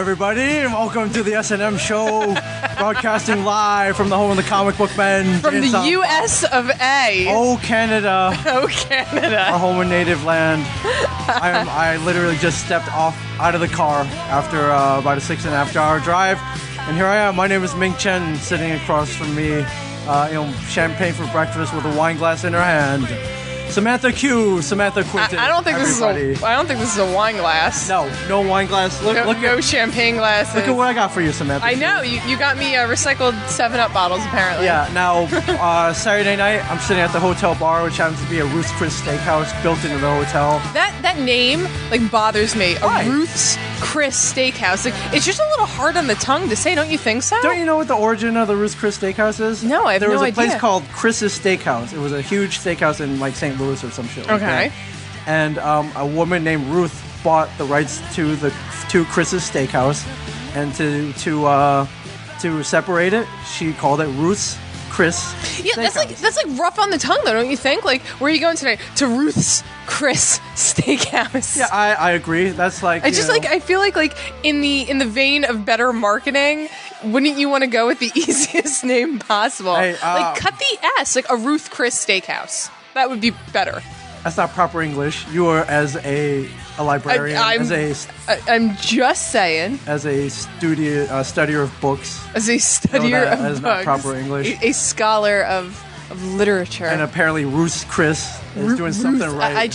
everybody, and welcome to the S&M show, broadcasting live from the home of the comic book men. From the U.S. of A. Oh, Canada. Oh, Canada. Our home and native land. I literally just stepped out of the car after about a 6.5 hour drive, and here I am. My name is Ming Chen, sitting across from me, champagne for breakfast with a wine glass in her hand. Samantha Quinton. I don't think everybody. I don't think this is a wine glass. No wine glass. No champagne glasses. Look at what I got for you, Samantha. I know you got me recycled 7-Up bottles apparently. Yeah. Now Saturday night, I'm sitting at the hotel bar, which happens to be a Ruth's Chris Steakhouse built into the hotel. That name bothers me. Why? A Ruth's Chris Steakhouse. It's just a little hard on the tongue to say. Don't you think so? Don't you know what the origin of the Ruth's Chris Steakhouse is? No, I have no idea. There was a place called Chris's Steakhouse. It was a huge steakhouse in St. Louis or some shit like that. And a woman named Ruth bought the rights to Chris's Steakhouse, and to separate it, she called it Ruth's Chris. Yeah, Steakhouse. that's like rough on the tongue though, don't you think? Like, where are you going tonight? To Ruth's Chris Steakhouse. Yeah, I agree. That's like I feel like in the vein of better marketing, wouldn't you want to go with the easiest name possible? Hey, cut the S, like a Ruth Chris Steakhouse. That would be better. That's not proper English. You are as a librarian, I'm just saying. As a studier of books. As a studier of books. Not proper English. A scholar of literature. And apparently Ruth's Chris is doing something right.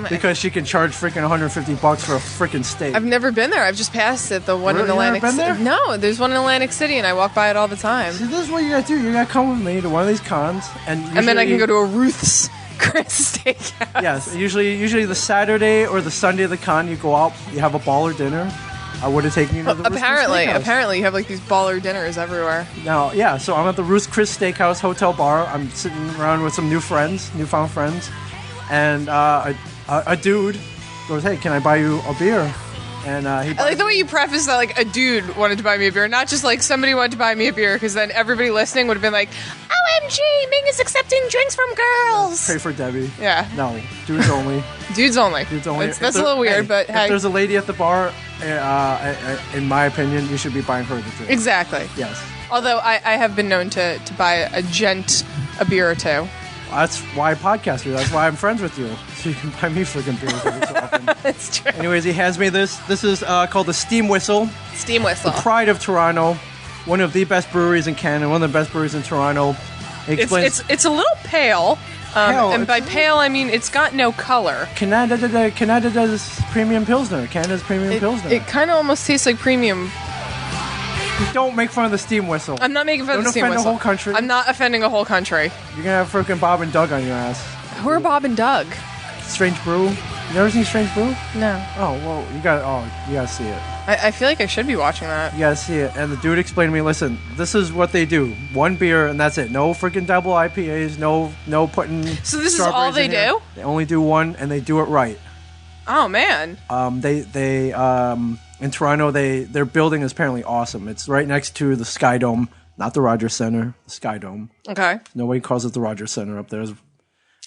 Because she can charge freaking $150 for a freaking steak. I've never been there. I've just passed it. The one in Atlantic City. There? No, there's one in Atlantic City, and I walk by it all the time. See, this is what you gotta do. You gotta come with me to one of these cons, and then I can go to a Ruth's Chris Steakhouse. Yes, usually the Saturday or the Sunday of the con, you go out, you have a baller dinner. I would have taken you to the Ruth's Chris Steakhouse. Apparently you have these baller dinners everywhere. Now, yeah, so I'm at the Ruth's Chris Steakhouse hotel bar. I'm sitting around with some newfound friends, and a dude goes, "Hey, can I buy you a beer?" And I like the way you preface that, like a dude wanted to buy me a beer, not just like somebody wanted to buy me a beer, because then everybody listening would have been like, "OMG, Ming is accepting drinks from girls." Pray for Debbie. Yeah. No, dudes only. Dudes only. That's a little weird, but hey. If there's a lady at the bar, in my opinion, you should be buying her the drink. Exactly. Yes. Although I have been known to buy a gent a beer or two. That's why I podcast with you. That's why I'm friends with you. So you can buy me freaking beers every so often. That's true. Anyways, he hands me this. This is called the Steam Whistle. Steam Whistle. The pride of Toronto. One of the best breweries in Canada. One of the best breweries in Toronto. It's a little pale. And by pale, I mean it's got no color. Canada's premium Pilsner. Canada's premium Pilsner. It kind of almost tastes like premium. Don't make fun of the Steam Whistle. I'm not making fun of the Steam Whistle. Don't offend the whole country. I'm not offending a whole country. You're going to have freaking Bob and Doug on your ass. Who are Bob and Doug? Strange Brew. You never seen Strange Brew? No. Oh, well, you gotta see it. I feel like I should be watching that. You gotta see it. And the dude explained to me, listen, this is what they do. One beer and that's it. No freaking double IPAs, no putting So this is all they do? They only do one and they do it right. Oh, man. They in Toronto, their building is apparently awesome. It's right next to the Sky Dome, not the Rogers Center, the Sky Dome. Okay. Nobody calls it the Rogers Center up there.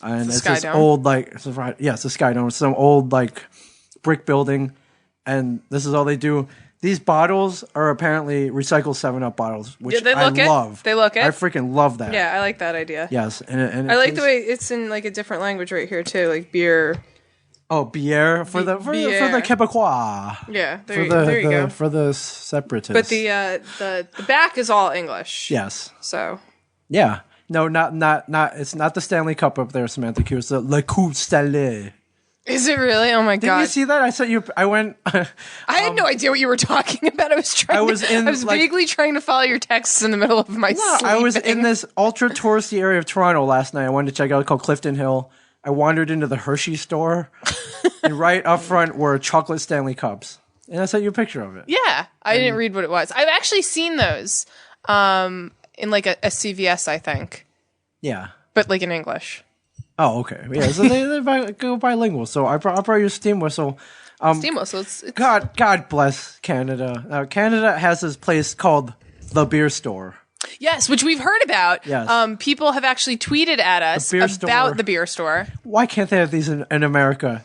And it's this Dome? old, it's the Sky Dome. It's some old, brick building. And this is all they do. These bottles are apparently recycled 7-Up bottles, which I love. They look it? I freaking love that. Yeah, I like that idea. Yes. And I like the way it's in, a different language right here, too. Like beer. Oh, bière for the Québécois. Yeah, there you go. For the separatists. But the back is all English. Yes. So. Yeah. No, not. It's not the Stanley Cup up there, Samantha Q. It's the Le Coupe Stanley. Is it really? Oh my god! Did you see that? I sent you. I went. I had no idea what you were talking about. I was vaguely trying to follow your texts in the middle of my sleeping. I was in this ultra touristy area of Toronto last night. I wanted to check out. It's called Clifton Hill. I wandered into the Hershey store, and right up front were chocolate Stanley Cups. And I sent you a picture of it. Yeah, I didn't read what it was. I've actually seen those in a CVS, I think. Yeah. But in English. Oh, okay. Yeah, so they go bilingual. So I brought you Steam Whistle. Steam Whistle. It's God bless Canada. Now, Canada has this place called The Beer Store. Yes, which we've heard about. Yes. People have actually tweeted at us about the beer store. Why can't they have these in America?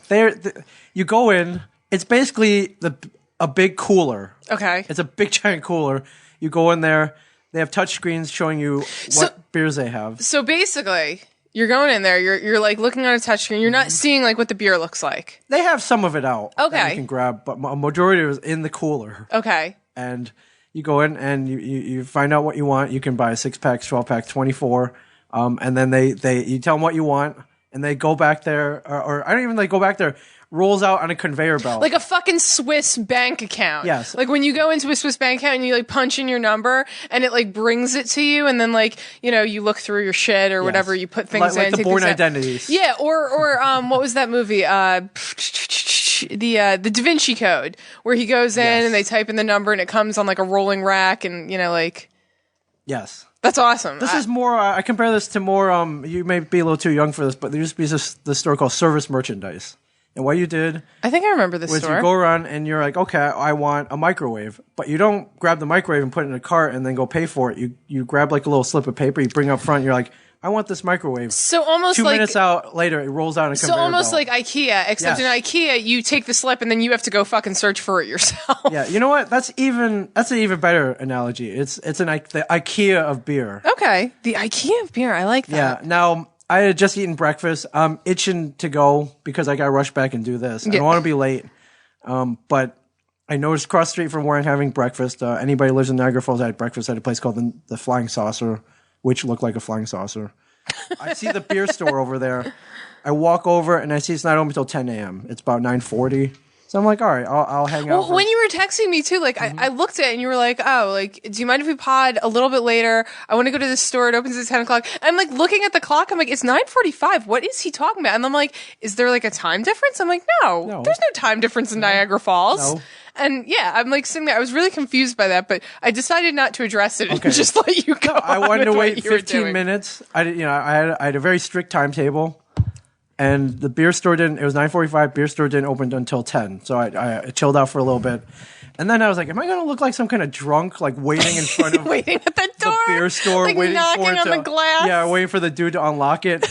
You go in, it's basically a big cooler. Okay. It's a big giant cooler. You go in there. They have touch screens showing you what beers they have. So basically, you're going in there. You're like looking on a touch screen. You're not seeing like what the beer looks like. They have some of it out. Okay. That you can grab, but a majority is in the cooler. Okay. And you go in and you find out what you want. You can buy a 6-pack, 12-pack, 24. And then you tell them what you want, and they go back there, or I don't even like go back there. Rolls out on a conveyor belt, like a fucking Swiss bank account. Yes. Like when you go into a Swiss bank account and you like punch in your number, and it like brings it to you, and then like you look through your shit or whatever, you put things like in, the take Born things out. Identities. Yeah, or what was that movie? The Da Vinci Code, where he goes in and they type in the number and it comes on like a rolling rack, and like. Yes. That's awesome. This is more. I compare this to more. You may be a little too young for this, but there used to be this store called Service Merchandise, and what you did. I think I remember this was store. You go around and you're like, okay, I want a microwave, but you don't grab the microwave and put it in a cart and then go pay for it. You grab like a little slip of paper, you bring up front, you're like, I want this microwave. So almost 2 like, minutes out later, it rolls out in a conveyor So almost belt. like IKEA, except in IKEA, you take the slip and then you have to go fucking search for it yourself. Yeah, you know what? That's an even better analogy. It's the IKEA of beer. Okay, the IKEA of beer. I like that. Yeah. Now I had just eaten breakfast. I'm itching to go because I got to rush back and do this. I don't want to be late. But I noticed across the street from where I'm having breakfast. Anybody who lives in Niagara Falls, I had breakfast at a place called the Flying Saucer, which looked like a flying saucer. I see the beer store over there. I walk over and I see it's not open until 10 a.m. It's about 9:40. So I'm like, all right, I'll hang out. Well, when you were texting me too, like I looked at it and you were like, oh, like, do you mind if we pod a little bit later? I want to go to the store. It opens at 10 o'clock. And I'm like looking at the clock. I'm like, it's 9:45. What is he talking about? And I'm like, is there like a time difference? I'm like, no. There's no time difference in Niagara Falls. No. And yeah, I'm like sitting there. I was really confused by that, but I decided not to address it and just let you go. I wanted to wait 15 minutes. I had a very strict timetable. And the beer store didn't. It was 9:45. Beer store didn't open until 10. So I chilled out for a little bit, and then I was like, "Am I going to look like some kind of drunk, like waiting in front of waiting at the door, the beer store, like waiting knocking for it on to, the glass? Yeah, waiting for the dude to unlock it."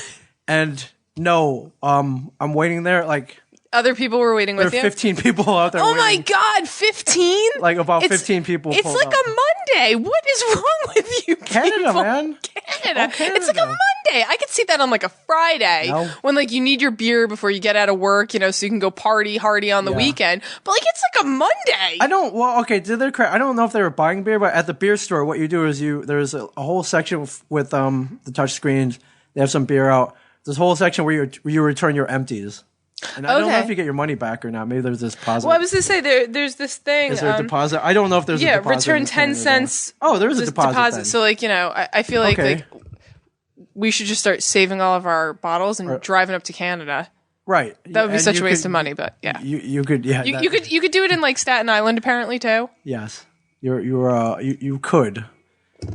And no, I'm waiting there like. Other people were waiting with you? There are 15 people out there. Oh waiting. my God, 15? Like about 15 people. It's like a Monday. What is wrong with you, Canada, people? man. Canada. It's like a Monday. I could see that on like a Friday when like you need your beer before you get out of work, so you can go party hardy on the weekend. But like it's like a Monday. I don't know if they were buying beer, but at the beer store, what you do is there's a whole section with the touch screens. They have some beer out. There's a whole section where you return your empties. And I don't know if you get your money back or not. Maybe there's this deposit. Well, I was going to say, there's this thing. Is there a deposit? I don't know if there's a deposit. Yeah, return 10 cents. Oh, there's a deposit. So, like, I feel like we should just start saving all of our bottles and driving up to Canada. Right. That would be such a waste of money, but yeah. You could, yeah. You could do it in, like, Staten Island, apparently, too. Yes. You could.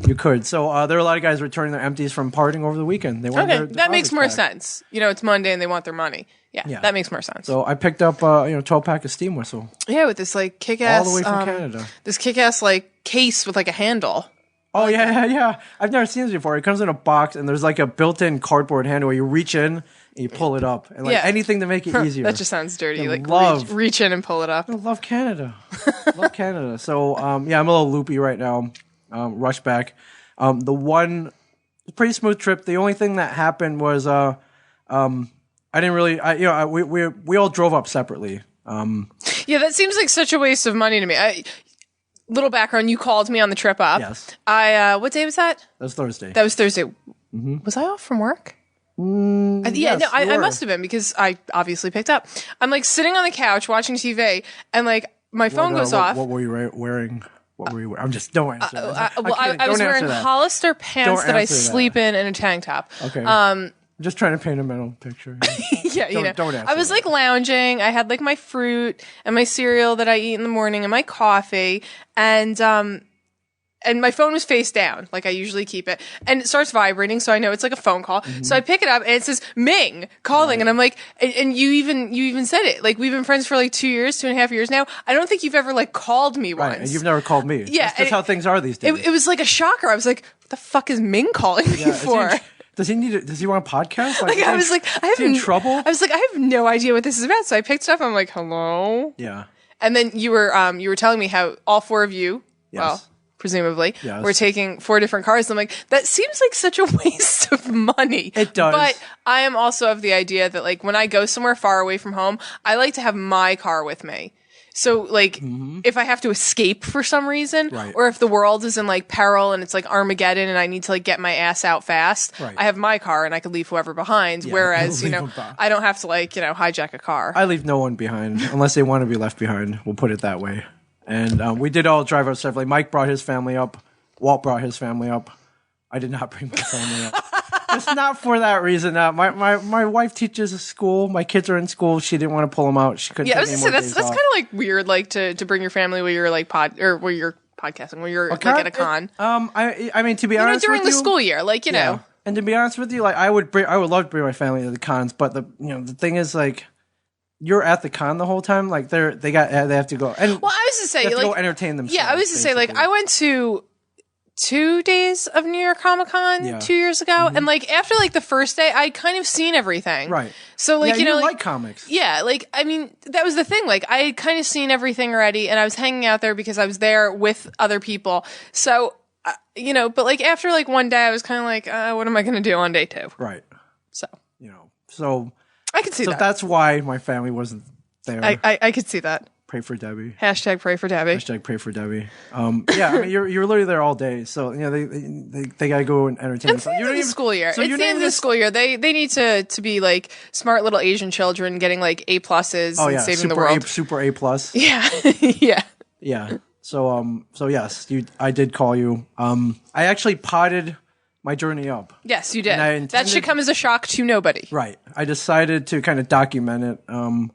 You could. So there are a lot of guys returning their empties from partying over the weekend. They want their that makes more back. sense. It's Monday and they want their money. Yeah, that makes more sense. So I picked up 12-pack of Steam Whistle. Yeah, with this like kick-ass all the way from Canada. This kick-ass like case with like a handle. Oh yeah. I've never seen this before. It comes in a box and there's like a built-in cardboard handle where you reach in and you pull it up and anything to make it easier. That just sounds dirty. I like reach in and pull it up. I love Canada. Love Canada. So I'm a little loopy right now. Rush back. Pretty smooth trip. The only thing that happened was I didn't really. We all drove up separately. Yeah, that seems like such a waste of money to me. Little background: you called me on the trip up. Yes. What day was that? That was Thursday. Mm-hmm. Was I off from work? Yes, I must have been because I obviously picked up. I'm like sitting on the couch watching TV, and like my phone goes off. What were you wearing? What were you wearing? I'm just don't answer. I was wearing Hollister pants that I sleep in and a tank top. Okay. Just trying to paint a mental picture. Yeah, don't answer I was like lounging. I had like my fruit and my cereal that I eat in the morning and my coffee, and my phone was face down, like I usually keep it, and it starts vibrating, so I know it's like a phone call. Mm-hmm. So I pick it up, and it says Ming calling, and I'm like, and you even said it, like we've been friends for like 2.5 years now. I don't think you've ever like called me once. Right, and you've never called me. Yeah, that's just how things are these days. It was like a shocker. I was like, what the fuck is Ming calling me for? Does he want a podcast? Like I was like, I have in trouble. I was like, I have no idea what this is about. So I picked it up. I'm like, hello. Yeah. And then you were telling me how all four of you, Yes. well, presumably, Yes. were taking 4 different cars. I'm like, that seems like such a waste of money. It does. But I am also of the idea that like when I go somewhere far away from home, I like to have my car with me. So like if I have to escape for some reason, Right. or if the world is in like peril and it's like Armageddon and I need to like get my ass out fast, Right. I have my car and I can leave whoever behind. Yeah, Whereas, leave you know, them behind. I don't have to like, you know, hijack a car. I leave no one behind unless they want to be left behind. We'll put it that way. And we did all drive out separately. Mike brought his family up. Walt brought his family up. I did not bring my family up. It's not for that reason. My wife teaches a school. My kids are in school. She didn't want to pull them out. She couldn't. Yeah, I take was any gonna more say that's days kind off. of like weird, like to bring your family where you're like where you're podcasting, where you're like at a con. I mean, to be You know, honest during with the you, school year, like you know. And to be honest with you, like I would love to bring my family to the cons, but the thing is like you're at the con the whole time. Like they have to go. And Well, I was to they say have to like go entertain themselves. yeah, I was to say like basically. I went to 2 days of New York Comic Con Yeah. 2 years ago, and like after like the first day, I'd kind of seen everything. Right. So like Yeah, you know like comics. yeah, like I mean that was the thing. Like I had kind of seen everything already, and I was hanging out there because I was there with other people. So you know, but like after like one day, I was kind of like, what am I going to do on day 2? Right. So So I could see that. that's why my family wasn't there. I could see that. Pray for Debbie. Hashtag pray for Debbie. Hashtag pray for Debbie. Yeah, I mean you're literally there all day, so you know they gotta go and entertain. It's the end of the school year. So It's your the name end of the is- school year. They need to be like smart little Asian children getting like A pluses Oh and yeah, saving the super world. super A plus. Yeah. Yeah. Yeah. So yes, I did call you. I actually potted my journey up. Yes, you did. And I That should intended- come as a shock to nobody. Right. I decided to kind of document it.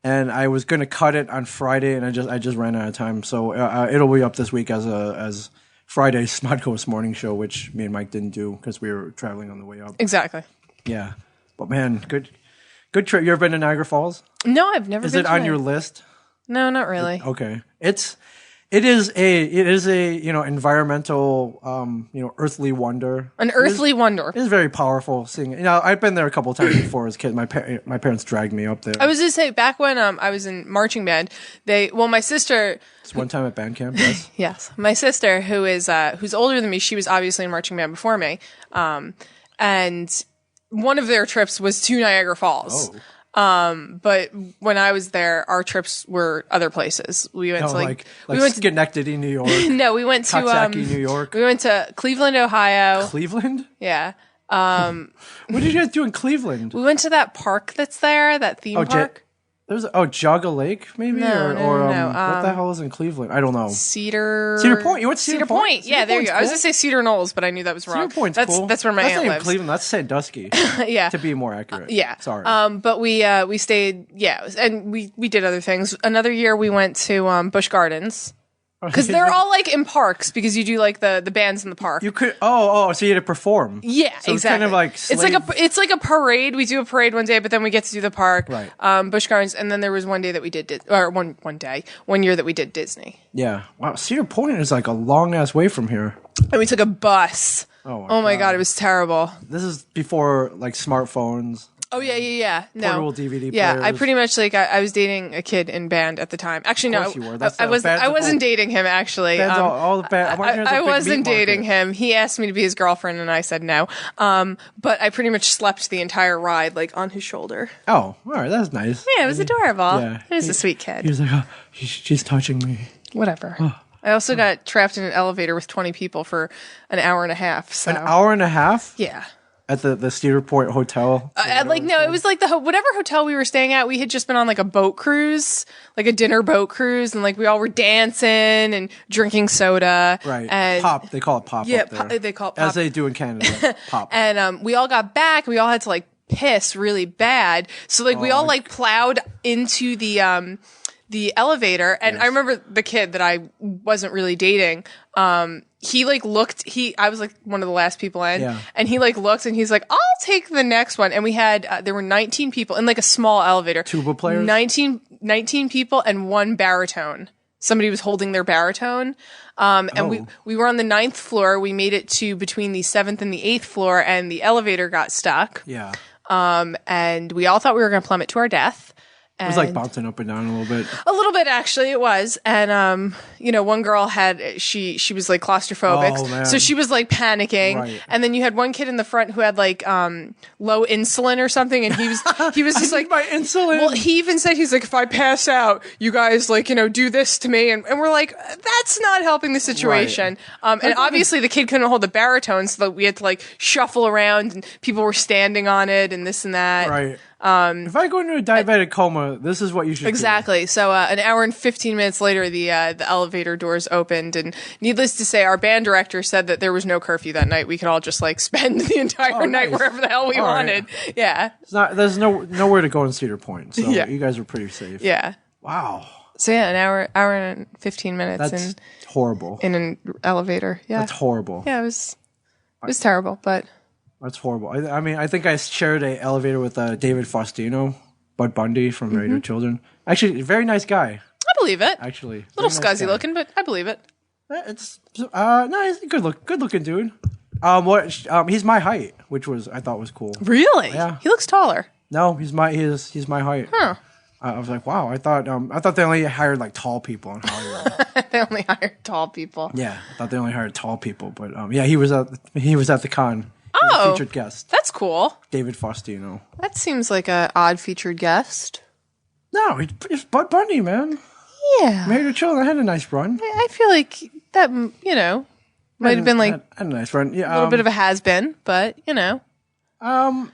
And I was going to cut it on Friday, and I just ran out of time. So it'll be up this week as Friday's Smart Coast morning show, which me and Mike didn't do because we were traveling on the way up. Exactly. Yeah, but man, good trip. You ever been to Niagara Falls? No, I've never Is been it to on it. your list? No, not really. Okay, it is a environmental earthly wonder. An earthly wonder. It is very powerful seeing it. I've been there a couple of times before as a kid. My parents dragged me up there. I was going to say, back when I was in marching band, my sister, It's one time at band camp. Yes. yes, my sister, who's older than me, she was obviously in marching band before me, and one of their trips was to Niagara Falls. Oh. But when I was there, our trips were other places. We went to like we went to Schenectady, New York, no, we went to Coxsackie, New York, we went to Cleveland, Ohio. Cleveland. Yeah. What did you guys do in Cleveland? We went to that park that's there, that theme park. There's Jogga Lake, maybe, No, no. what the hell is in Cleveland? I don't know. Cedar Point. You went to Cedar Point? Yeah, Cedar there you Point's go. I was cool. gonna say Cedar Knolls, but I knew that was wrong. Cedar Point's that's cool. that's where my that's aunt not lives. Cleveland. That's Sandusky. Yeah. To be more accurate. Yeah. Sorry. But we stayed. Yeah, and we did other things. Another year we went to Busch Gardens because they're all like in parks because you do like the bands in the park. You could. Oh. So you had to perform. Yeah, So exactly. it's kind of like it's like a parade. We do a parade one day, but then we get to do the park. Right. Busch Gardens, and then there was one day that we did one year that we did Disney, Yeah. Wow. Cedar Point is like a long ass way from here. and we took a bus. Oh my god, it was terrible. This is before like smartphones. Oh yeah. No. Portable DVD Yeah, I players. pretty much like I was dating a kid in band at the time. Actually, no, course you were. That's I wasn't. bands I are wasn't cool. dating him. Actually, Bands, all the band. I wasn't dating him. He asked me to be his girlfriend, and I said no. But I pretty much slept the entire ride like on his shoulder. Oh, all right. That's nice. Yeah, it was adorable. Yeah. He was a sweet kid. He was like, she's touching me. Whatever. I also got trapped in an elevator with 20 people for an hour and a half. So An hour and a half yeah. at the Cedar Point Hotel. It was like whatever hotel we were staying at. We had just been on like a boat cruise, like a dinner boat cruise, and like we all were dancing and drinking soda. Right. And Pop. They call it pop. Yeah, up there. they call it pop. As they do in Canada. Pop. And we all got back. We all had to like piss really bad. So like we all like plowed into the elevator. And I remember the kid that I wasn't really dating. He like looked. I was like one of the last people in, Yeah. and he like looked and he's like, "I'll take the next one." And we had there were 19 people in like a small elevator. Tuba players? 19 people and one baritone. Somebody was holding their baritone. And we were on the 9th floor. We made it to between the 7th and the 8th floor, and the elevator got stuck. Yeah. And we all thought we were going to plummet to our death. It was like bouncing up and down a little bit. A little bit, actually, it was. And, one girl she was like claustrophobic. Oh, man. So she was like panicking. Right. And then you had one kid in the front who had like low insulin or something. And he was just like, my insulin. Well, he even said, he's like, if I pass out, you guys like, do this to me. And we're like, that's not helping the situation. Right. And obviously the kid couldn't hold the baritone. So that we had to like shuffle around and people were standing on it and this and that. Right. If I go into a diabetic coma, this is what you should Exactly. So an hour and 15 minutes later, the elevator doors opened, and needless to say, our band director said that there was no curfew that night. We could all just like spend the entire night wherever the hell we wanted. Right. Yeah. There's nowhere to go in Cedar Point, so you guys were pretty safe. Yeah. Wow. So yeah, an hour and 15 minutes. That's horrible. In an elevator. Yeah. That's horrible. Yeah, it was terrible, but. That's horrible. I mean, I think I shared an elevator with David Faustino, Bud Bundy from Radio Children. Actually, very nice guy. I believe it. Actually, a little scuzzy looking, but I believe it. It's no, he's a good looking dude. He's my height, which I thought was cool. Really? Yeah. He looks taller. No, he's my height. Huh. I was like, wow. I thought they only hired like tall people in Hollywood. They only hired tall people. Yeah, I thought they only hired tall people, but yeah, he was at the con. Oh, featured guest. That's cool. David Faustino. That seems like a odd featured guest. No, it's Bud Bundy, man. Yeah. Radio Children had a nice run. I feel like that, might have been like had a nice run. Yeah, a little bit of a has-been, but,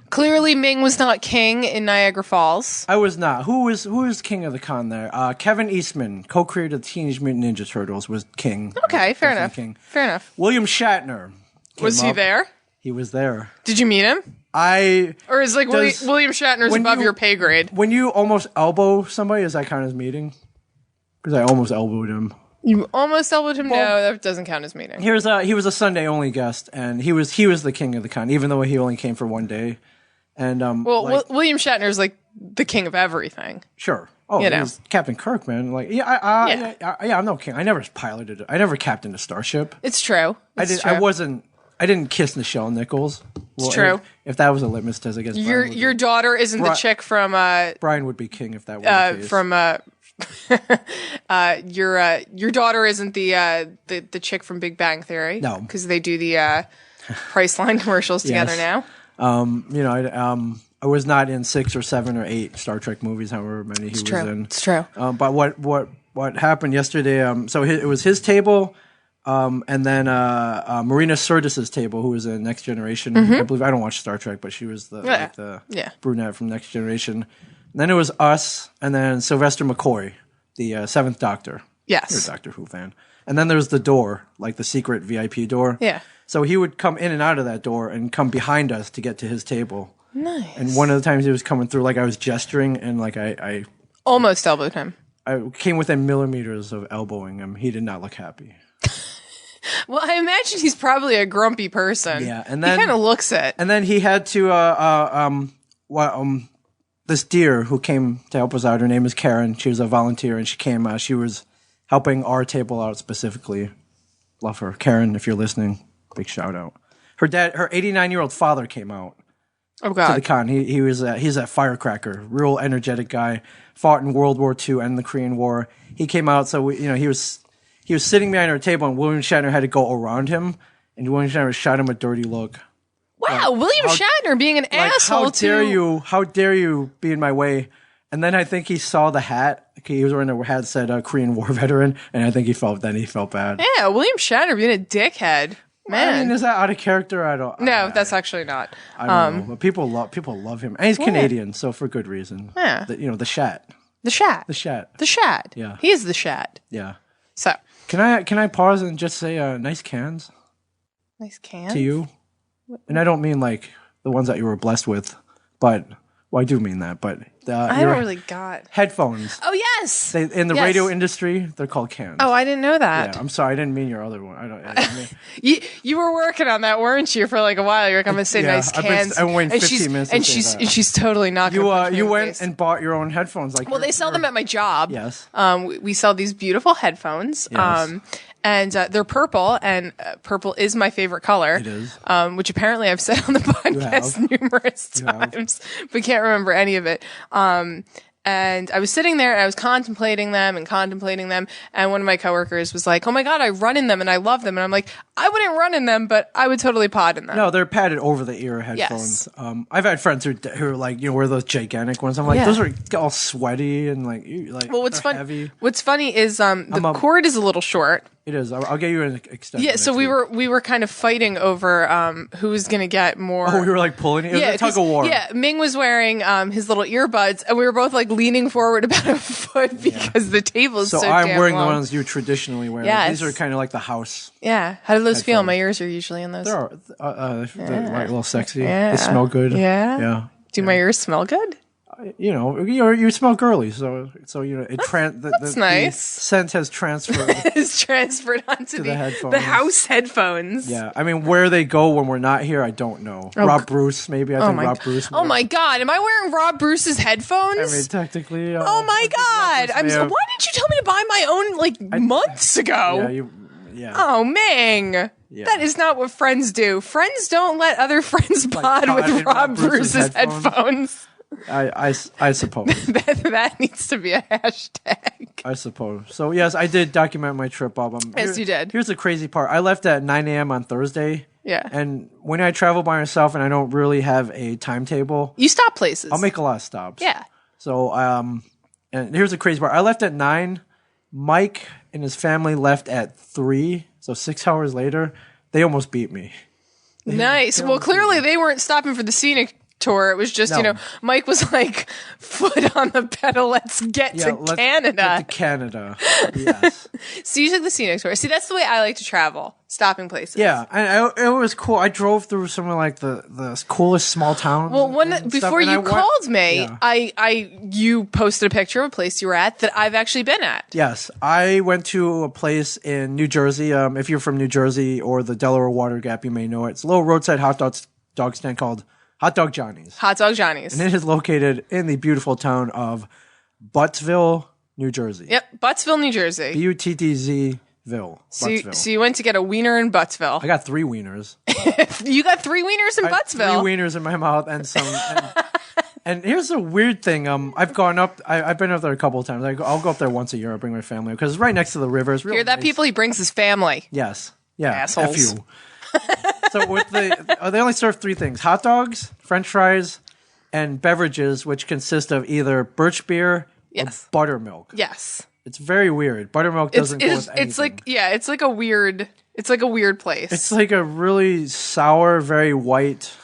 Clearly Ming was not king in Niagara Falls. I was not. Who was king of the con there? Kevin Eastman, co-creator of Teenage Mutant Ninja Turtles, was king. Okay, fair enough. King. Fair enough. William Shatner. Was he there? He was there. Did you meet him? Or is like William Shatner's above your pay grade? When you almost elbow somebody, is that count as meeting? Because I almost elbowed him. You almost elbowed him? No, that doesn't count as meeting. He was a Sunday only guest, and he was the king of the con, even though he only came for one day. And William Shatner's like the king of everything. Sure. Oh, he's Captain Kirk, man. Like, I'm no king. I never piloted it. I never captained a starship. It's true. I didn't kiss Nichelle Nichols. Well, it's true. If that was a litmus test, I guess your daughter isn't the chick from Brian would be king if that were the case. From your daughter isn't the chick from Big Bang Theory. No, because they do the Priceline commercials together now. I was not in 6 or 7 or 8 Star Trek movies, however many he was in. It's true. But what happened yesterday? So it was his table. And then Marina Sirtis's table, who was in Next Generation. I believe I don't watch Star Trek, but she was the brunette from Next Generation. And then it was us, and then Sylvester McCoy, the Seventh Doctor. Yes, you're a Doctor Who fan. And then there's the door, like the secret VIP door. Yeah. So he would come in and out of that door and come behind us to get to his table. Nice. And one of the times he was coming through, like I was gesturing, and like I almost elbowed him. I came within millimeters of elbowing him. He did not look happy. Well, I imagine he's probably a grumpy person. Yeah, and then he kind of looks it. And then he had to this dear who came to help us out. Her name is Karen. She was a volunteer, and she came. She was helping our table out specifically. Love her, Karen. If you're listening, big shout out. Her 89-year-old father came out. Oh God! To the con. He's a firecracker, real energetic guy. Fought in World War II and the Korean War. He came out, so he was sitting behind our table, and William Shatner had to go around him, and William Shatner shot him a dirty look. Wow, William Shatner being an asshole How dare you be in my way? And then I think he saw the hat. He was wearing a hat that said Korean War veteran, and I think he felt bad. Yeah, William Shatner being a dickhead. Man, I mean, is that out of character? I don't. No, that's actually not. I don't know, but people love him, and he's Canadian, so for good reason. Yeah, the Shat. The Shat. The Shat. The Shat. Yeah, he is the Shat. Yeah. So can I pause and just say nice cans? Nice cans to you, and I don't mean like the ones that you were blessed with, but I do mean that. But I haven't really got headphones. Oh yes, in the radio industry, they're called cans. Oh, I didn't know that. Yeah, I'm sorry, I didn't mean your other one. I mean, you were working on that, weren't you, for like a while? You're like, I'm gonna say nice cans. I went 15 minutes. And she's totally not. You went and bought your own headphones, like. Well, they sell them at my job. Yes. We sell these beautiful headphones. Yes. And they're purple, and purple is my favorite color. It is. Which apparently I've said on the podcast numerous times, but can't remember any of it. And I was sitting there and I was contemplating them. And one of my coworkers was like, "Oh my God, I run in them and I love them." And I'm like, I wouldn't run in them, but I would totally pod in them. No, they're padded over the ear headphones. I've had friends who are like, wear those gigantic ones. I'm like, those are all sweaty and like what's heavy. What's funny is the cord is a little short. It is. I'll get you an extension. Yeah, so we were kind of fighting over who was going to get more. Oh, we were like pulling it. It was a tug of war. Yeah, Ming was wearing his little earbuds, and we were both like leaning forward about a foot because the table is so damn long. So I'm wearing the ones you traditionally wear. Yes. These are kind of like the house. Yeah. How do those feel? My ears are usually in those. They're like a little sexy. Yeah. They smell good. Yeah. Yeah. Do my ears smell good? You smell girly, so that's nice. The scent has transferred. It's transferred onto the house headphones. Yeah, I mean, where they go when we're not here, I don't know. Rob Bruce, maybe. I think Rob Bruce. Oh my God, am I wearing Rob Bruce's headphones? I mean, technically. Oh my God, why didn't you tell me to buy my own months ago? Yeah. Oh, Ming. Yeah. That is not what friends do. Friends don't let other friends pod with Rob Bruce's headphones. I suppose. that needs to be a hashtag. I suppose. So, yes, I did document my trip, Bob. Yes, you did. Here's the crazy part. I left at 9 a.m. on Thursday. Yeah. And when I travel by myself and I don't really have a timetable. You stop places. I'll make a lot of stops. Yeah. So, and here's the crazy part. I left at 9. Mike and his family left at 3. So 6 hours later, they almost beat me. Nice. Well, clearly they weren't stopping for the scenic tour. It was just, Mike was like, foot on the pedal, let's get to Canada. Get to Canada. Yes. So you took the scenic tour. See, that's the way I like to travel, stopping places. Yeah, and it was cool. I drove through some of like the coolest small towns. Well, before you called me, you posted a picture of a place you were at that I've actually been at. Yes, I went to a place in New Jersey. If you're from New Jersey or the Delaware Water Gap, you may know it. It's a little roadside hot dog stand called Hot Dog Johnny's. Hot Dog Johnny's. And it is located in the beautiful town of Buttsville, New Jersey. Yep, Buttsville, New Jersey. Buttzville. So you went to get a wiener in Buttsville. I got 3 wieners. You got 3 wieners in Buttsville? 3 wieners in my mouth and some... And here's a weird thing. I've gone up... I've been up there a couple of times. I'll go up there once a year. I'll bring my family because it's right next to the river. It's real Hear that, nice. People? He brings his family. Yes. Yeah. Assholes. F you. So they only serve 3 things: hot dogs, French fries, and beverages, which consist of either birch beer or buttermilk. Yes, it's very weird. Buttermilk doesn't go with anything. It's like a weird place. It's like a really sour, very white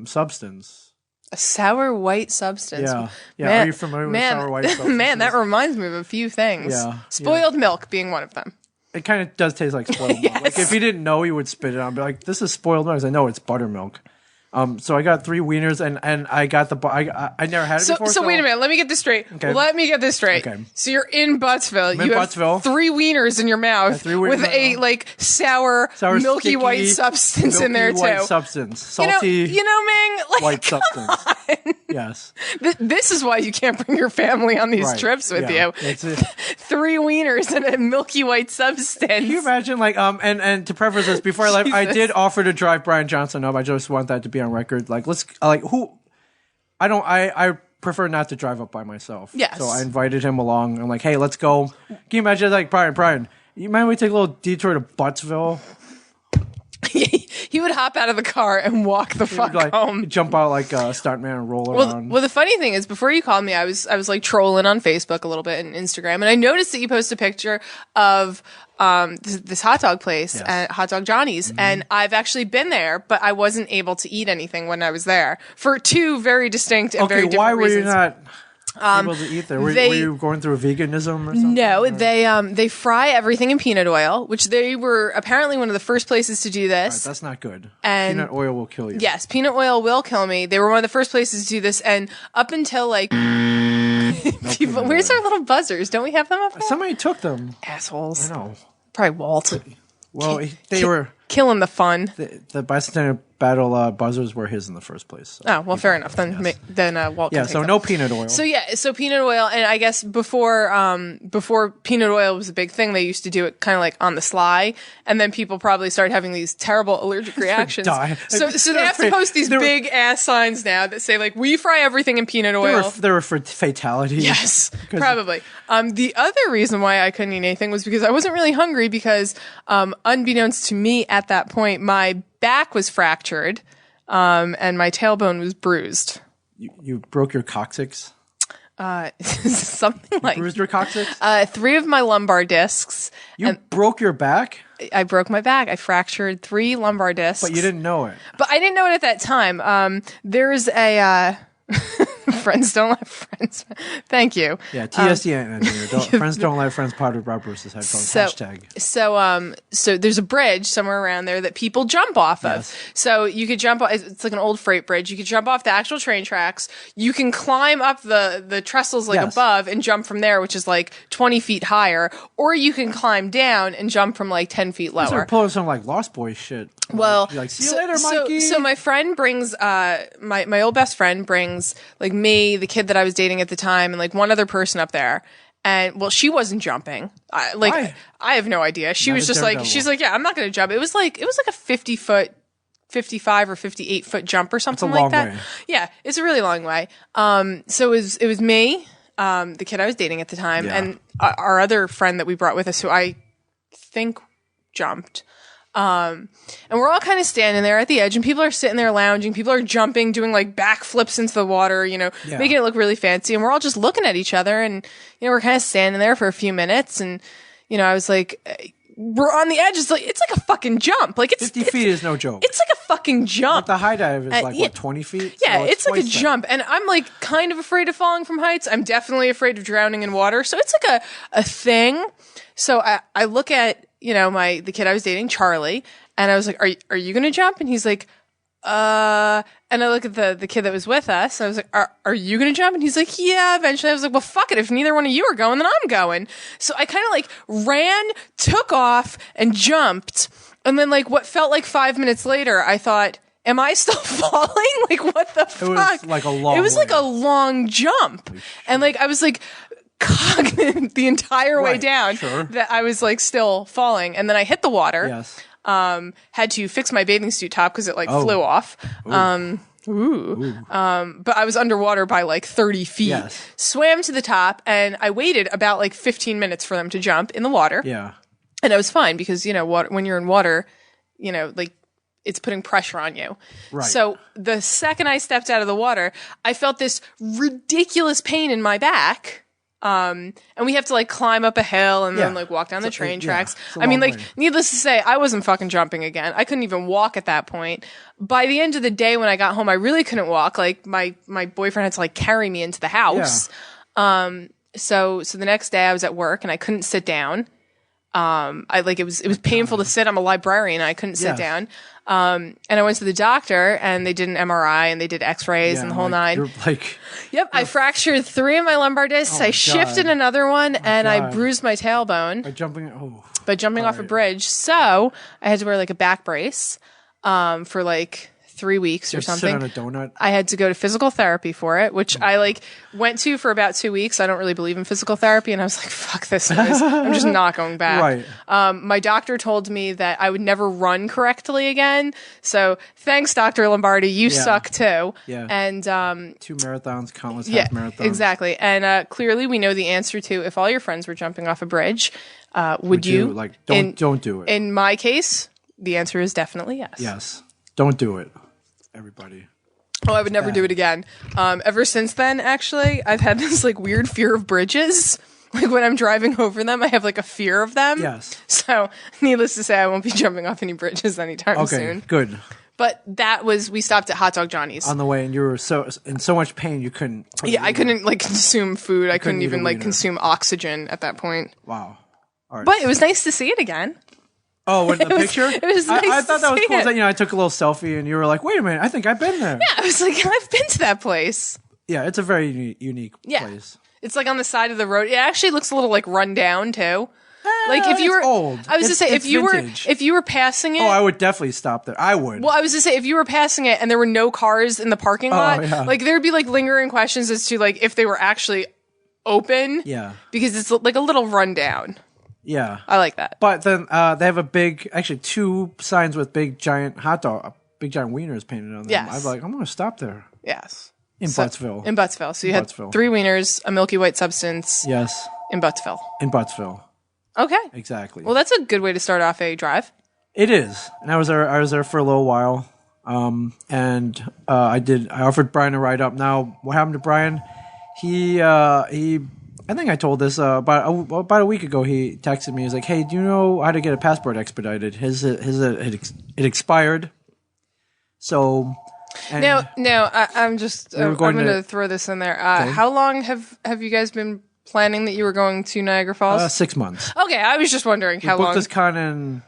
substance. A sour white substance. Yeah. Man, are you familiar with sour white substances? Man, that reminds me of a few things. Yeah. Spoiled milk being one of them. It kind of does taste like spoiled milk. Like if you didn't know, you would spit it out and be like, "This is spoiled milk." I know it's buttermilk. So I got 3 wieners and I got I never had it before. So wait a minute, let me get this straight. Okay. Let me get this straight. Okay. So you're in Buttsville. You have 3 wieners in your mouth with a like sour milky sticky, white substance in there white too. Substance, salty. Ming, like, white substance. On. Yes. This is why you can't bring your family on these trips with you. 3 wieners and a milky white substance. Can you imagine, like, and to preface this, before I left, I did offer to drive Brian Johnson up. I just want that to be on record. Like, I prefer not to drive up by myself. Yes. So I invited him along. I'm like, hey, let's go. Can you imagine, like, Brian, you mind we take a little detour to Buttsville? He would hop out of the car and walk the fuck home. Jump out like a stuntman and roll around. Well, the funny thing is, before you called me, I was like trolling on Facebook a little bit and Instagram, and I noticed that you posted a picture of this hot dog place at Hot Dog Johnny's, and I've actually been there, but I wasn't able to eat anything when I was there for 2 very distinct and very different reasons. Why were you not able to eat there? Were you going through a veganism or something? No, they fry everything in peanut oil, which they were apparently one of the first places to do this. Right, that's not good. And peanut oil will kill you. Yes, peanut oil will kill me. They were one of the first places to do this, and up until like where's our little buzzers? Don't we have them up there? Somebody took them. Assholes. I know. Probably Walt. Well, they were killing the fun. The battle buzzers were his in the first place. So Oh, well, fair enough. Then Walt can yeah, take so them. no peanut oil. So peanut oil, and I guess before peanut oil was a big thing, they used to do it kind of like on the sly, and then people probably started having these terrible allergic reactions. Die. So they have to post these big ass signs now that say like, "We fry everything in peanut oil." There were fatalities. Yes, probably. The other reason why I couldn't eat anything was because I wasn't really hungry because, unbeknownst to me at that point, my back was fractured, and my tailbone was bruised. You broke your coccyx? Something like Bruised your coccyx? 3 of my lumbar discs. You broke your back? I broke my back. I fractured 3 lumbar discs. But you didn't know it. But I didn't know it at that time. There's a friends don't let friends. Thank you. Yeah, TSD and friends don't let friends part of Rob Bruce's headphones. Hashtag. So there's a bridge somewhere around there that people jump off of. Yes. So you could jump off. It's like an old freight bridge. You could jump off the actual train tracks. You can climb up the trestles above and jump from there, which is like 20 feet higher, or you can climb down and jump from like 10 feet lower. You're pulling some like Lost Boys shit. Well, you're like, see you later, Mikey. So my friend brings, my old best friend brings like me, the kid that I was dating at the time, and like one other person up there. And well, she wasn't jumping. Why? I have no idea. She Not was a just like, daredevil. she's like, yeah, I'm not going to jump. It was like a 50-foot, 55 or 58-foot jump or something like that. Way. Yeah, it's a really long way. So it was me, the kid I was dating at the time, and our other friend that we brought with us, who I think jumped. And we're all kind of standing there at the edge, and people are sitting there lounging. People are jumping, doing like backflips into the water, making it look really fancy. And we're all just looking at each other, and we're kind of standing there for a few minutes. And I was like, we're on the edge. It's like a fucking jump. Like 50 feet is no joke. It's like a fucking jump. Like the high dive is like what, 20 feet? Yeah, So it's like a jump. And I'm like kind of afraid of falling from heights. I'm definitely afraid of drowning in water. So it's like a thing. So I look at, the kid I was dating, Charlie, and I was like, are you going to jump? And he's like, and I look at the kid that was with us. I was like, are you going to jump? And he's like, yeah, eventually. I was like, well, fuck it. If neither one of you are going, then I'm going. So I kind of like ran, took off, and jumped. And then like what felt like 5 minutes later, I thought, am I still falling? Like, what the fuck? It was like a long It was like a long jump. And like, I was like cognizant the entire way down that I was like still falling. And then I hit the water. Yes. Had to fix my bathing suit top because it like flew off. But I was underwater by like 30 feet. Yes. Swam to the top, and I waited about like 15 minutes for them to jump in the water. Yeah. And I was fine because, when you're in water, like it's putting pressure on you. Right. So the second I stepped out of the water, I felt this ridiculous pain in my back. And we have to like climb up a hill and then like walk down the train tracks. I mean, like, needless to say, I wasn't fucking jumping again. I couldn't even walk at that point. By the end of the day, when I got home, I really couldn't walk. Like my boyfriend had to like carry me into the house. Yeah. So the next day I was at work and I couldn't sit down. It was painful to sit. I'm a librarian. I couldn't sit down. And I went to the doctor and they did an MRI and they did x-rays and the whole nine. You're like, I fractured 3 of my lumbar discs. I shifted another one and I bruised my tailbone by jumping off a bridge. So I had to wear like a back brace, for like 3 weeks or something. Sit on a donut. I had to go to physical therapy for it, which I like went to for about 2 weeks. I don't really believe in physical therapy. And I was like, fuck this noise. I'm just not going back. Right. My doctor told me that I would never run correctly again. So thanks, Dr. Lombardi. You suck too. Yeah. And, 2 marathons, countless half marathons. Exactly. And, clearly we know the answer to if all your friends were jumping off a bridge, would you? Like, don't do it. In my case, the answer is definitely yes. Yes. Don't do it. Everybody. Oh, I would never do it again. Ever since then, actually, I've had this like weird fear of bridges. Like when I'm driving over them, I have like a fear of them. Yes. So, needless to say, I won't be jumping off any bridges anytime soon. Okay, good. But we stopped at Hot Dog Johnny's on the way, and you were in so much pain you couldn't. I couldn't like consume food. I couldn't even like consume oxygen at that point. Wow. All right. But it was nice to see it again. Oh, in the picture? It was nice I thought that was cool. It. I took a little selfie, and you were like, "Wait a minute, I think I've been there." Yeah, I was like, I've been to that place. Yeah, it's a very unique place. It's like on the side of the road. It actually looks a little like run down too. Like if you were It's old. I was to say It's vintage. if you were passing it. Oh, I would definitely stop there. I would. Well, I was to say if you were passing it and there were no cars in the parking lot, yeah. like there'd be like lingering questions as to like if they were actually open. Yeah. Because it's like a little rundown. Yeah. I like that. But then they have actually two signs with big giant big giant wieners painted on them. Yes. I'm like, I'm going to stop there. Yes. In Buttsville. In Buttsville. So you had Buttsville. 3 wieners, a milky white substance Yes. in Buttsville. In Buttsville. Okay. Exactly. Well, that's a good way to start off a drive. It is. And I was there for a little while. And I offered Brian a ride up. Now, what happened to Brian? He I think I told this about a week ago. He texted me. He's like, "Hey, do you know how to get a passport expedited? It expired." So I'm going to throw this in there. How long have you guys been planning that you were going to Niagara Falls? 6 months. Okay, I was just wondering how Booked long. this con in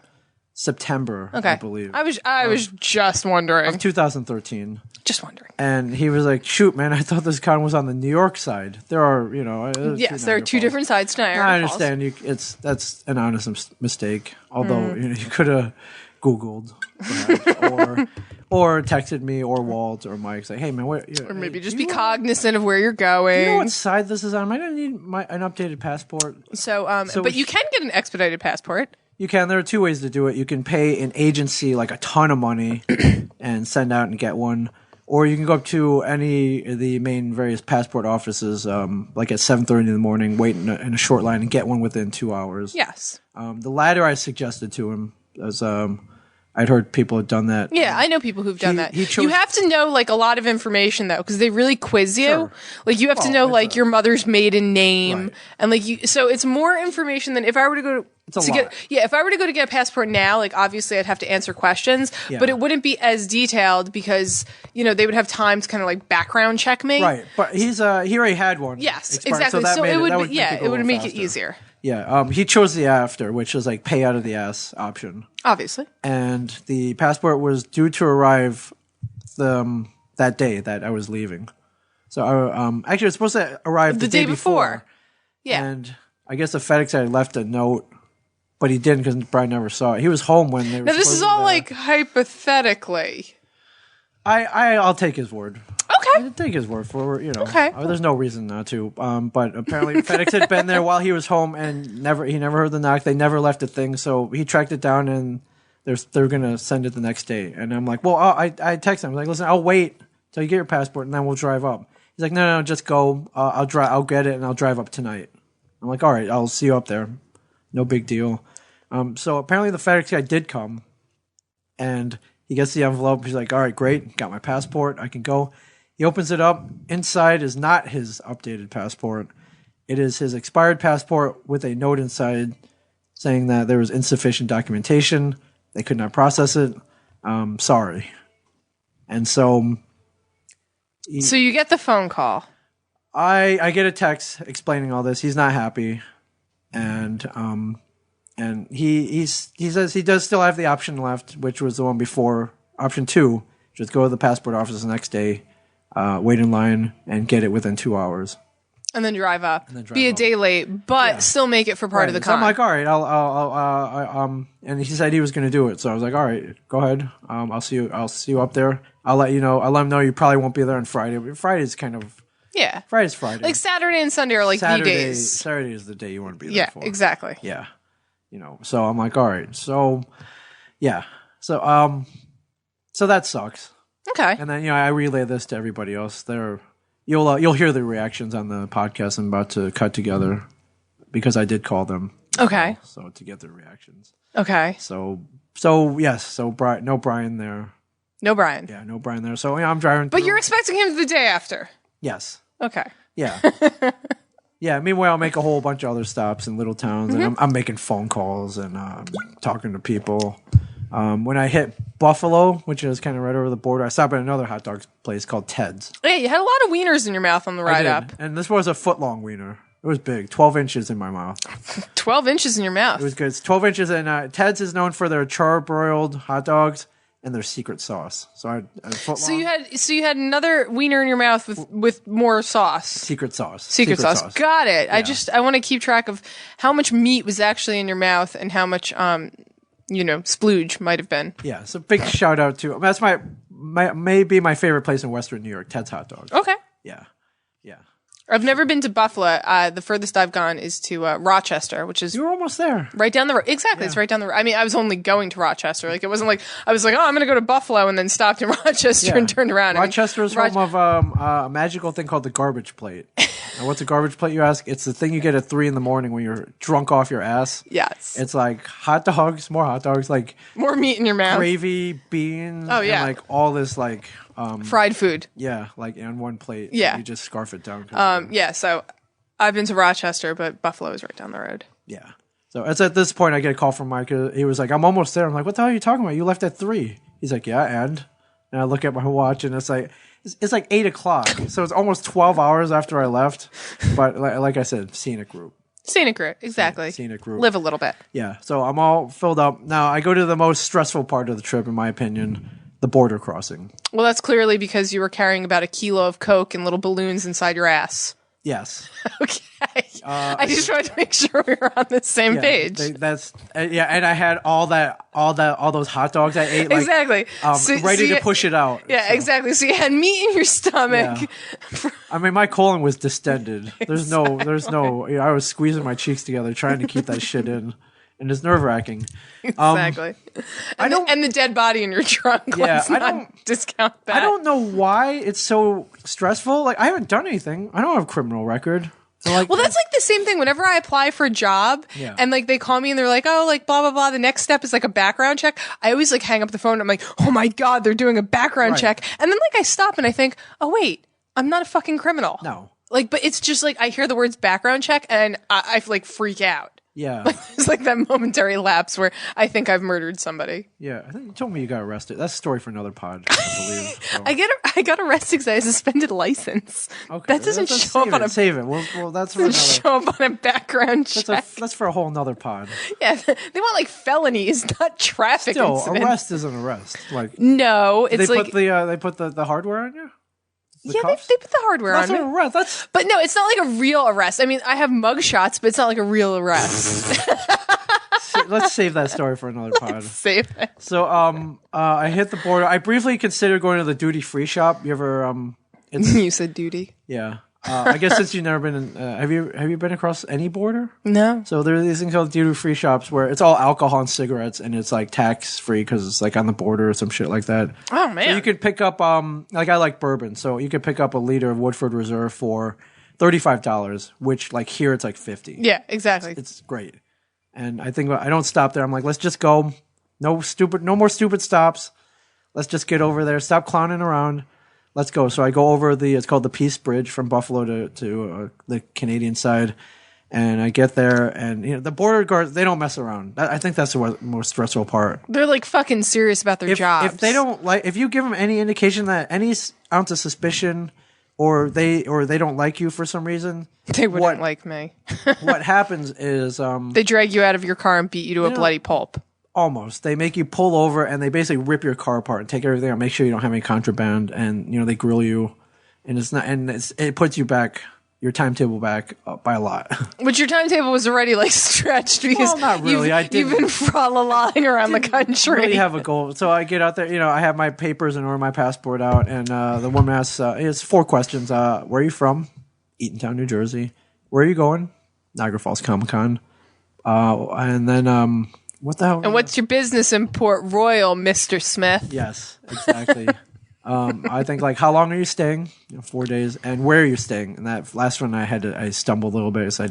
September, Okay, I believe. I was just wondering. 2013. Just wondering. And he was like, "Shoot, man, I thought this con was on the New York side. There are, Yes, there are two different sides to Niagara I Falls. understand. That's an honest mistake. Although you could have Googled, perhaps, or texted me, or Walt, or Mike, say, "Hey, man, what?" Or maybe just be cognizant of where you're going. Do you know what side this is on? I don't need an updated passport. But you can get an expedited passport. You can. There are 2 ways to do it. You can pay an agency like a ton of money and send out and get one. Or you can go up to any of the main various passport offices, like at 7:30 in the morning, wait in a short line, and get one within 2 hours. Yes. The latter I suggested to him, as I'd heard people have done that. Yeah, I know people who've done that. he chose- You have to know like a lot of information though, because they really quiz you. Sure. Like you have to know like your mother's maiden name, Right. and like so it's more information than if I were to go. It's a lot. If I were to go to get a passport now, like obviously I'd have to answer questions, Yeah. but it wouldn't be as detailed because they would have time to kind of like background check me. Right, but he already had one. Yes, expired, exactly. that So made it would that be, it would make it faster. easier. Yeah, he chose the after, which is like pay out of the ass option. Obviously. And the passport was due to arrive that day that I was leaving. So actually, it was supposed to arrive the day before. Yeah. And I guess the FedEx had left a note, but he didn't because Brian never saw it. He was home when they were. Now this is all like hypothetically. I'll take his word. Okay. I'll take his word for it, Okay. There's no reason not to. But apparently FedEx had been there while he was home and he never heard the knock. They never left a thing, so he tracked it down and they're gonna send it the next day. And I'm like, well, I text him like, listen, I'll wait till you get your passport and then we'll drive up. He's like, no, just go. I'll get it and I'll drive up tonight. I'm like, all right, I'll see you up there. No big deal. So apparently the FedEx guy did come, and he gets the envelope. He's like, all right, great, got my passport. I can go. He opens it up. Inside is not his updated passport. It is his expired passport with a note inside saying that there was insufficient documentation. They could not process it. Sorry. And so... So you get the phone call. I get a text explaining all this. He's not happy. And he says he does still have the option left, which was the one before. Option 2, just go to the passport office the next day, wait in line, and get it within 2 hours. And then drive up. Be a day late, but still make it for part of the So con. I'm like, all right, I'll and he said he was going to do it. So I was like, all right, go ahead. I'll see you up there. I'll let you know. I'll let him know you probably won't be there on Friday. But Friday's kind of... Yeah. Friday's Friday. Like Saturday and Sunday are like the days. Saturday is the day you want to be there Yeah, for. exactly. Yeah. So I'm like, all right. So, yeah. So that sucks. Okay. And then, I relay this to everybody else. You'll hear the reactions on the podcast I'm about to cut together because I did call them. Okay. So to get their reactions. Okay. So yes. So no Brian there. No Brian. Yeah, no Brian there. So I'm driving. But you're expecting him the day after. Yes. Okay. Yeah. Yeah. Meanwhile, I'll make a whole bunch of other stops in little towns, and I'm making phone calls and talking to people. When I hit Buffalo, which is kind of right over the border, I stopped at another hot dog place called Ted's. Hey, you had a lot of wieners in your mouth on the ride up. And this was a foot-long wiener. It was big, 12 inches in my mouth. 12 inches in your mouth. It was good. It's 12 inches, and Ted's is known for their charbroiled hot dogs and there's secret sauce. So So you had another wiener in your mouth with more sauce. Secret sauce. Secret sauce. Got it. Yeah. I want to keep track of how much meat was actually in your mouth and how much splooge might have been. Yeah. So big shout out to that's maybe my favorite place in Western New York, Ted's Hot Dogs. Okay. Yeah. Yeah. I've never been to Buffalo. The furthest I've gone is to Rochester, which is... You were almost there. Right down the road. Exactly. Yeah. It's right down the road. I mean, I was only going to Rochester. Like, it wasn't like... I was like, oh, I'm going to go to Buffalo, and then stopped in Rochester and turned around. Rochester is home of a magical thing called the garbage plate. Now, what's a garbage plate, you ask? It's the thing you get at 3 a.m. when you're drunk off your ass. Yes. It's like hot dogs, more hot dogs, like... More meat in your mouth. Gravy, beans, and like all this like... fried food. Yeah, like on one plate. Yeah. You just scarf it down. Yeah, so I've been to Rochester, but Buffalo is right down the road. Yeah. So it's at this point I get a call from Mike. He was like, I'm almost there. I'm like, what the hell are you talking about? You left at 3. He's like, yeah, and I look at my watch and it's like 8 o'clock. So it's almost 12 hours after I left. But like I said, scenic route. Scenic route, exactly. Scenic route. Live a little bit. Yeah. So I'm all filled up. Now I go to the most stressful part of the trip, in my opinion. The border crossing. Well, that's clearly because you were carrying about a kilo of Coke and little balloons inside your ass. Yes. Okay. I just wanted to make sure we were on the same page. And I had all those hot dogs I ate, like, exactly, ready to push it out. Yeah, exactly. So you had meat in your stomach. Yeah. I mean, my colon was distended. There's no. I was squeezing my cheeks together trying to keep that shit in. And it's nerve-wracking. Exactly. And the dead body in your trunk. Yeah, Let's not discount that. I don't know why it's so stressful. Like, I haven't done anything. I don't have a criminal record. Well, that's like the same thing. Whenever I apply for a job and like they call me and they're like, oh, like blah, blah, blah. The next step is like a background check. I always like hang up the phone. And I'm like, oh my God, they're doing a background check. And then like I stop and I think, oh wait, I'm not a fucking criminal. No. Like, but it's just like I hear the words background check and I like freak out. Yeah. It's like that momentary lapse where I think I've murdered somebody. Yeah. I think you told me you got arrested. That's a story for another pod, I believe. So. I got arrested because I had a suspended license. Okay. That doesn't show up on a... Save it. Well, that's for another... show up on a background check. That's for a whole nother pod. Yeah. They want like felonies, not traffic incidents. Arrest is an arrest. Like, no, it's like... They put the hardware on you? They put the hardware on me. Arrest. But no, it's not like a real arrest. I mean, I have mug shots, but it's not like a real arrest. Let's save that story for another pod. Save it. So, I hit the border. I briefly considered going to the duty-free shop. You ever, You said duty? Yeah. I guess since you've never been in, have you been across any border? No. So there are these things called duty-free shops where it's all alcohol and cigarettes, and it's like tax-free because it's like on the border or some shit like that. Oh man! So you could pick up, like I like bourbon, so you could pick up a liter of Woodford Reserve for $35, which like here it's like $50. Yeah, exactly. It's great, and I think I don't stop there. I'm like, let's just go. No more stupid stops. Let's just get over there. Stop clowning around. Let's go. So I go over it's called the Peace Bridge from Buffalo to the Canadian side. And I get there and, the border guards, they don't mess around. I think that's the most stressful part. They're like fucking serious about their jobs. If they don't if you give them any indication that any ounce of suspicion or they don't like you for some reason. They wouldn't like me. What happens is, they drag you out of your car and beat you to a bloody pulp. Almost. They make you pull over and they basically rip your car apart and take everything out, make sure you don't have any contraband, and they grill you, and it puts you back, your timetable back by a lot. But your timetable was already like stretched because not really. You've been fra-la-laing around the country. Really have a goal. So I get out there, I have my papers in order, my passport out, and the woman asks, it's 4 questions. Where are you from? Eatontown, New Jersey. Where are you going? Niagara Falls Comic-Con. And then what the hell? And what's your business in Port Royal, Mr. Smith? Yes, exactly. I think like, how long are you staying? 4 days. And where are you staying? And that last one I stumbled a little bit, so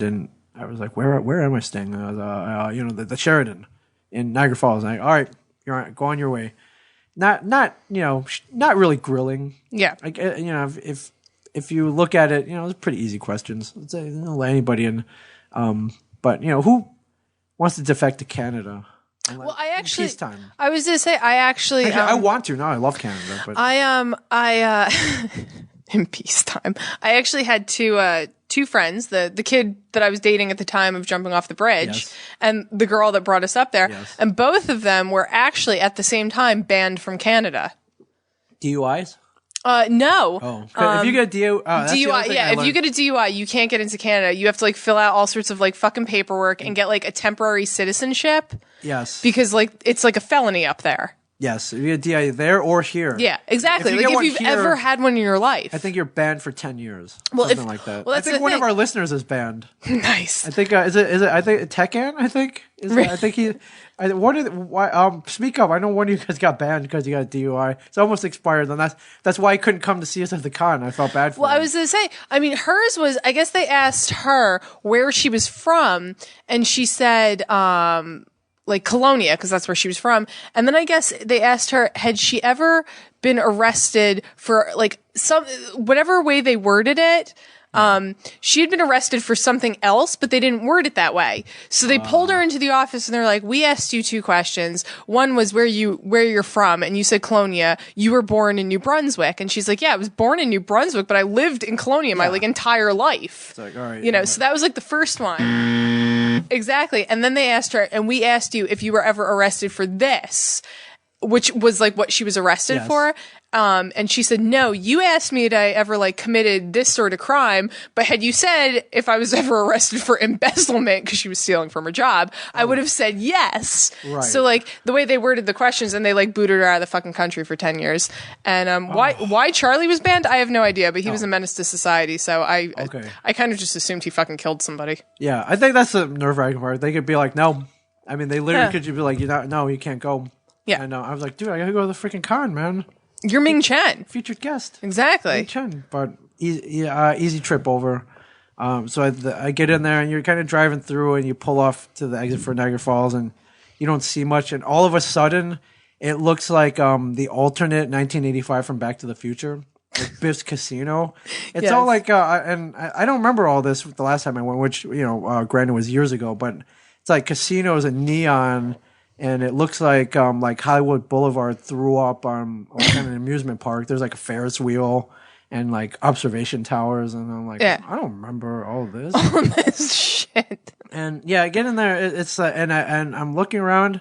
I was like, where am I staying? I was, the Sheridan in Niagara Falls. And all right, you're right, go on your way. Not really grilling. Yeah. Like, if you look at it, it's pretty easy questions. Let's say, let anybody in. But who wants to defect to Canada? Well, I actually, peacetime. I was going to say, I want to. No, I love Canada, but in peacetime, I actually had two two friends, the kid that I was dating at the time of jumping off the bridge, Yes. and the girl that brought us up there. Yes. And both of them were actually at the same time banned from Canada. DUIs? No. Oh, if you get DUI, yeah. If you get a DUI, you can't get into Canada. You have to like fill out all sorts of like fucking paperwork and get like a temporary citizenship Yes. because like it's like a felony up there. Yes. If you get DUI there or here. Yeah, exactly. If you Like get if one you've here, ever had one in your life. I think you're banned for 10 years. Well, something like that. well, I that's think the one of thing. our listeners is banned. Nice. I think is it I think Tekan, I think. I think he speak up. I know one of you guys got banned because you got a DUI. It's almost expired, and that's why he couldn't come to see us at the con. I felt bad for Well, him. I was going to say, I mean, hers was, I guess they asked her where she was from, and she said, like Colonia, because that's where she was from. And then I guess they asked her, had she ever been arrested for like whatever way they worded it. She had been arrested for something else, but they didn't word it that way. So they pulled her into the office and they're like, we asked you two questions. One was where you're from. And you said Colonia. You were born in New Brunswick. And she's like, yeah, I was born in New Brunswick, but I lived in Colonia my like entire life. It's like, all right, you know, so that was like the first one. Exactly. And then they asked her, and we asked you if you were ever arrested for this, which was like what she was arrested Yes. for. And she said, no, you asked me had I ever like committed this sort of crime, but had you said if I was ever arrested for embezzlement because she was stealing from her job, I would have said yes. Right. So like the way they worded the questions, and they like booted her out of the fucking country for 10 years. And why Charlie was banned, I have no idea, but he was a menace to society. So I kind of just assumed he fucking killed somebody. Yeah, I think that's the nerve-wracking part. They could be like, no. I mean, they literally could just be like, no, you can't go. Yeah. And I was like, dude, I gotta go to the freaking con, man. You're Ming Chen. Featured guest. Exactly. Ming Chen. But easy trip over. So I get in there, and you're kind of driving through, and you pull off to the exit for Niagara Falls, and you don't see much. And all of a sudden, it looks like the alternate 1985 from Back to the Future. Like Biff's Casino. It's all like, and I don't remember all this the last time I went, which, granted was years ago, but it's like casinos and neon, and it looks like Hollywood Boulevard threw up on kind of an amusement park. There's like a Ferris wheel and like observation towers, and I'm like, I don't remember all this. All this shit. And yeah, I get in there. It's and I'm looking around,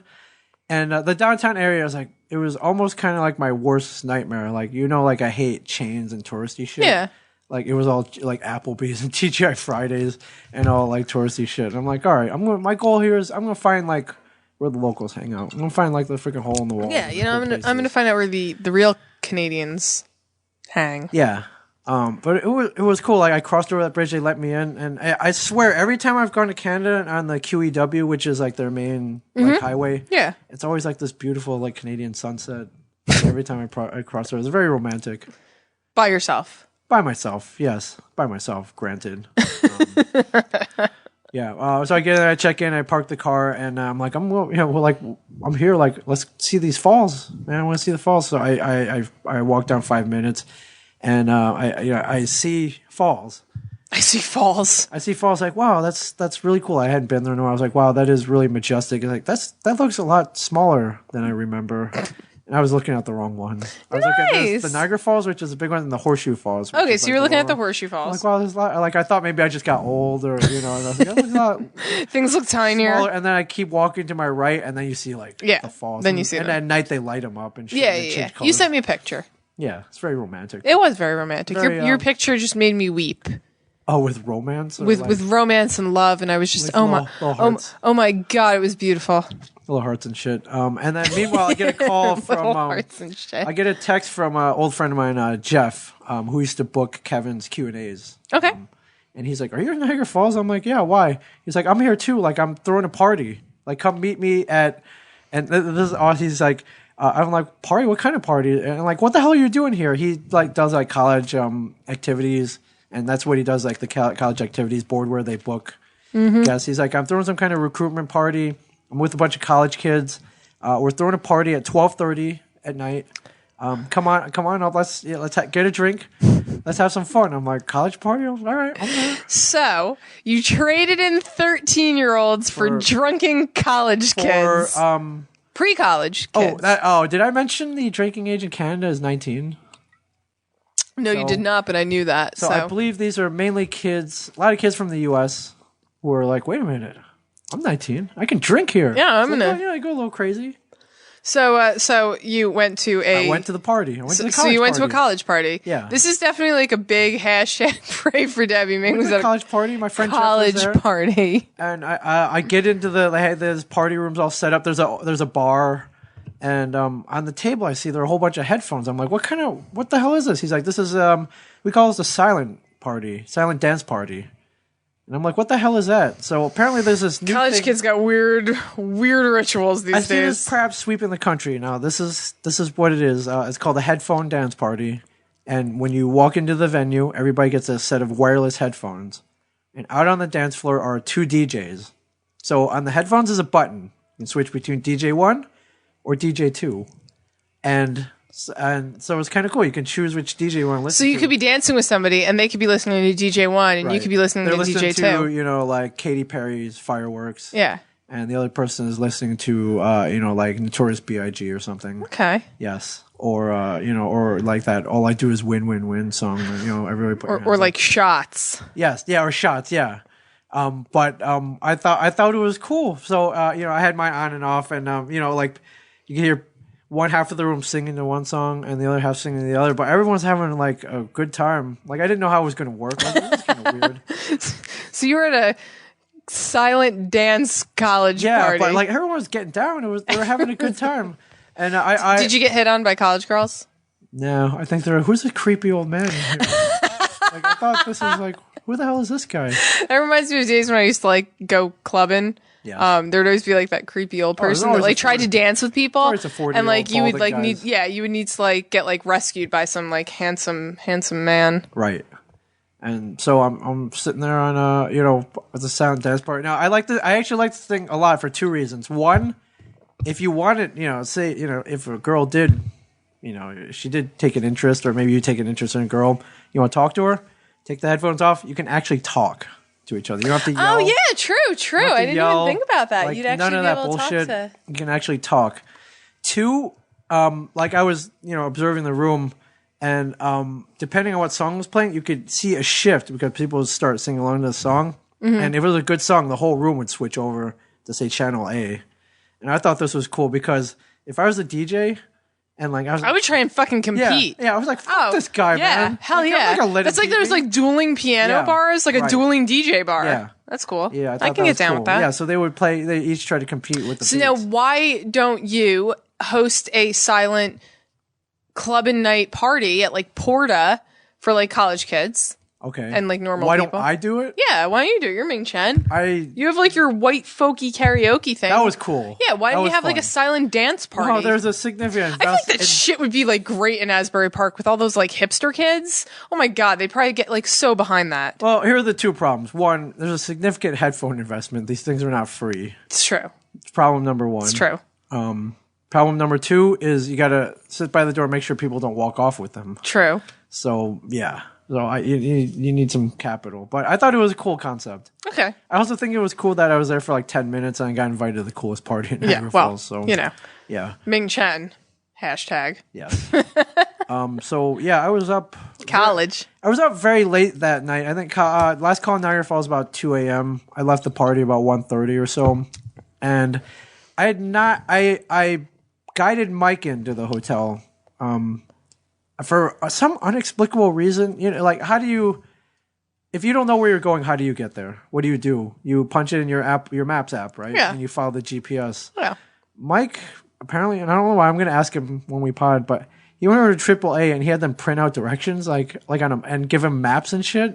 and the downtown area is like, it was almost kind of like my worst nightmare. Like, like I hate chains and touristy shit. Yeah. Like it was all like Applebee's and TGI Fridays and all like touristy shit. And I'm like, all right, my goal here is I'm gonna find like where the locals hang out. I'm gonna find like the freaking hole in the wall. Yeah, I'm gonna find out where the real Canadians hang. Yeah. But it was cool. Like I crossed over that bridge, they let me in, and I swear every time I've gone to Canada on the QEW, which is like their main like highway, it's always like this beautiful like Canadian sunset. Every time I cross over, it's very romantic. By yourself. By myself, yes. By myself, granted. Yeah. So I get there, I check in, I park the car, and I'm like, I'm here. Like, let's see these falls, man. I want to see the falls. So I walk down 5 minutes, and I see falls. I see falls. Like, wow, that's really cool. I hadn't been there in a while. I was like, wow, that is really majestic. Like that looks a lot smaller than I remember. And I was looking at the wrong one. I was looking at the Niagara Falls, which is a big one, and the Horseshoe Falls. Okay, so you're looking at the Horseshoe Falls. I'm like, wow, there's a lot. Like, I thought maybe I just got old, or And I was like, oh, there's a lot things look tinier. smaller. And then I keep walking to my right, and then you see like the falls. Then you see and them. at night they light them up and shit. Yeah. You sent me a picture. Yeah, it's very romantic. It was very romantic. Very, your picture just made me weep. Oh, with romance, or with romance and love, and I was just like oh my god, it was beautiful. Little hearts and shit. And then meanwhile, I get a call from hearts and shit. I get a text from an old friend of mine, Jeff, who used to book Kevin's Q&As. Okay. And he's like, "Are you in Niagara Falls?" I'm like, "Yeah, why?" He's like, "I'm here too. Like, I'm throwing a party. Like, come meet me at." And this is awesome. He's like, "I'm like, party? What kind of party?" And I'm like, "What the hell are you doing here?" He like does like college activities, and that's what he does, like the college activities board where they book guests. He's like, "I'm throwing some kind of recruitment party. I'm with a bunch of college kids. We're throwing a party at 12:30 at night. Come on up. Let's get a drink. Let's have some fun." I'm like, college party? All right. I'm there. So you traded in 13-year-olds for drunken college kids. Pre-college kids. Did I mention the drinking age in Canada is 19? No, you did not, but I knew that. So I believe these are mainly kids, a lot of kids from the U.S. who are like, wait a minute, I'm 19. I can drink here. Yeah, I'm gonna. I go a little crazy. So you went to I went to the party. So you went to a college party. Yeah. This is definitely like a big hashtag pray for Debbie. Ming was at a college party. My friend college Jeff was there. party. And I get into there's party rooms all set up. There's a bar. And on the table, I see there are a whole bunch of headphones. I'm like, what the hell is this? He's like, this is, we call this a silent dance party. And I'm like, what the hell is that? So apparently there's this new college kids got weird rituals these days. I see this perhaps sweeping the country. Now, this is what it is. It's called a headphone dance party. And when you walk into the venue, everybody gets a set of wireless headphones. And out on the dance floor are 2 DJs. So on the headphones is a button. You can switch between DJ 1 or DJ 2. And so it's kind of cool. You can choose which DJ you want to listen to. So you could be dancing with somebody, and they could be listening to DJ 1, and you could be listening to DJ 2. To, like Katy Perry's Fireworks. Yeah. And the other person is listening to, like Notorious B.I.G. or something. Okay. Yes. Or, or like that All I Do Is Win, Win, Win song. Everybody put or like Shots. Yes. Yeah, or Shots, yeah. But I thought it was cool. So, I had mine on and off, and, like you can hear one half of the room singing to one song and the other half singing to the other, but everyone's having like a good time. Like I didn't know how it was going to work. Like, it was kind of weird. So you were at a silent dance college party. Yeah, but like everyone was getting down. They were having a good time. And I did you get hit on by college girls? No, I think who's a creepy old man in here? Like I thought this was like, who the hell is this guy? That reminds me of days when I used to like go clubbing. Yeah. There'd always be like that creepy old person that like tried to dance with people, and like you would like you would need to like get like rescued by some like handsome man. Right. And so I'm sitting there on at the silent dance party. Now I actually like this thing a lot for 2 reasons. One, if you wanted, say if a girl did, she did take an interest, or maybe you take an interest in a girl, you want to talk to her, take the headphones off, you can actually talk to each other. You don't have to yell. Oh yeah, true. I didn't even think about that. Like, you'd actually none of be that able bullshit. to talk to. You can actually talk. 2, like I was, observing the room, and depending on what song was playing, you could see a shift because people would start singing along to the song. Mm-hmm. And if it was a good song, the whole room would switch over to say channel A. And I thought this was cool because if I was a DJ. And like I would try and fucking compete. Yeah, I was like, fuck this guy, man. Hell like, yeah. That's like there's like dueling piano bars, like a dueling DJ bar. Yeah. That's cool. Yeah, I can get down with that. Yeah, so they each try to compete with the beats. Now, why don't you host a silent club and night party at like Porta for like college kids? Okay. And like normal people. Why don't I do it? Yeah, why don't you do it? You're Ming Chen. You have like your white folky karaoke thing. That was cool. Yeah, why don't you have fun. like a silent dance party? No, there's a significant... I think that shit would be like great in Asbury Park with all those like hipster kids. Oh my god, they'd probably get like so behind that. Well, here are the 2 problems. One, there's a significant headphone investment. These things are not free. It's true. It's problem number 1. It's true. Problem number 2 is you gotta sit by the door and make sure people don't walk off with them. True. So, yeah. So you need some capital. But I thought it was a cool concept. Okay. I also think it was cool that I was there for like 10 minutes and I got invited to the coolest party in Niagara Falls. So, yeah. Ming Chen. Hashtag. Yes. So, yeah, I was up. College. I was up very late that night. I think last call in Niagara Falls about 2 a.m. I left the party about 1:30 or so. And I guided Mike into the hotel. For some inexplicable reason, like how do you, if you don't know where you're going, how do you get there? What do? You punch it in your Maps app, right? Yeah. And you follow the GPS. Yeah. Mike, apparently, and I don't know why, I'm going to ask him when we pod, but he went over to AAA and he had them print out directions, like on him, and give him maps and shit.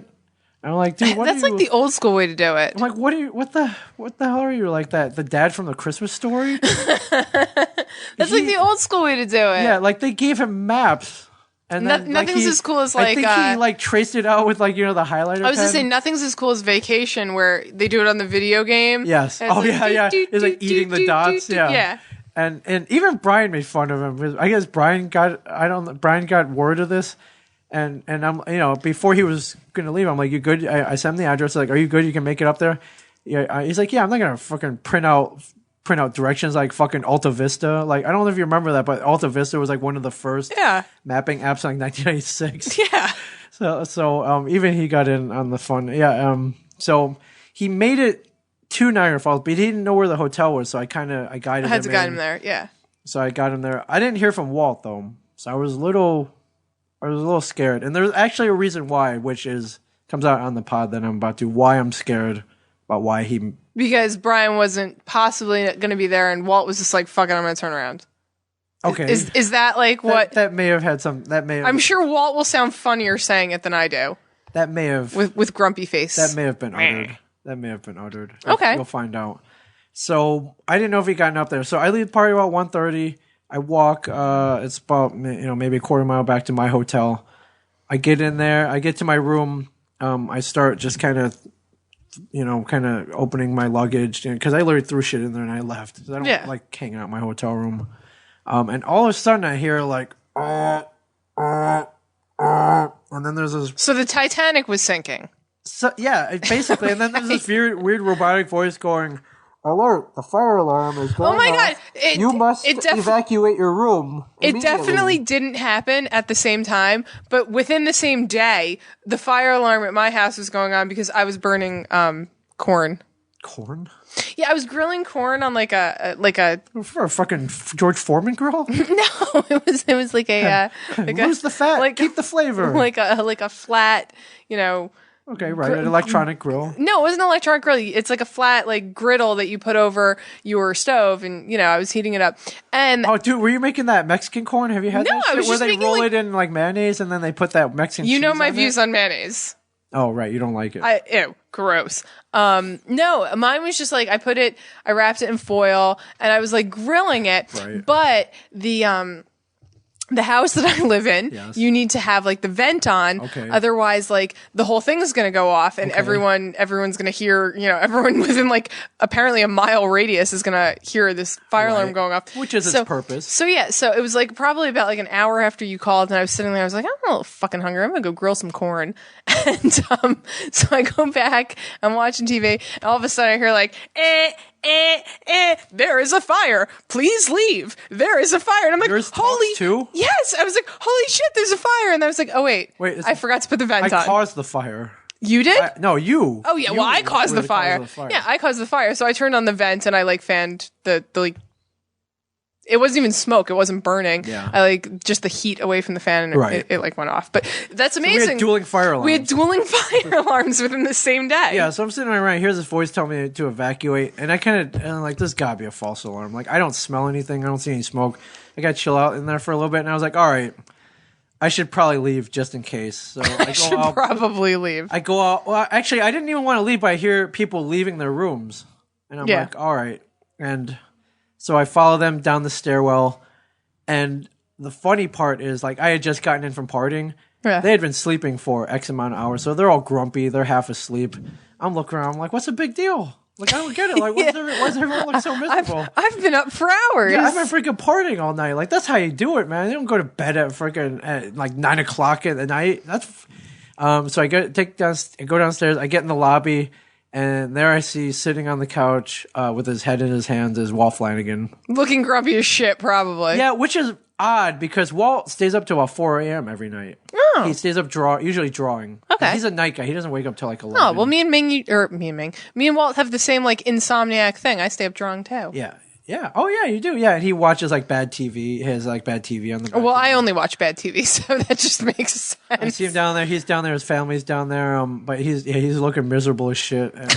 And I'm like, dude, that's like the old school way to do it. I'm like, what the hell are you like that? The dad from the Christmas Story? That's like the old school way to do it. Yeah, like they gave him maps. And then, nothing's as cool as like. I think he like traced it out with like the highlighter. I was gonna say nothing's as cool as Vacation, where they do it on the video game. Yes. Oh yeah. It's like eating the dots. Yeah. Yeah. And even Brian made fun of him. I guess Brian got word of this, and I'm before he was gonna leave, I'm like, you good? I sent him the address. Like, are you good? You can make it up there. Yeah. He's like, yeah. I'm not gonna fucking print out print out directions like fucking Alta Vista. Like, I don't know if you remember that, but Alta Vista was like one of the first mapping apps in like 1996. Yeah. So even he got in on the fun. Yeah. So he made it to Niagara Falls, but he didn't know where the hotel was. So I guided him. I had to guide him there. Yeah. So I got him there. I didn't hear from Walt though. So I was a little scared. And there's actually a reason why, which comes out on the pod that I'm about to, why I'm scared about why he... Because Brian wasn't possibly going to be there, and Walt was just like, fuck it, I'm going to turn around. Okay. Is that like what... That may have had some... I'm sure Walt will sound funnier saying it than I do. That may have... With grumpy face. That may have been uttered. Okay. You'll find out. So, I didn't know if he gotten up there. So, I leave the party about 1:30. I walk, it's about, maybe a quarter mile back to my hotel. I get in there. I get to my room. I start just kind of opening my luggage because I literally threw shit in there and I left. I don't like hanging out in my hotel room. And all of a sudden I hear like, and then there's this. So the Titanic was sinking. So yeah, basically, and then there's this weird robotic voice going, "Alert! The fire alarm is going off. Oh my god! You must evacuate your room." It definitely didn't happen at the same time, but within the same day, the fire alarm at my house was going on because I was burning corn. Corn? Yeah, I was grilling corn on like a for a fucking George Foreman grill. No, it was like a lose the fat, like keep the flavor, like a flat, Okay, right. An electronic grill. No, it wasn't an electronic grill. It's like a flat, like griddle that you put over your stove, and I was heating it up. And dude, were you making that Mexican corn? Have you had that? I was where just they roll it in like mayonnaise and then they put that Mexican. You know cheese my on views on mayonnaise. Oh right, you don't like it. Ew, gross. No, mine was just like I wrapped it in foil and I was like grilling it. Right. But the house that I live in, you need to have like the vent on. Okay. Otherwise, like the whole thing is going to go off and everyone's going to hear, everyone within like apparently a mile radius is going to hear this fire alarm going off. Which is its purpose. So yeah, so it was like probably about like an hour after you called and I was sitting there. I was like, I'm a little fucking hungry. I'm going to go grill some corn. And so I go back, I'm watching TV and all of a sudden I hear like, there is a fire. Please leave. There is a fire. And I'm like, holy too? Yes. I was like, holy shit, there's a fire. And I was like, oh wait, I forgot to put the vent on. I caused the fire. You did? No, you. Oh yeah, well I caused the fire. Yeah, I caused the fire. So I turned on the vent and I like fanned the like it wasn't even smoke. It wasn't burning. Yeah. I like just the heat away from the fan and it like went off. But that's amazing. So we had dueling fire alarms. We had dueling fire alarms within the same day. Yeah, so I'm sitting around, here's this voice telling me to evacuate, and I'm like, this gotta be a false alarm. Like, I don't smell anything. I don't see any smoke. I gotta chill out in there for a little bit, and I was like, all right, I should probably leave just in case. So I should probably leave. I go out. Well, actually, I didn't even want to leave, but I hear people leaving their rooms, and I'm like, all right. And so I follow them down the stairwell. And the funny part is, like, I had just gotten in from partying. Yeah. They had been sleeping for X amount of hours, so they're all grumpy. They're half asleep. I'm looking around. I'm like, what's the big deal? Like, I don't get it. Like, why does everyone look so miserable? I've been up for hours. Yeah, I've been freaking partying all night. Like, that's how you do it, man. You don't go to bed at freaking like 9 o'clock at the night. That's so I go downstairs. I get in the lobby. And there I see, sitting on the couch with his head in his hands, is Walt Flanagan. Looking grumpy as shit, probably. Yeah, which is odd because Walt stays up till about 4 a.m. every night. Oh. He stays up usually drawing. Okay. He's a night guy. He doesn't wake up till like 11. Oh, well, me and Walt have the same like insomniac thing. I stay up drawing too. Yeah. Yeah. Oh, yeah, you do. Yeah. And he watches like bad TV. He has like bad TV on the back. Well, I only watch bad TV, so that just makes sense. I see him down there. He's down there. His family's down there. But he's looking miserable as shit. And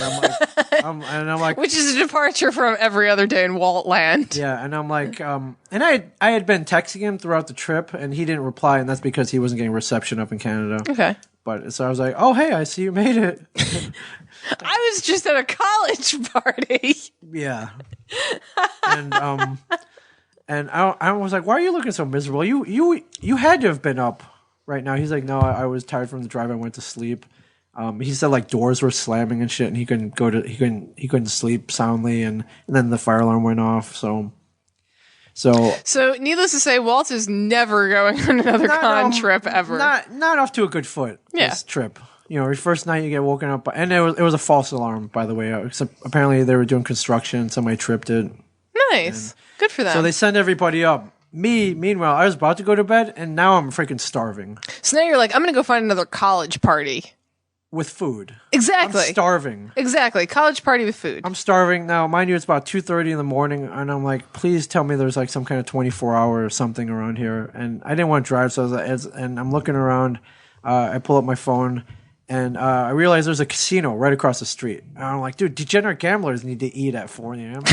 I'm like, which is a departure from every other day in Walt land. Yeah. And I'm like, and I had been texting him throughout the trip, and he didn't reply, and that's because he wasn't getting reception up in Canada. Okay. But so I was like, oh, hey, I see you made it. I was just at a college party. Yeah. And I was like, why are you looking so miserable? You had to have been up right now. He's like, no, I was tired from the drive. I went to sleep. He said like doors were slamming and shit, and he couldn't sleep soundly, and then the fire alarm went off. So needless to say, Walt is never going on another trip ever. Not off to a good foot. Yeah. This trip. Your first night you get woken up, and it was a false alarm, by the way. Except apparently they were doing construction, somebody tripped it. Nice. Good for them. So they send everybody up. Me, meanwhile, I was about to go to bed, and now I'm freaking starving. So now you're like, I'm going to go find another college party. With food. Exactly. I'm starving. Exactly. College party with food. I'm starving. Now, mind you, it's about 2:30 in the morning, and I'm like, please tell me there's like some kind of 24-hour or something around here. And I didn't want to drive, so I was like, and I'm looking around. I pull up my phone, and I realize there's a casino right across the street. And I'm like, dude, degenerate gamblers need to eat at 4 a.m.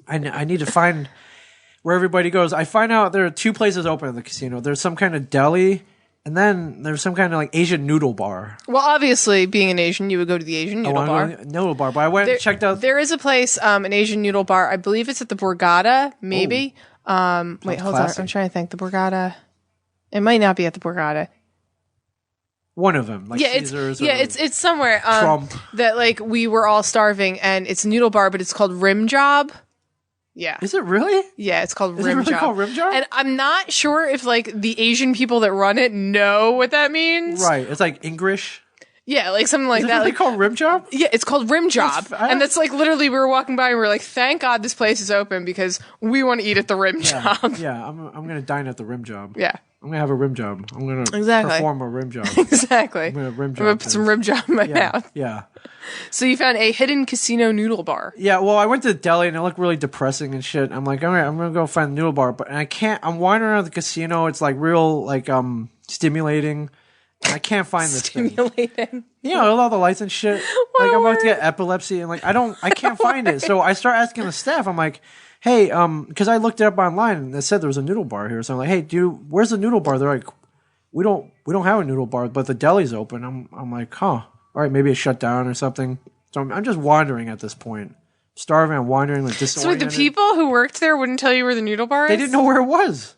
I need to find where everybody goes. I find out there are 2 places open at the casino. There's some kind of deli, and then there's some kind of like Asian noodle bar. Well, obviously, being an Asian, you would go to the Asian noodle bar. Noodle bar, but I went and checked out. There is a place, an Asian noodle bar. I believe it's at the Borgata, maybe. Wait, hold classic. on. I'm trying to think. The Borgata. It might not be at the Borgata. One of them, like Caesars. It's somewhere. Trump. That like we were all starving, and it's a noodle bar, but it's called Rim Job. Yeah. Is it really? Yeah, it's called Is Rim it really Job. called Rim Job? And I'm not sure if like the Asian people that run it know what that means. Right. It's like English. Yeah, like something like Is it that. really Like called Rim Job? yeah, it's called Rim Job. And that's like literally we were walking by and we were like, thank God this place is open because we want to eat at the Rim Job. Yeah, I'm gonna dine at the Rim Job. Yeah. I'm gonna have a rim job. I'm gonna Exactly. perform a rim job. Exactly. I'm gonna rim I'm job. gonna put some Rim Job in my mouth. Yeah. So you found a hidden casino noodle bar. Yeah, well, I went to the deli and it looked really depressing and shit. I'm like, all right, I'm gonna go find the noodle bar, but I can't. I'm wandering around the casino. It's like real, like stimulating. I can't find this thing. Stimulating. You know, with all the lights and shit. Like I'm about to get epilepsy and like I can't find it. So I start asking the staff. I'm like, hey, because I looked it up online and it said there was a noodle bar here. So I'm like, hey, dude, where's the noodle bar? They're like, we don't have a noodle bar, but the deli's open. I'm like, huh. All right, maybe it shut down or something. So I'm just wandering at this point. Starving, I'm wandering, like disoriented. So the people who worked there wouldn't tell you where the noodle bar is? They didn't know where it was.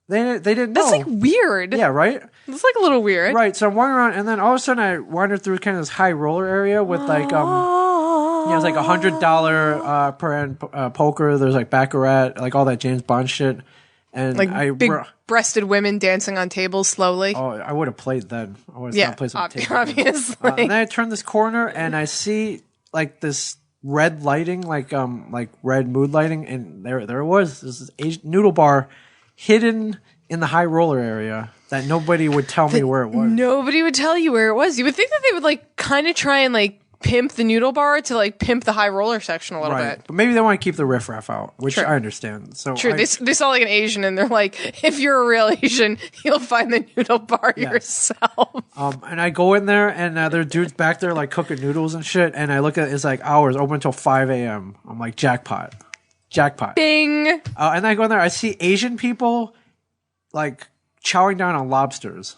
They didn't know. That's like weird. Yeah, right? That's like a little weird. Right, so I'm wandering around, and then all of a sudden I wandered through kind of this high roller area with like, it's like $100 per end poker. There's like Baccarat, like all that James Bond shit. And like big-breasted women dancing on tables slowly. Oh, I would have played then. I would have not played some tables. Obviously. And then I turn this corner and I see like this red lighting, like red mood lighting, and there it was. This Asian noodle bar hidden in the high roller area that nobody would tell me where it was. Nobody would tell you where it was. You would think that they would like kind of try and like pimp the noodle bar to like pimp the high roller section a little bit. But maybe they want to keep the riffraff out, which I understand. So true. They saw like an Asian and they're like, if you're a real Asian, you'll find the noodle bar yourself. And I go in there and there are dudes back there like cooking noodles and shit. And I look at it's like hours open until 5 a.m. I'm like, jackpot. Bing. And I go in there. I see Asian people like chowing down on lobsters.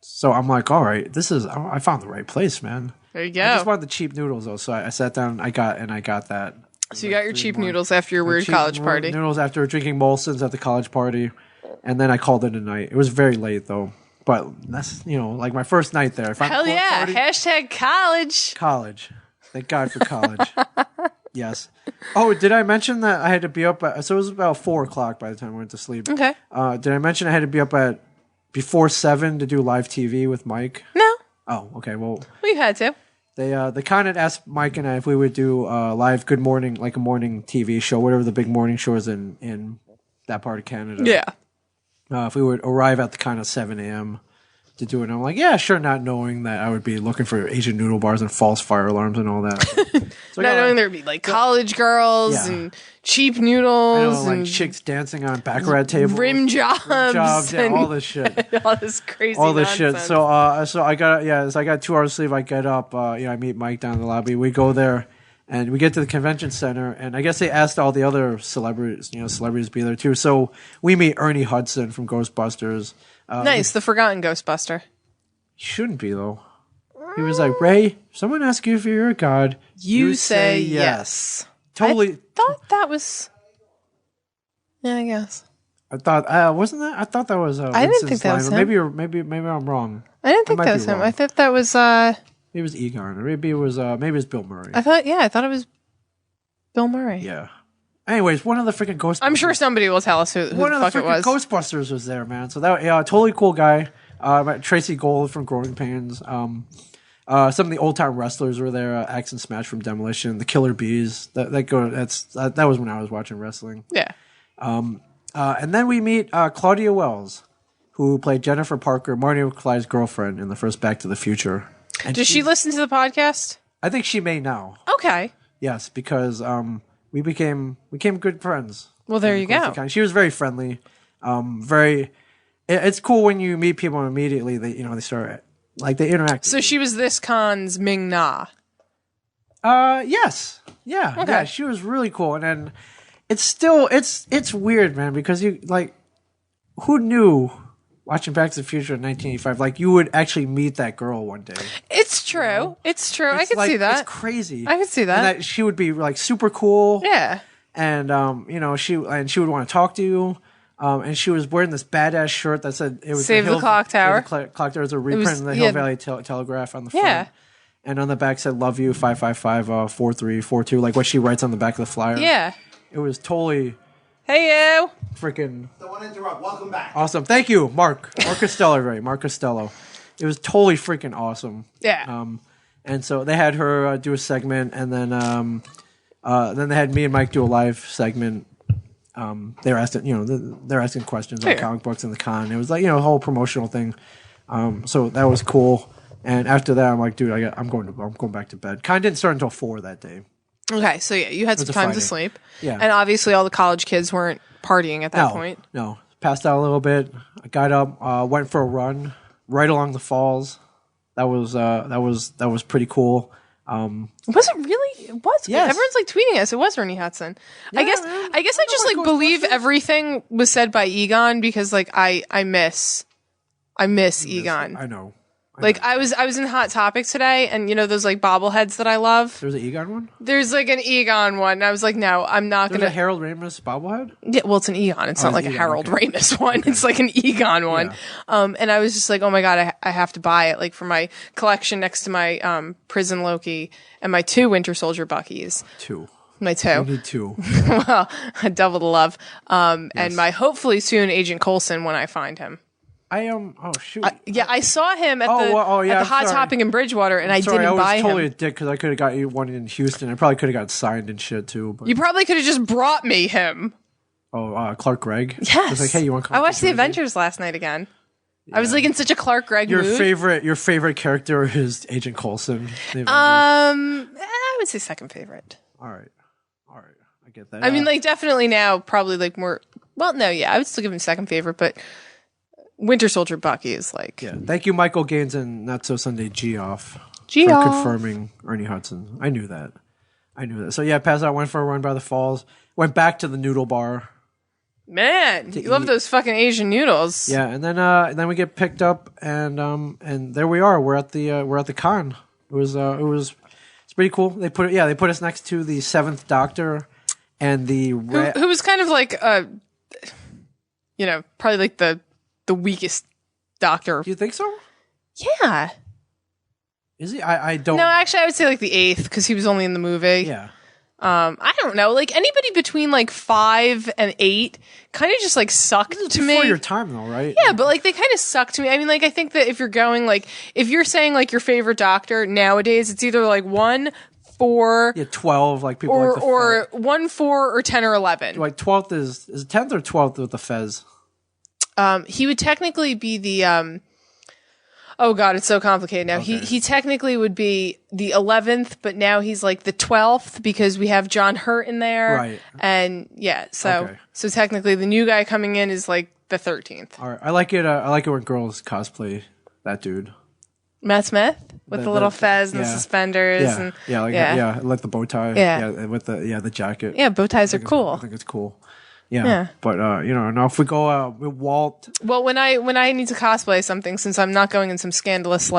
So I'm like, all right, I found the right place, man. There you go. I just wanted the cheap noodles though, so I sat down. I got that. So you got your cheap noodles after your weird college party. Noodles after drinking Molson's at the college party, and then I called it a night. It was very late though, but that's like my first night there. Hell yeah! Hashtag college. College. Thank God for college. Yes. Oh, did I mention that I had to be up so it was about 4:00 by the time I went to sleep. Okay. Did I mention I had to be up at before 7 to do live TV with Mike? No. Oh, okay. Well, we had to. They kind of asked Mike and I if we would do live Good Morning, like a morning TV show, whatever the big morning show is in that part of Canada. Yeah. If we would arrive at the kind of 7 a.m. to do it. And I'm like, yeah, sure, not knowing that I would be looking for Asian noodle bars and false fire alarms and all that. So not knowing there'd be like college girls and cheap noodles and like chicks dancing on Baccarat tables, rim jobs, and all this shit, all this crazy, all this nonsense. shit. So I got 2 hours sleep. I get up, I meet Mike down in the lobby. We go there, and we get to the convention center, and I guess they asked all the other celebrities to be there too. So we meet Ernie Hudson from Ghostbusters. Nice, the forgotten Ghostbuster. He shouldn't be though. He was like, Ray, if someone asks you if you're a god, you say yes. Totally. I thought that was. Yeah, I guess. I thought wasn't that? I thought that was. I didn't think that was him. Maybe I'm wrong. I didn't think that was him. I thought that was. Maybe it was Egon, or maybe it was Bill Murray. I thought it was Bill Murray. Yeah. Anyways, one of the freaking Ghostbusters. I'm sure somebody will tell us who the fuck it was. Ghostbusters was there, man. So that totally cool guy. Tracy Gold from Growing Pains. Some of the old time wrestlers were there. Axe and Smash from Demolition, the Killer Bees. That was when I was watching wrestling. Yeah. And then we meet Claudia Wells, who played Jennifer Parker, Marty McFly's girlfriend in the first Back to the Future. And Does she listen to the podcast? I think she may now. Okay. Yes, because we became good friends. Well, there you go. She was very friendly. It's cool when you meet people and immediately they start they interact. So she was this con's Ming Na. Yes. Yeah. Okay. Yeah, she was really cool. And then it's weird, man, because you who knew watching Back to the Future in 1985 you would actually meet that girl one day. It's true. You know? It's true. I can see that. It's crazy. I can see that. And that she would be super cool. Yeah. And she would want to talk to you. And she was wearing this badass shirt that said it was Save the Clock Tower. The clock tower was a reprint of the Hill Valley Telegraph on the front. Yeah. And on the back said "Love you 555-4342," like what she writes on the back of the flyer. Yeah. It was totally. Hey you. Freaking. Don't want to interrupt. Welcome back. Awesome. Thank you, Mark Costello, right? Mark Costello. It was totally freaking awesome. Yeah. And so they had her do a segment, and then they had me and Mike do a live segment. They were asking, they're asking questions on comic books in the con. It was a whole promotional thing. So that was cool. And after that, I'm like, dude, I'm going back to bed. Con didn't start until 4 that day. Okay, so yeah, you had some time to sleep. Yeah. And obviously all the college kids weren't partying at that point. No. Passed out a little bit. I got up, went for a run right along the falls. That was pretty cool. Was it really? It was. Yes. Everyone's tweeting us. It was Ernie Hudson. Yeah, I guess I just believe everything was said by Egon because I miss Egon. I know. I was in Hot Topics today, and those bobbleheads that I love. There's an Egon one? There's an Egon one, and I was like, no, I'm not There's gonna. a Harold Ramis bobblehead? Yeah, well, it's an Egon. It's not like Egon, a Harold okay. Ramis one. Okay. It's like an Egon one. Yeah. And I was just like, oh my god, I have to buy it for my collection next to my Prison Loki and my 2 Winter Soldier Buckies. 2. My 2. You need 2. Well, double the love. And my hopefully soon Agent Coulson when I find him. I am. Oh shoot! I saw him at at the Hot Topic in Bridgewater, and I didn't buy him. I was totally a dick because I could have got you one in Houston. I probably could have got signed and shit too. But. You probably could have just brought me him. Oh, Clark Gregg. Yes. It's like, hey, you want? I watched the Avengers last night again. Yeah. I was in such a Clark Gregg mood. Your favorite character is Agent Coulson. I would say second favorite. All right, I get that. I mean, definitely now, probably more. Well, no, yeah, I would still give him second favorite, but. Winter Soldier Bucky is Yeah. Thank you, Michael Gaines and Not So Sunday Geoff. For confirming Ernie Hudson. I knew that. So yeah, passed out, went for a run by the falls, went back to the noodle bar. Man, you love those fucking Asian noodles. Yeah, and then we get picked up and there we are. We're at the con. It's pretty cool. They put us next to the 7th Doctor and the who was kind of probably the weakest Doctor. Do you think so? Yeah. Is he? I don't. No, actually, I would say the 8th because he was only in the movie. Yeah. I don't know. Anybody between 5 and 8 kind of just sucked to me. Before your time though, right? Yeah, but they kind of sucked to me. I mean, I think that if you're going if you're saying your favorite Doctor nowadays, it's either 1, 4, 12, people or 1, 4, or 10 or 11. 12th is 10th or 12th with the Fez. He would technically be the oh god, it's so complicated now. Okay. He technically would be the 11th, but now he's the 12th because we have John Hurt in there. Right. And yeah, so technically the new guy coming in is the 13th. All right. I like it when girls cosplay that dude. Matt Smith with the little fez and the suspenders and like the bow tie. Yeah. With the jacket. Yeah, bow ties are cool. I think it's cool. Yeah. But now if we go with Walt. Well, when I need to cosplay something, since I'm not going in some scandalous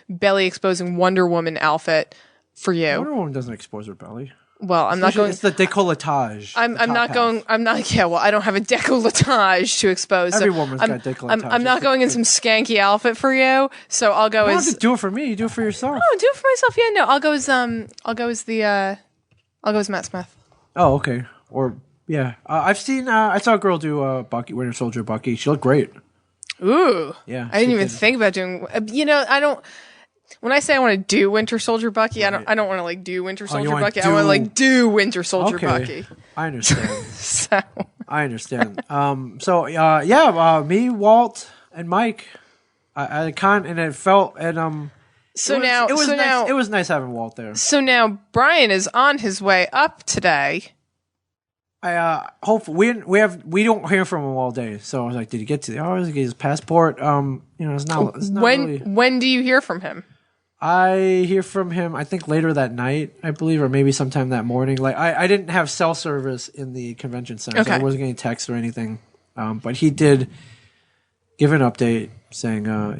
belly exposing Wonder Woman outfit for you. Wonder Woman doesn't expose her belly. Well, I'm not going. It's the décolletage. I'm not going. I'm not. Yeah. Well, I don't have a décolletage to expose. Every woman's got décolletage. I'm not going in some skanky outfit for you. So I'll go you as. don't have to do it for me. You do it for yourself. Oh, do it for myself. Yeah. No, I'll go as Matt Smith. Oh, okay. Or. Yeah, I saw a girl do Winter Soldier Bucky. She looked great. Ooh, yeah. I didn't even think about doing. I don't. When I say I want to do Winter Soldier Bucky, Right. I don't want to like do Winter Soldier wanna Bucky. I want to like do Winter Soldier Okay. Bucky. I understand. So I understand. Me, Walt, and Mike. And it felt so it was, now it was so nice, now it was nice having Walt there. so now Brian is on his way up today. I hope we don't hear from him all day. So I was like, did he get to? Oh, did he get his passport? It's not really. When do you hear from him? I hear from him, I think later that night, I believe, or maybe sometime that morning. Like I didn't have cell service in the convention center, so I wasn't getting texts or anything. But he did give an update saying, I'm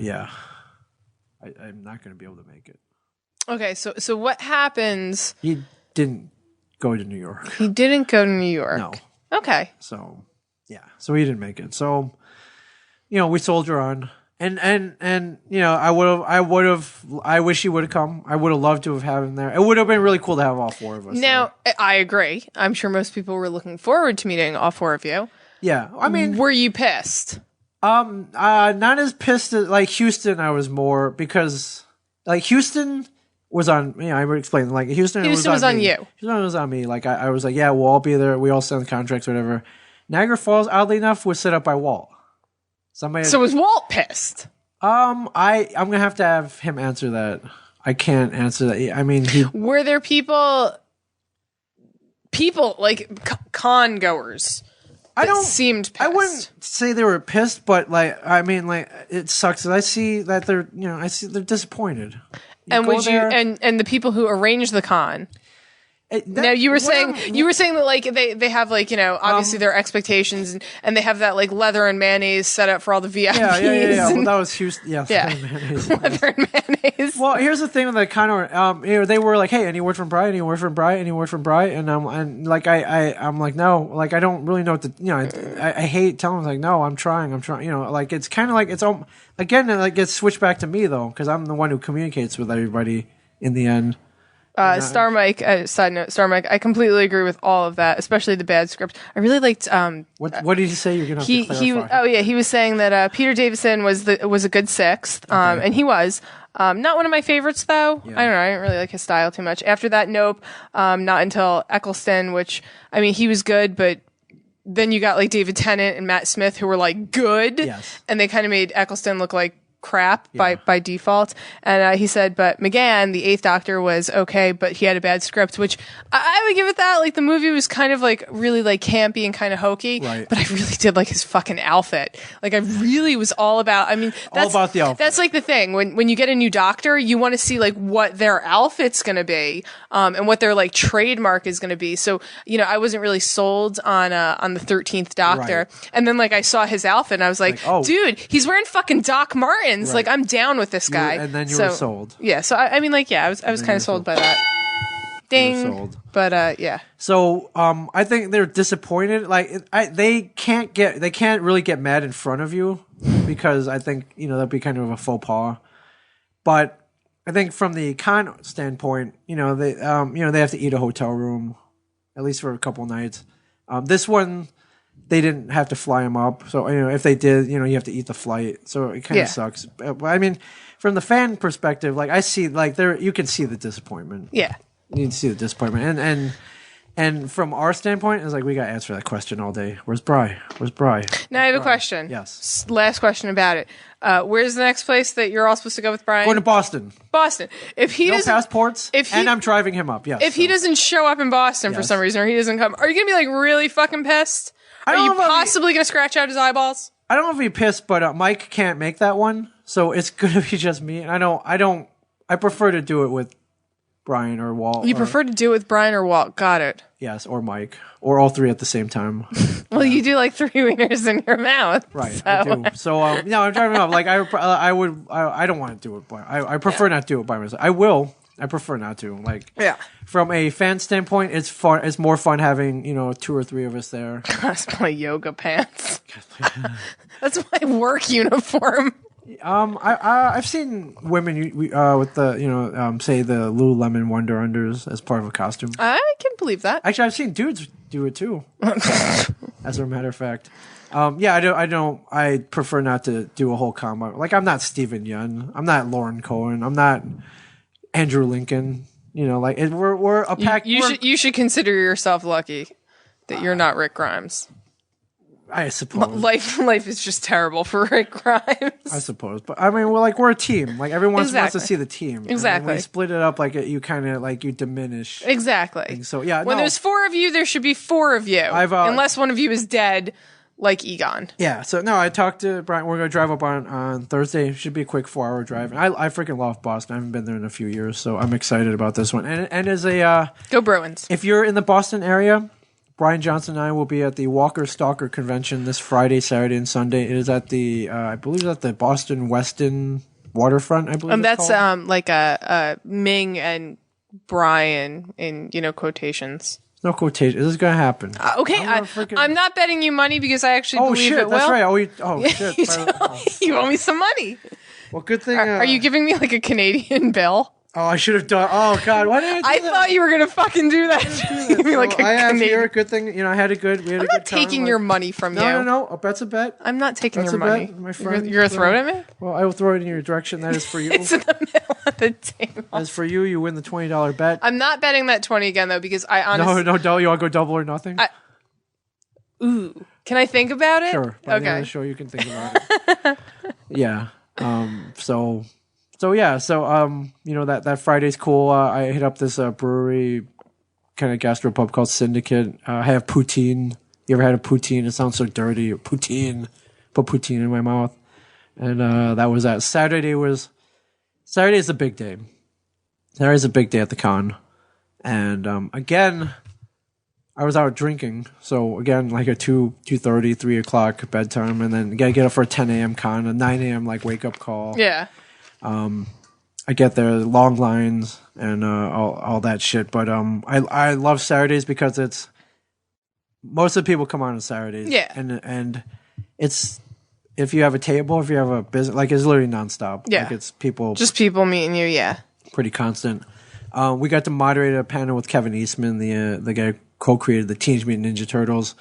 not going to be able to make it. Okay, so what happens? He didn't go to New York. He didn't go to New York. No. Okay. So he didn't make it. So, we soldier on. And I wish he would have come. I would have loved to have had him there. It would have been really cool to have all four of us. Now, I agree. I'm sure most people were looking forward to meeting all four of you. Yeah. I mean, were you pissed? Not as pissed as like Houston. I was more because like Houston was on me. I would explain like Houston was on you. Houston was on me. Like I was like, yeah, we'll all be there. We all signed contracts, whatever. Niagara Falls, oddly enough, was set up by Walt. So was Walt pissed? I'm gonna have to have him answer that. I can't answer that. I mean, were there people like con goers? I don't seemed pissed. I wouldn't say they were pissed, but it sucks. I see that they're they're disappointed. And and the people who arranged the con. Now you were saying that like they have like obviously their expectations and they have that like leather and mayonnaise set up for all the VIPs. Yeah. Well, that was Houston. Yeah. Leather and mayonnaise. Well, here's the thing with the kind of they were like, hey, any word from Bri? Any word from Bri? Any word from Bri? And I'm like no, like I don't really know what to I hate telling them like no, I'm trying like it's kind of like it's again it gets switched back to me though because I'm the one who communicates with everybody in the end. Star Mike, side note, Star Mike, I completely agree with all of that, especially the bad script. I really liked, what did he say? You're gonna have to clarify. He was saying that, Peter Davison was a good sixth, and he was, not one of my favorites though. Yeah. I don't know, I didn't really like his style too much. After that, nope, not until Eccleston, which, I mean, he was good, but then you got like David Tennant and Matt Smith who were like good, and they kind of made Eccleston look like crap by default. And he said, but McGann, the Eighth Doctor, was okay, but he had a bad script, which I would give it that. Like the movie was kind of like really like campy and kind of hokey, but I really did like his fucking outfit. Like I really was all about. I mean, that's all about the outfit. That's like the thing when you get a new Doctor, you want to see like what their outfit's going to be, and what their like trademark is going to be. So I wasn't really sold on the 13th Doctor, and then like I saw his outfit and I was like oh, dude, he's wearing fucking Doc Martens. Like I'm down with this guy. And then you were sold. Yeah. So I mean, like, I was kind of sold by that. Ding. Sold. But yeah. So I think they're disappointed. Like they can't really get mad in front of you because I think that'd be kind of a faux pas. But I think from the con standpoint, they have to eat a hotel room at least for a couple nights. This one. They didn't have to fly him up, so if they did, you have to eat the flight. So it kind of sucks. But I mean, from the fan perspective, like I see, like you can see the disappointment. Yeah, you can see the disappointment, and from our standpoint, it's like we got to answer that question all day. Where's Bri? Where's Bri? Now I have a question. Yes. Last question about it. Where's the next place that you're all supposed to go with Brian? Going to Boston. Boston. If he no doesn't, passports, and I'm driving him up. Yes. If he doesn't show up in Boston for some reason, or he doesn't come, are you gonna be like really fucking pissed? Are you possibly going to scratch out his eyeballs? I don't know if he'd be pissed, but Mike can't make that one, so it's going to be just me. And I prefer to do it with Brian or Walt. You prefer to do it with Brian or Walt? Got it. Yes, or Mike, or all three at the same time. Well, you do like 3 wieners in your mouth, right? So. I do. So I'm driving up. Like I don't want to do it, but I prefer not to do it by myself. I will. I prefer not to. Like, from a fan standpoint, it's fun. It's more fun having 2 or 3 of us there. That's my yoga pants. That's my work uniform. I've seen women with the say the Lululemon Wonder Unders as part of a costume. I can believe that. Actually, I've seen dudes do it too. as a matter of fact. Yeah, I prefer not to do a whole combo. Like, I'm not Steven Yeun. I'm not Lauren Cohen. I'm not Andrew Lincoln. You know, like, we're a pack. You should consider yourself lucky that you're not Rick Grimes. I suppose life is just terrible for Rick Grimes. I suppose, but I mean, we're a team. Like, everyone wants to see the team. Exactly. When you split it up, like, you kind of like you diminish. Exactly. Things. So yeah, when there's 4 of you, there should be 4 of you, unless one of you is dead, like Egon. Yeah. So no, I talked to Brian. We're gonna drive up on Thursday. It should be a quick 4-hour drive. And I freaking love Boston. I haven't been there in a few years, so I'm excited about this one. And as a go Bruins. If you're in the Boston area, Brian Johnson and I will be at the Walker Stalker Convention this Friday, Saturday, and Sunday. It is at the, I believe, at the Boston Weston Waterfront. I believe. And that's like a Ming and Brian in qutations. No quotation. This is gonna happen. Okay, I'm not betting you money because I actually believe it will. That's right. Shit. You owe me some money. Well, good thing. Are you giving me like a Canadian bill? Oh, I should have done. Oh God, why did I do I that? thought you were gonna fucking do that. Give me like a Canadian. Here, good thing. I had a good. We had I'm a good not taking time. your money from you. No. A bet's a bet. I'm not taking That's your a money. Bet, my friend. You're gonna throw it at me? Well, I will throw it in your direction. That is for you. It's in the middle of the table. As for you, you win the $20 bet. I'm not betting that 20 again though because I honestly. No. You want to go double or nothing? Ooh, can I think about it? Sure. By the end of the show, you can think about it. Yeah. So yeah, that Friday's cool. I hit up this brewery kind of gastropub called Syndicate. I have poutine. You ever had a poutine? It sounds so dirty. Poutine. Put poutine in my mouth. And that was that. Saturday is a big day. Saturday's a big day at the con. And again, I was out drinking. So again, like a 2:30, 3 o'clock bedtime, and then gotta get up for a 10 a.m. con, a 9 a.m. like wake up call. Yeah. I get there, long lines and all that shit. But I love Saturdays because it's most of the people come on Saturdays. Yeah. And it's if you have a table, if you have a business, like it's literally nonstop. Yeah. Like it's people. Just people meeting you. Yeah. Pretty constant. We got to moderate a panel with Kevin Eastman, the guy who co-created the Teenage Mutant Ninja Turtles.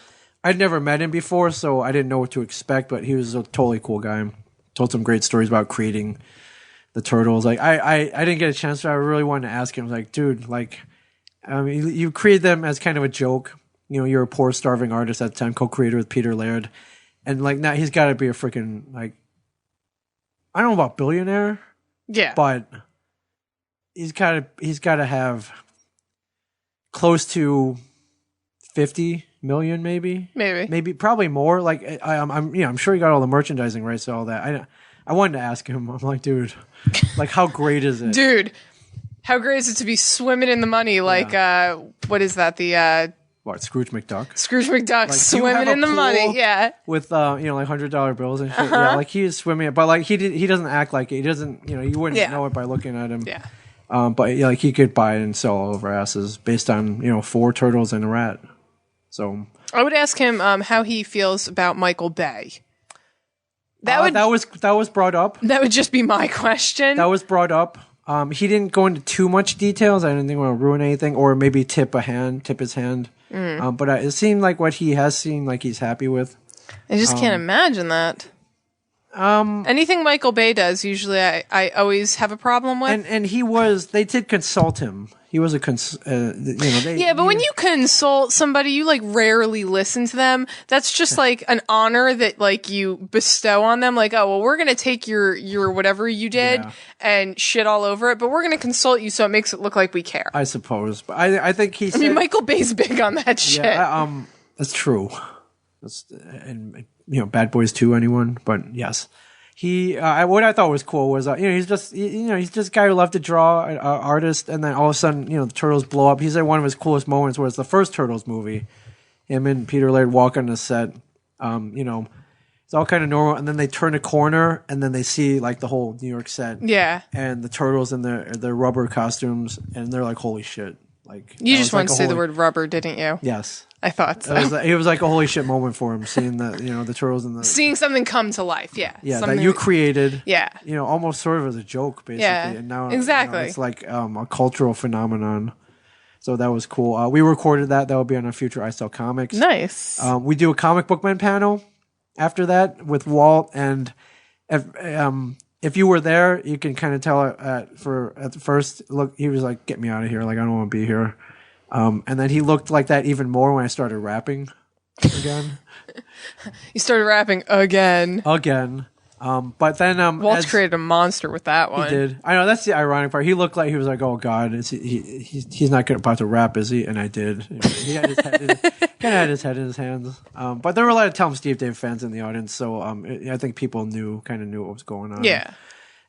I'd never met him before, so I didn't know what to expect. But he was a totally cool guy. Told some great stories about creating the Turtles. Like I didn't get a chance to. I really wanted to ask him. I was like, dude, like, you created them as kind of a joke. You're a poor, starving artist at the time, co-creator with Peter Laird, and like now he's got to be a freaking like, I don't know about billionaire, yeah, but he's got to have close to 50 million, maybe probably more. Like I'm sure he got all the merchandising rights to all that. I wanted to ask him. I'm like, dude, like, how great is it? Dude, how great is it to be swimming in the money? Like, what is that? What, Scrooge McDuck? Scrooge McDuck, like, swimming in the money, yeah. With like $100 bills and shit. Yeah, like he's swimming, but like he doesn't act like it. He doesn't, you wouldn't know it by looking at him. Yeah. But like he could buy and sell all over asses based on 4 turtles and a rat. So I would ask him how he feels about Michael Bay. That was brought up. That would just be my question. That was brought up. He didn't go into too much details. I didn't think I want to ruin anything, or maybe tip his hand. But it seemed like what he has seen, like he's happy with. I just can't imagine that. Anything Michael Bay does, usually I always have a problem with. And they did consult him. He was but when you consult somebody, you like rarely listen to them. That's just like an honor that like you bestow on them. Like, oh, well, we're going to take your whatever you did and shit all over it, but we're going to consult you so it makes it look like we care. I suppose. But I think he said, Michael Bay's big on that shit. Yeah, that's true. And Bad Boys 2, anyone? But yes. He, what I thought was cool was, he's just a guy who loved to draw, an artist, and then all of a sudden, the Turtles blow up. He said one of his coolest moments was the first Turtles movie. Him and Peter Laird walk on the set, it's all kind of normal, and then they turn a corner, and then they see, like, the whole New York set. Yeah. And the Turtles in their rubber costumes, and they're like, holy shit. Like, you just wanted to say the word rubber, didn't you? Yes. I thought so. It was like a holy shit moment for him, seeing the Turtles and seeing something come to life. Yeah. Yeah. That you created. Yeah. almost sort of as a joke, basically. Yeah. And now exactly. it's like a cultural phenomenon. So that was cool. We recorded that. That will be on a future I Sell Comics. Nice. We do a comic book man panel after that with Walt. And if you were there, you can kind of tell at the first look, he was like, get me out of here. Like, I don't want to be here. And then he looked like that even more when I started rapping again. You started rapping again. But then Walt's created a monster with that one. He did. I know, that's the ironic part. He looked like he was like, "Oh God, he's not about to rap, is he?" And I did. He had kind of had his head in his hands. But there were a lot of Tell 'em Steve Dave fans in the audience, so I think people kind of knew what was going on. Yeah.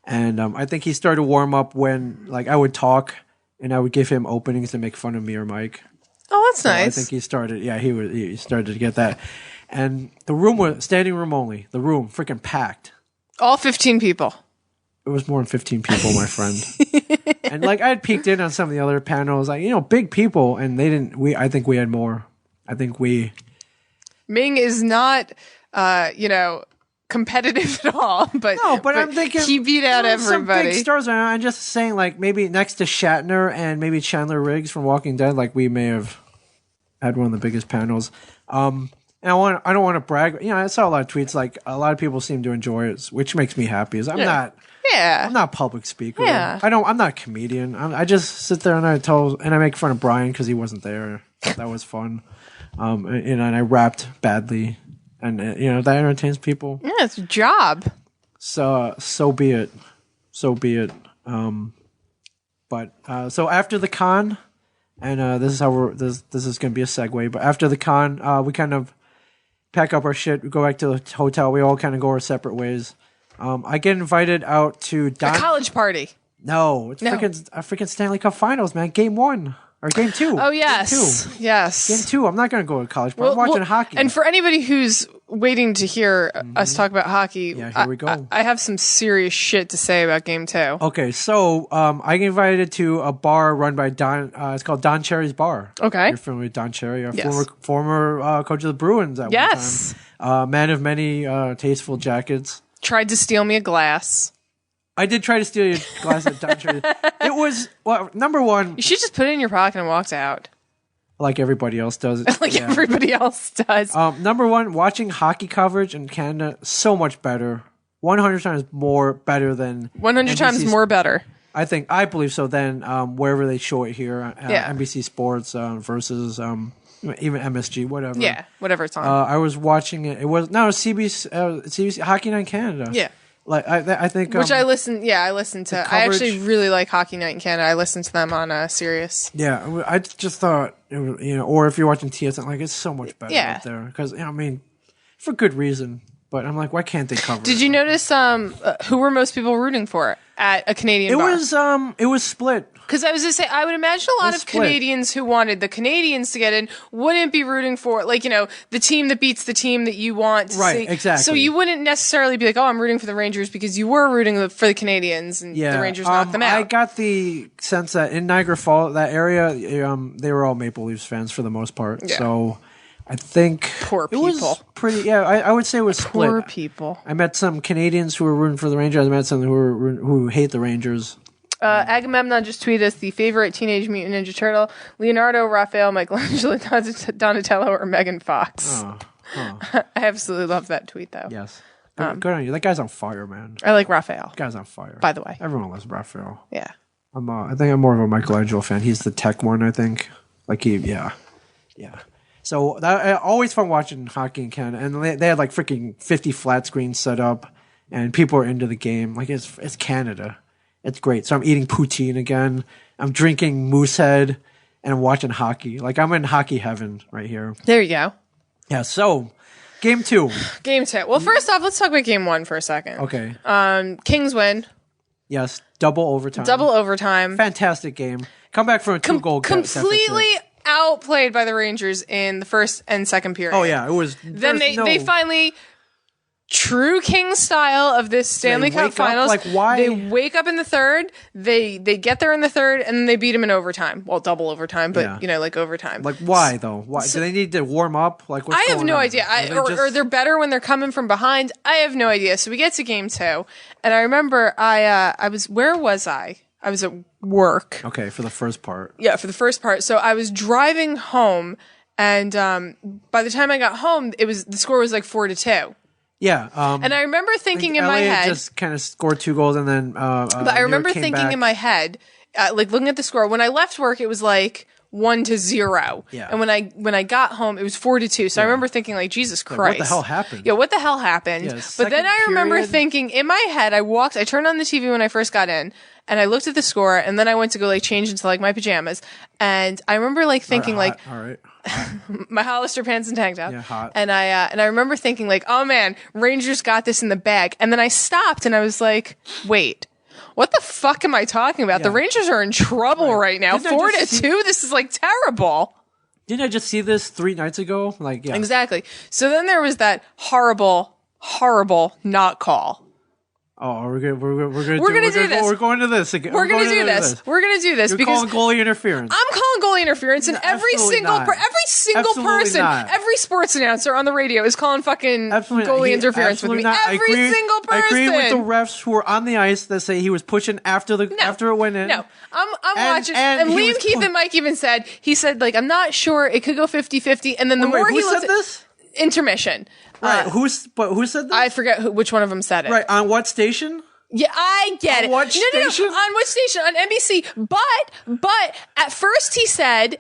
And I think he started to warm up when like I would talk and I would give him openings to make fun of me or Mike. Oh, that's nice. I think he started. Yeah, he started to get that. And the room was standing room only. The room freaking packed. All 15 people. It was more than 15 people, my friend. And like I had peeked in on some of the other panels, like big people, and they didn't. I think we had more. I think we. Ming is not, competitive at all. But no, but I'm thinking he beat out everybody. Some big stars. I'm just saying, like maybe next to Shatner and maybe Chandler Riggs from Walking Dead, like we may have had one of the biggest panels. And I don't want to brag. I saw a lot of tweets. Like a lot of people seem to enjoy it, which makes me happy. I'm not a public speaker. Yeah. I'm not a comedian. I just sit there and I make fun of Brian because he wasn't there. That was fun. And I rapped badly, and that entertains people. Yeah, it's a job. So be it. So be it. But so after the con, and this is how this is going to be a segue. But after the con, we kind of pack up our shit, we go back to the hotel. We all kind of go our separate ways. I get invited out to a college party. No, it's freaking Stanley Cup Finals, man. Game 1 or Game 2. Oh yes, Game 2. Yes. Game 2. I'm not going to go to college party. I'm watching hockey. And for anybody who's waiting to hear us talk about hockey, here we go. I have some serious shit to say about Game 2. Okay, so I get invited to a bar run by Don. It's called Don Cherry's Bar. Okay, you're familiar with Don Cherry, yes. former coach of the Bruins at one time. Man of many tasteful jackets. Tried to steal me a glass. I did try to steal your glass at Don Cherry. It was number one. You should just put it in your pocket and walked out. Like everybody else does. Everybody else does. Number one, watching hockey coverage in Canada, so much better. 100 times more better than 100 times more better. I believe so than wherever they show it here. NBC Sports versus even MSG, whatever. Yeah, whatever it's on. I was watching it. It was CBC Hockey Night in Canada. Yeah. Like I think which I listen. Yeah, I listen to. I actually really like Hockey Night in Canada. I listen to them on Sirius. Yeah, I just thought it was, or if you're watching TSN, like it's so much better right there because for good reason. But I'm like, why can't they cover? Did you notice who were most people rooting for at a Canadian bar? It was split. Because I was going to say, I would imagine a lot of Canadians who wanted the Canadians to get in wouldn't be rooting for, the team that beats the team that you want to see. Right, exactly. So you wouldn't necessarily be like, oh, I'm rooting for the Rangers because you were rooting for the Canadians and the Rangers knocked them out. I got the sense that in Niagara Falls, that area, they were all Maple Leafs fans for the most part. Yeah. So I think poor people. It was pretty. Yeah, I would say it was split. Poor people. I met some Canadians who were rooting for the Rangers. I met some who hate the Rangers. Agamemnon just tweeted us the favorite Teenage Mutant Ninja Turtle: Leonardo, Raphael, Michelangelo, Donatello, or Megan Fox. I absolutely love that tweet, though. Yes, good on you. That guy's on fire, man. I like Raphael. That guy's on fire. By the way, everyone loves Raphael. Yeah, I think I'm more of a Michelangelo fan. He's the tech one, I think. Yeah. So always fun watching hockey in Canada, and they had like freaking 50 flat screens set up, and people are into the game. Like it's Canada. It's great. So I'm eating poutine again. I'm drinking Moosehead, and I'm watching hockey. Like I'm in hockey heaven right here. There you go. Yeah. So, Game 2. Game 2. Well, first off, let's talk about Game 1 for a second. Okay. Kings win. Yes. Double overtime. Fantastic game. Come back from a 2-goal completely outplayed by the Rangers in the first and second period. Oh yeah, it was. Then they finally. True King style of this Stanley Cup Finals. Like why? They wake up in the third. They get there in the third, and then they beat them in overtime. Well, double overtime, but like overtime. Like why though? Why do they need to warm up? Like what's I have no idea. Or they're better when they're coming from behind. I have no idea. So we get to Game 2, and I remember where was I? I was at work. Okay, for the first part. Yeah, for the first part. So I was driving home, and by the time I got home, the score was like 4-2. Yeah. And I remember thinking in my LA head, just kind of scored 2 goals, and then. but I remember thinking in my head, like looking at the score. When I left work, it was like 1-0. Yeah. And when I got home, it was 4-2. So I remember thinking, like, Jesus Christ, what the hell happened? Yeah, what the hell happened? Yeah, but then I remember period. thinking in my head, I turned on the TV when I first got in, and I looked at the score, and then I went to go like change into like my pajamas, and I remember like thinking like, all right. my Hollister pants and tank top. Yeah, hot. And I remember thinking like, oh man, Rangers got this in the bag. And then I stopped and I was like, wait, what the fuck am I talking about? Yeah. The Rangers are in trouble right now. Didn't I just 4-2. This is like terrible. Didn't I just see this 3 nights ago? Like, yeah. Exactly. So then there was that horrible not call. Oh, we're gonna do this. We're going to this again. We're gonna do this. We're gonna do this You're because calling goalie interference. I'm calling goalie interference, and every absolutely single not. person, Absolutely not. every sports announcer on the radio is calling fucking Absolutely goalie not. interference with me. Absolutely not. Every single person. I agree with the refs who were on the ice that say he was pushing after it went in. No, I'm watching, and he Liam, was Keith, and Mike even said, like, I'm not sure, it could go 50-50, and then the more who he said looked this? Intermission. Right, who said this? I forget which one of them said it. Right, on what station? Yeah, I get it. What station? No. On what station? On NBC. But at first he said,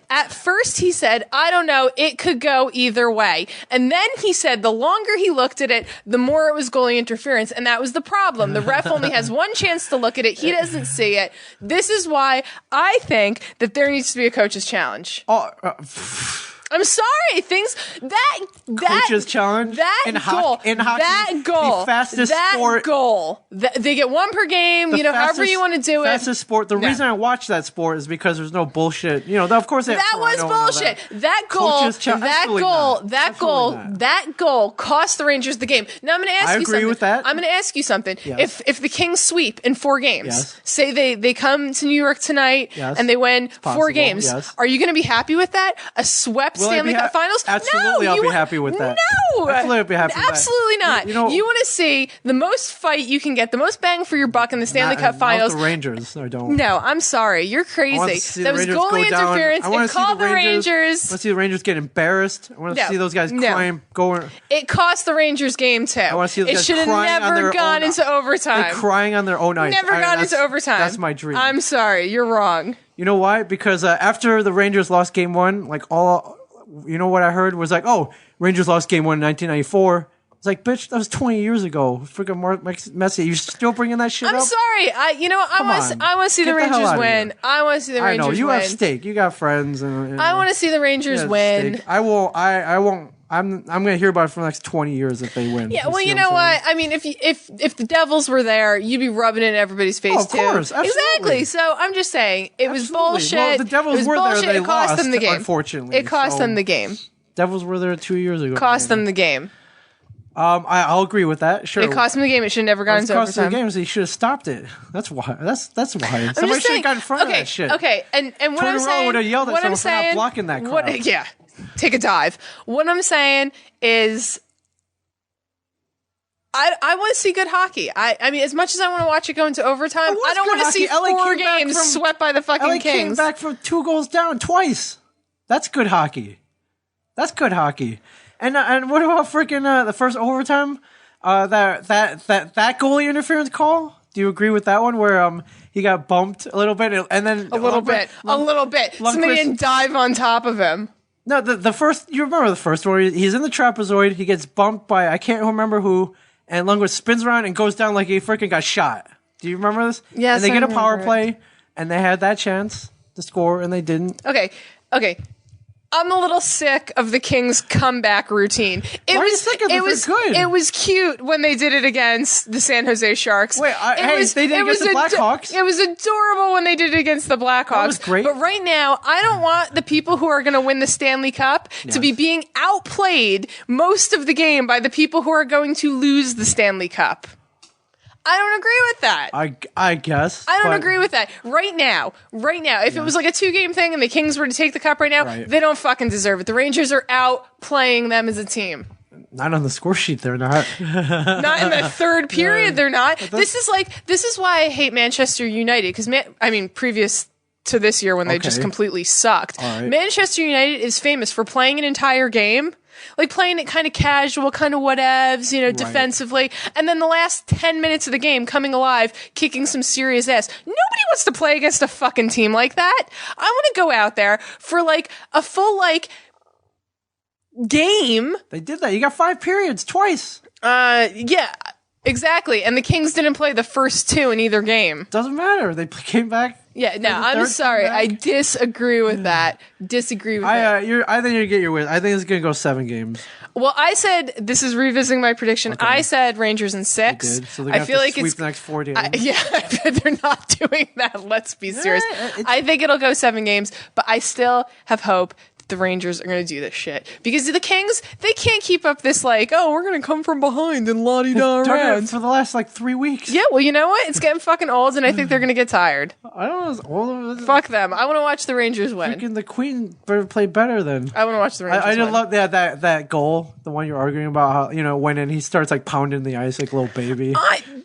I don't know, it could go either way. And then he said the longer he looked at it, the more it was goalie interference. And that was the problem. The ref only has one chance to look at it. He doesn't see it. This is why I think that there needs to be a coach's challenge. Oh, I'm sorry. Coach's challenge that in goal, in hockey, that goal, the fastest that sport. Goal. They get one per game. However you want to do it. Fastest sport. The reason I watch that sport is because there's no bullshit. Of course they have that was Toronto bullshit. That goal cost the Rangers the game. Now I'm going to ask you something. I agree with that. I'm going to ask you something. Yes. If the Kings sweep in 4 games, yes. say they come to New York tonight yes. and they win 4 games, yes. are you going to be happy with that? A swept Stanley Cup Finals? Absolutely, no, I'll be happy with that. No, absolutely, I'll be happy with that. Absolutely not. You want to see the most fight you can get, the most bang for your buck in the Stanley Cup Finals. Not the Rangers, I don't. No, I'm sorry, you're crazy. That was goalie interference. It called the Rangers. I want to see the Rangers get embarrassed. I want to see those guys crying. It cost the Rangers game too. I want to see those guys it should have never gone into overtime. They're crying on their own ice. Never gone into overtime. That's my dream. I'm sorry, you're wrong. You know why? Because after the Rangers lost Game 1, what I heard was like, oh, Rangers lost Game 1 in 1994. It's like, bitch, that was 20 years ago. Freaking Mark Messier, you still bringing that shit up? I'm sorry. I want to see the Rangers win. I want to see the Rangers win. I know, you have stake. You got friends. And I want to see the Rangers win. Stake. I won't. I'm going to hear about it for the next 20 years if they win. Yeah, well, you know what? I mean, if the Devils were there, you'd be rubbing it in everybody's face, too. Of course, absolutely. Exactly. So I'm just saying, it was bullshit. Well, the Devils were there, they lost, them the game. Unfortunately. It cost them the game. Devils were there 2 years ago. Cost them the game. I'll agree with that. Sure, it cost him the game. It should have never gone into overtime. It cost him the game, so he should have stopped it. That's why. That's why. Somebody should have got in front of that shit. Okay, and what I'm saying, would have yelled at someone for not blocking that crowd. Yeah, take a dive. What I'm saying is, I want to see good hockey. I mean, as much as I want to watch it go into overtime, I don't want to see 4 games swept by the fucking LA Kings. Came back from 2 goals down twice. That's good hockey. And what about freaking the first overtime? That goalie interference call? Do you agree with that one where he got bumped a little bit and then a little bit. Somebody didn't dive on top of him. No, the first, you remember the first one? He's in the trapezoid. He gets bumped by I can't remember who, and Lundqvist spins around and goes down like he freaking got shot. Do you remember this? Yes. And they get a power play, and they had that chance to score, and they didn't. Okay. I'm a little sick of the Kings' comeback routine. Why are you sick of it? They're good. It was cute when they did it against the San Jose Sharks. Wait, they did it against the Blackhawks? It was adorable when they did it against the Blackhawks. That was great. But right now, I don't want the people who are going to win the Stanley Cup to be being outplayed most of the game by the people who are going to lose the Stanley Cup. I don't agree with that. I guess. I don't agree with that. Right now, if it was like a 2-game thing and the Kings were to take the cup right now, they don't fucking deserve it. The Rangers are out playing them as a team. Not on the score sheet, they're not. Not in the third period, they're not. This is why I hate Manchester United, because previous to this year when they just completely sucked. Right. Manchester United is famous for playing an entire game, like playing it kind of casual, kind of whatevs, defensively, and then the last 10 minutes of the game coming alive, kicking some serious ass. Nobody wants to play against a fucking team like that. I want to go out there for like a full game. They did that. You got 5 periods twice. Yeah, exactly. And the Kings didn't play the first 2 in either game. Doesn't matter. They came back. Yeah, no, I'm sorry. I disagree with that. Disagree with that. I think you get your way. I think it's going to go 7 games. Well, I said, this is revisiting my prediction. Okay. I said Rangers in 6. Did. So they're going to sweep the next 4 games. They're not doing that. Let's be serious. I think it'll go 7 games, but I still have hope the Rangers are going to do this shit. Because the Kings, they can't keep up this we're going to come from behind and la-di-da around. For the last 3 weeks. Yeah, well, you know what? It's getting fucking old, and I think they're going to get tired. I don't know. It's old. Fuck them. I want to watch the Rangers win. Freaking the Queen better play better then. I want to watch the Rangers I win. love that goal, the one you're arguing about, how, when he starts pounding the ice like a little baby.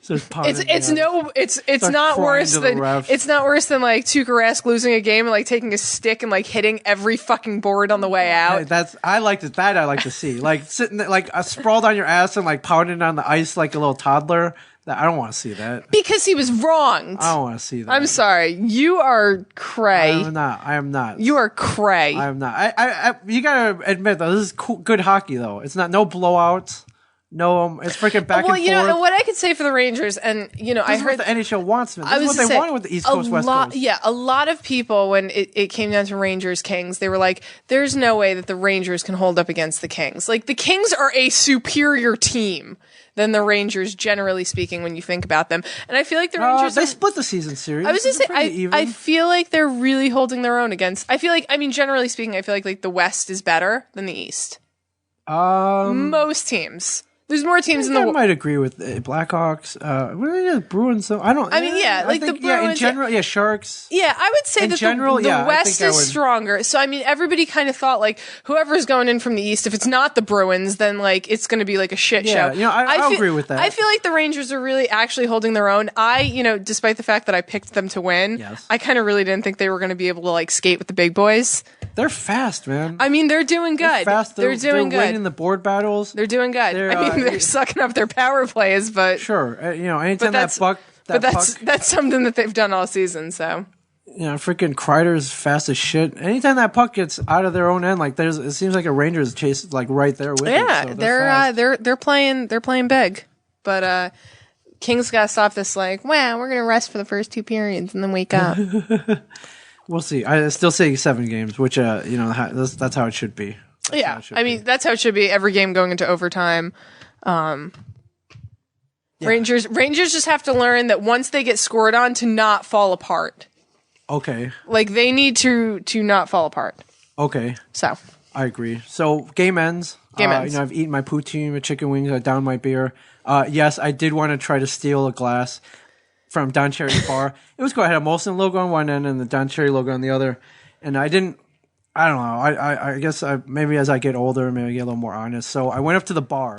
It's not worse than Tuukka Rask losing a game and taking a stick and hitting every fucking board on the way out. I like to see sitting there, sprawled on your ass and pounding on the ice like a little toddler. I don't want to see that because he was wronged. I don't want to see that. I'm sorry, you are cray. I am not. You are cray. I am not. I you gotta admit though, this is good hockey though. It's not no blowouts. No, it's freaking back and forth. Well, and what I could say for the Rangers, and I heard what the NHL wants. This is what they wanted with the East Coast, West Coast. Yeah, a lot of people when it came down to Rangers Kings, they were like, "There's no way that the Rangers can hold up against the Kings. The Kings are a superior team than the Rangers, generally speaking, when you think about them." And I feel like the Rangers they split the season series. I was just saying, I feel like they're really holding their own against. I feel like, generally speaking, I feel like the West is better than the East. Most teams. There's more teams in the world. I might agree with Blackhawks. Bruins. So I don't. The Bruins. Yeah, in general, Sharks. Yeah, I would say that the West is stronger. So everybody kind of thought whoever's going in from the East, if it's not the Bruins, then it's going to be a shit show. I agree with that. I feel like the Rangers are really actually holding their own. Despite the fact that I picked them to win, I kind of really didn't think they were going to be able to skate with the big boys. They're fast, man. They're doing good. They're fast. They're doing good. They're winning the board battles. They're doing good. They're sucking up their power plays, but sure, anytime that's something that they've done all season. So freaking Kreider's fast as shit. Anytime that puck gets out of their own end, it seems like a Rangers chase right there with it. Yeah, so they're playing big, but Kings got to stop this. We're gonna rest for the first 2 periods and then wake up. We'll see. I still say 7 games, which that's how it should be. That's how it should be. Every game going into overtime. Rangers just have to learn that once they get scored on, to not fall apart. Okay. They need to not fall apart. Okay. So I agree. So game ends. I've eaten my poutine, my chicken wings, I downed my beer. Yes, I did want to try to steal a glass from Don Cherry's bar. It was cool. I had a Molson logo on one end and the Don Cherry logo on the other. And I don't know. I guess maybe as I get older, maybe I get a little more honest. So I went up to the bar.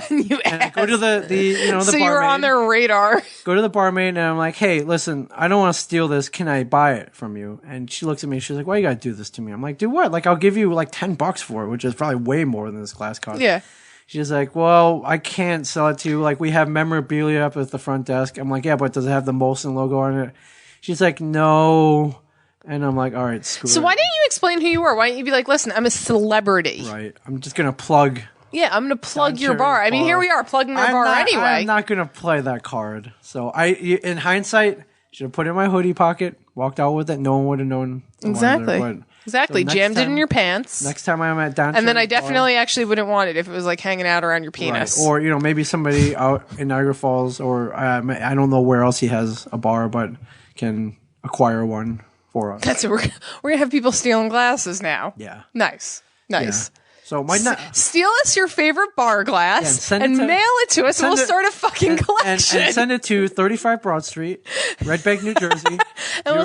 and I go to the so barmaid. You were on their radar. Go to the barmaid and I'm like, hey, listen, I don't want to steal this. Can I buy it from you? And she looks at me. She's like, why you got to do this to me? I'm like, do what? I'll give you $10 for it, which is probably way more than this glass cost. Yeah. She's like, well, I can't sell it to you. We have memorabilia up at the front desk. I'm like, yeah, but does it have the Molson logo on it? She's like, no. And I'm like, all right, screw it. So why didn't you explain who you were? Why didn't you be like, listen, I'm a celebrity. Right. I'm just going to plug. Yeah, I'm going to plug your bar. Here we are plugging their bar anyway. I'm not going to play that card. So in hindsight, should have put it in my hoodie pocket, walked out with it. No one would have known. Exactly. Exactly. So jammed it in your pants. Next time I'm at downtown. And then I definitely actually wouldn't want it if it was hanging out around your penis. Right. Or, maybe somebody out in Niagara Falls or I don't know where else he has a bar, but can acquire one for us. That's it. We're going to have people stealing glasses now. Yeah. Nice. Yeah. So my steal us your favorite bar glass and mail it to us, and we'll start a fucking collection. And send it to 35 Broad Street, Red Bank, New Jersey, and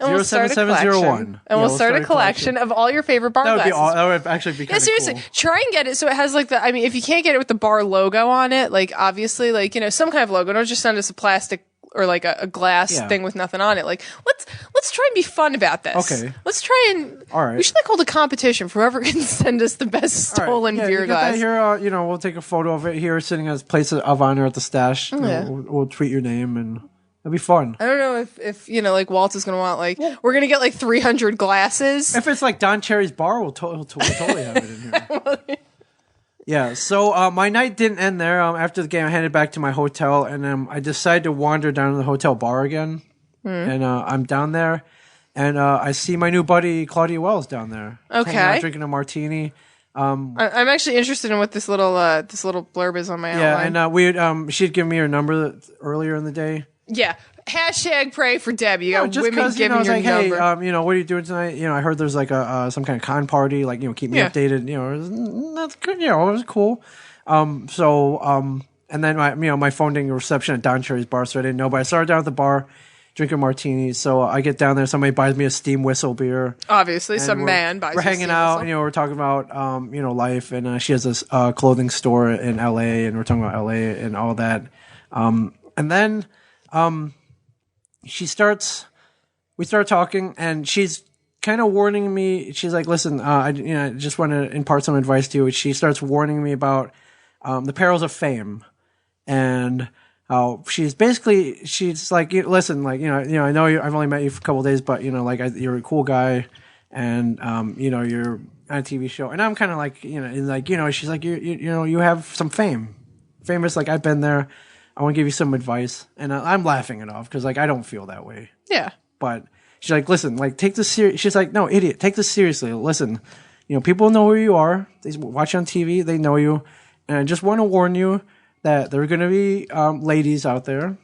we'll start a collection. And we'll start a collection of all your favorite bar glasses. That would actually be kind of seriously. cool. Try and get it so it has like I mean, if you can't get it with the bar logo on it, like obviously, like, you know, some kind of logo. Don't just send us a plastic or like a glass thing with nothing on it. Like, let's try and be fun about this. Okay. Let's try and. All right. We should like hold a competition for whoever can send us the best stolen beer glass. Here, you know, we'll take a photo of it here, sitting as place of honor at the stash. We'll tweet your name, and it'll be fun. I don't know if you know, like Walt is gonna want like we're gonna get like 300 glasses. If it's like Don Cherry's bar, we'll totally have it in here. Yeah, so my night didn't end there. After the game, I headed back to my hotel, and I decided to wander down to the hotel bar again. And I'm down there, and I see my new buddy Claudia Wells down there. Okay, hanging out, drinking a martini. I'm actually interested in what this little blurb is on my outline. Yeah, and she'd given me her number earlier in the day. Yeah. Hashtag pray for Debbie. You got just women giving your like, number. Hey, you know, what are you doing tonight? You know, I heard there's like some kind of con party. Like, you know, keep me updated. You know, that's good. You know, it was cool. And then my phone didn't get reception at Don Cherry's bar, so I didn't know. But I started down at the bar, drinking martinis. So I get down there. Somebody buys me a steam whistle beer. Obviously, some man buys. We're hanging out. You know, we're talking about you know, life, and she has this clothing store in L.A. and we're talking about L.A. and all that. And then we start talking, and she's kind of warning me. She's like, listen, I just want to impart some advice to you. She starts warning me about the perils of fame, and how she's like, listen, like, you know, I know I've only met you for a couple of days, but you know, like, you're a cool guy, and you know, you're on a TV show, and I'm kind of like, you know, and like, you know, she's like, you know, you have some famous, like, I've been there. I want to give you some advice. And I'm laughing it off because, like, I don't feel that way. Yeah. But she's like, listen, like, take this serious. She's like, no, idiot, take this seriously. Listen, you know, people know who you are. They watch you on TV. They know you. And I just want to warn you that there are going to be ladies out there.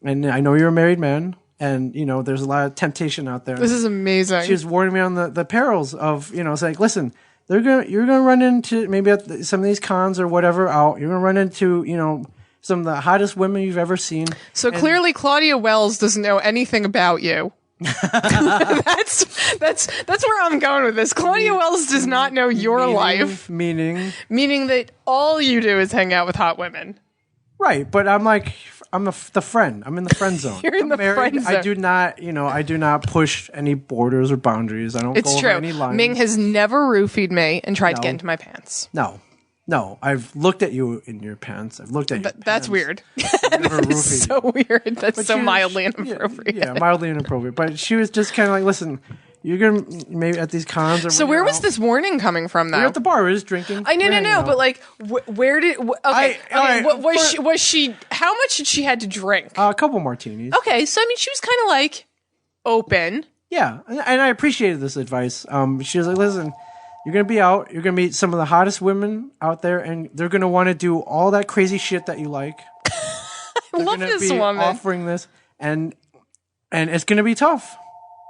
And I know you're a married man. And, you know, there's a lot of temptation out there. This is amazing. She was warning me on the perils of, you know, it's like, listen, you're going to run into, maybe at some of these cons or whatever out, you're going to run into, you know, some of the hottest women you've ever seen. So clearly Claudia Wells doesn't know anything about you. That's where I'm going with this. Claudia Wells does not know your life. Meaning that all you do is hang out with hot women. Right, but I'm like, I'm the friend. I'm in the friend zone. You're in the friend zone. I do not push any borders or boundaries. I don't go over any lines. Ming has never roofied me and tried to get into my pants. No, I've looked at you in your pants. I've looked at you. That's weird. That's so weird. That's so mildly inappropriate. Yeah, mildly inappropriate. But she was just kind of like, listen, you're going to maybe at these cons. Or so where was this warning coming from, though? We're at the bar. We're just drinking. I know. But like, where did? Was she? How much did she had to drink? A couple martinis. Okay, so I mean, she was kind of like open. Yeah, and I appreciated this advice. She was like, listen. You're going to be out. You're going to meet some of the hottest women out there, and they're going to want to do all that crazy shit that you like. I love this woman. Offering this, and it's going to be tough.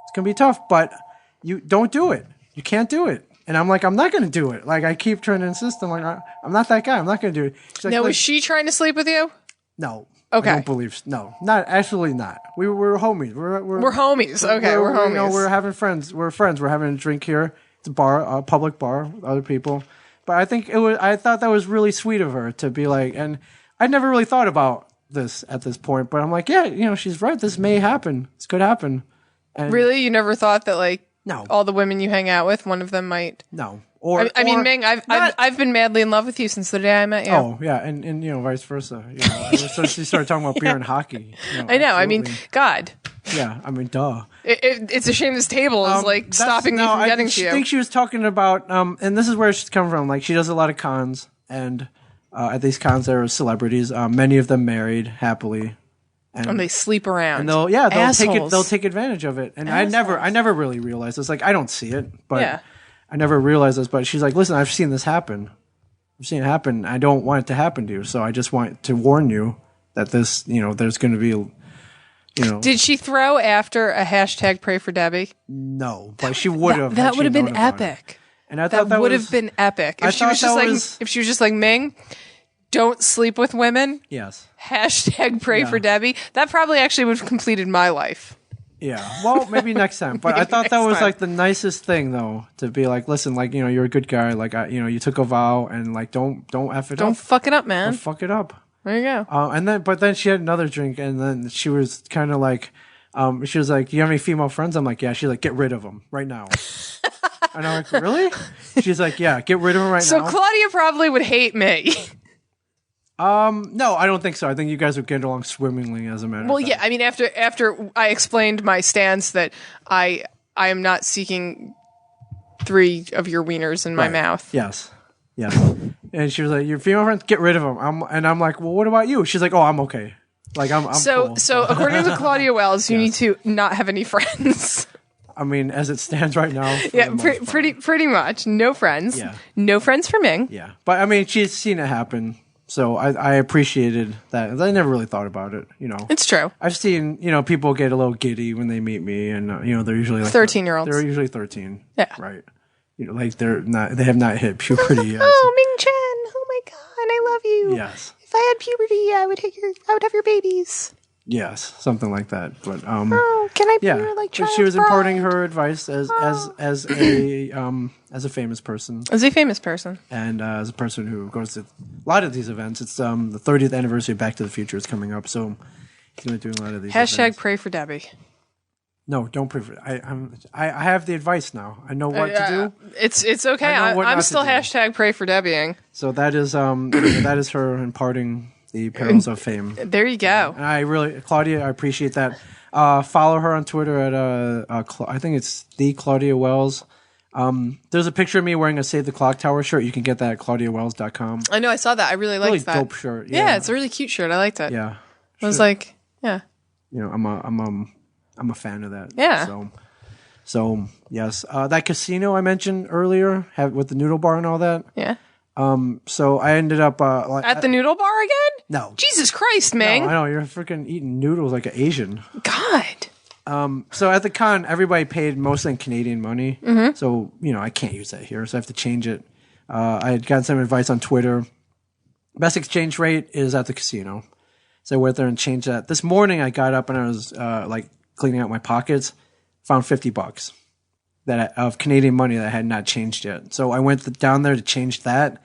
It's going to be tough, but you don't do it. You can't do it. And I'm like, I'm not going to do it. Like, I keep trying to insist. I'm like, I'm not that guy. I'm not going to do it. She's like, now, was she trying to sleep with you? No. Okay. I don't believe. No, not absolutely not. We're homies. We're homies. Okay, we're homies. You know, we're having friends. We're friends. We're having a drink here. It's a public bar with other people. But I thought that was really sweet of her to be like, and I never really thought about this at this point, but I'm like, yeah, you know, she's right. This may happen. This could happen. And really? You never thought that, like, no, all the women you hang out with, one of them might? No. I mean, Ming, I've been madly in love with you since the day I met you. Oh, yeah. And you know, vice versa. You know, ever since you started talking about beer and hockey. You know, I know. absolutely. I mean, God. Yeah, I mean, duh. It's a shame this table is like stopping me from getting to you. I think she was talking about, and this is where she's coming from. Like, she does a lot of cons, and at these cons there are celebrities. Many of them married happily, and they sleep around. And they'll take advantage of it. And assholes. I never really realized this. Like, I don't see it, but I never realized this. But she's like, listen, I've seen this happen. I've seen it happen. I don't want it to happen to you, so I just want to warn you that this, you know, there's going to be. You know. Did she throw after a hashtag pray for Debbie? No, but she would have. That would have been epic. And I thought that would was, have been epic. I If she thought was just that like, was- if she was just like, Ming, don't sleep with women. Yes. Hashtag pray Yeah. for Debbie. That probably actually would have completed my life. Yeah. Well, maybe next time. But I thought that next was time. like the nicest thing, though, to be like, listen, like, you know, you're a good guy. Like, you took a vow, and like, don't F it Don't up. fuck it up, man. Don't fuck it up. There you go. But then she had another drink, and then she was kind of like, she was like, "Do you have any female friends?" I'm like, "Yeah." She's like, "Get rid of them right now." And I'm like, "Really?" She's like, "Yeah, get rid of them right So now." Claudia probably would hate me. No, I don't think so. I think you guys would get along swimmingly, as a matter Well, of fact. yeah. I mean, after I explained my stance that I am not seeking 3 of your wieners in my Right. mouth. Yes. And she was like, "Your female friends, get rid of them." I'm like, "Well, what about you?" She's like, "Oh, I'm okay. Like, I'm cool." So according to Claudia Wells, you need to not have any friends. I mean, as it stands right now. for Yeah, the most part. pretty much. No friends. Yeah. No friends for Ming. Yeah, but I mean, she's seen it happen, so I appreciated that. I never really thought about it, you know. It's true. I've seen, you know, people get a little giddy when they meet me, and you know, they're usually like 13-year-olds. They're usually 13. Yeah. Right. You know, like they have not hit puberty yet. Oh, Ming Chen. Oh my God, I love you. Yes. If I had puberty, I would have your babies. Yes, something like that. But Oh, can I be yeah. your like But child's she was imparting bride? her advice as a famous person, As a famous person. and as a person who goes to a lot of these events. It's the 30th anniversary of Back to the Future is coming up, so he's going to be doing a lot of these. Hashtag events. pray for Debbie. No, don't prefer. I have the advice now. I know what to do. It's okay. I know what I'm not to still do. hashtag pray for Debbieing. So that is that is her imparting the perils of fame. There you go. And I really, Claudia, I appreciate that. Follow her on Twitter at I think it's the Claudia Wells. There's a picture of me wearing a Save the Clock Tower shirt. You can get that at claudiawells.com. I know. I saw that. I really liked Really that. dope shirt. Yeah, it's a really cute shirt. I liked it. yeah. I was like, yeah. You know, I'm a fan of that. Yeah. So yes, that casino I mentioned earlier, with the noodle bar and all that. Yeah. So I ended up like At the noodle bar again? no. Jesus Christ, Ming. No, I know you're freaking eating noodles like an Asian. God. So at the con, everybody paid mostly in Canadian money. Mm-hmm. So you know I can't use that here, so I have to change it. I had gotten some advice on Twitter. Best exchange rate is at the casino. So I went there and changed that. This morning I got up and I was like cleaning out my pockets, found $50 of Canadian money that I had not changed yet. So I went down there to change that,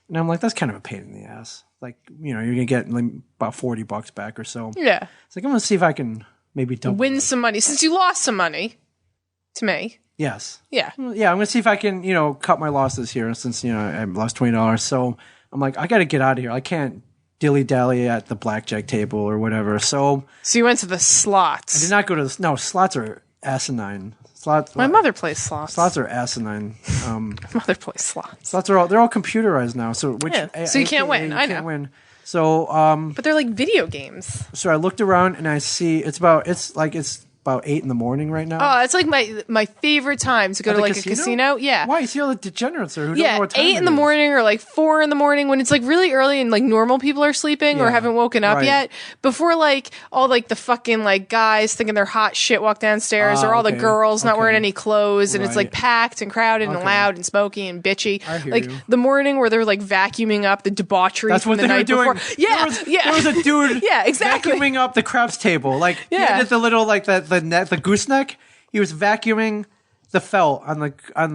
and I'm like, that's kind of a pain in the ass. Like, you know, you're gonna get like about $40 back or so. Yeah. It's like I'm gonna see if I can maybe double. Win some money. Since you lost some money to me. Yes. Yeah. Yeah, I'm gonna see if I can, you know, cut my losses here since, you know, I lost $20. So I'm like, I gotta get out of here. I can't dilly dally at the blackjack table or whatever. So So you went to the slots. I did not go to the slots are asinine. My mother plays slots. Slots are asinine. My mother plays slots. Slots are they're all computerized now. So So you can't win. You I can't know. win. So But they're like video games. so I looked around and I see it's about 8 in the morning right now. Oh, it's like my favorite time to go to the like a casino. Yeah. Why? You see all the degenerates there who don't Yeah, know what time 8 in the it is. morning or like 4 in the morning when it's like really early and like normal people are sleeping or Yeah, haven't woken up right. yet. Before like all like the fucking like guys thinking they're hot shit walk downstairs or all the okay, girls not wearing okay. any clothes and it's like Right. packed and crowded and Okay. loud and smoky and bitchy. I hear like you. the morning where they're like vacuuming up the debauchery That's from what the they were night doing. before. Yeah, There was a dude Yeah, exactly. vacuuming up the craps table. Like he Yeah. did the little like the gooseneck. He was vacuuming the felt on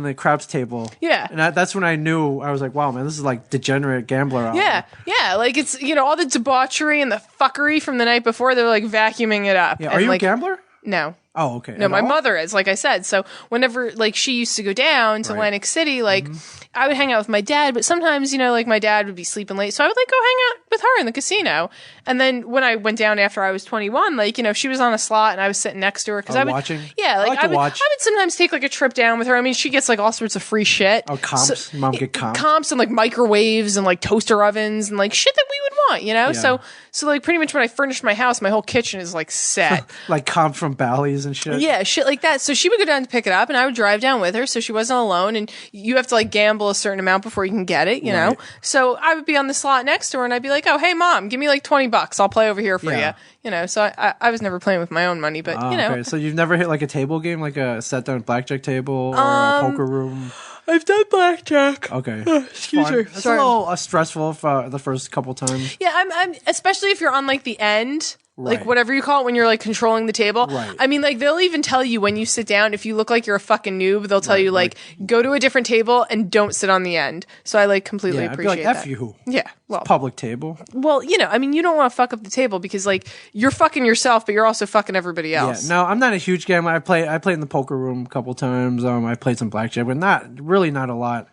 the craps table. Yeah. And that's when I knew. I was like, wow, man, this is like degenerate gambler hour. Yeah, like it's all the debauchery and the fuckery from the night before. They're like vacuuming it up. Yeah, and, are you like, a gambler? No. Oh, okay. No, At my all? mother is, like I said. So whenever, like, she used to go down to Right. Atlantic City, like, I would hang out with my dad, but sometimes, like, my dad would be sleeping late. So I would, like, go hang out with her in the casino. And then when I went down after I was 21, like, if she was on a slot and I was sitting next to her, because I would. watching? Yeah, I like, like to watch. I would sometimes take, like, a trip down with her. I mean, she gets, like, all sorts of free shit. Oh, comps. Mom get comps. Comps and, like, microwaves and, like, toaster ovens and, like, shit that we would want, Yeah. So, like, pretty much when I furnished my house, my whole kitchen is, like, set. Like comps from Bally's and shit. Yeah, shit like that. So she would go down to pick it up, and I would drive down with her, so she wasn't alone. And you have to like gamble gamble a certain amount before you can get it, you know? Right. So I would be on the slot next door and I'd be like, oh, hey, Mom, give me like $20. I'll play over here for Yeah. you. You know, so I was never playing with my own money, but, you know. Okay. So you've never hit like a table game, like a set down blackjack table or a poker room? I've done blackjack. Okay. Excuse Fun. me. It's Sorry. a little stressful for the first couple times. Yeah, I'm especially if you're on like the end, like Right. whatever you call it when you're like controlling the table. Right. I mean, like they'll even tell you when you sit down, if you look like you're a fucking noob, they'll tell you like go to a different table and don't sit on the end. So I like completely Yeah, I'd be appreciate like, that. F you. Yeah. Well, Public table. well, you know, I mean, you don't want to fuck up the table because like you're fucking yourself, but you're also fucking everybody Yeah. else. No, I'm not a huge gamer. I played in the poker room a couple times. I played some blackjack, but not a lot.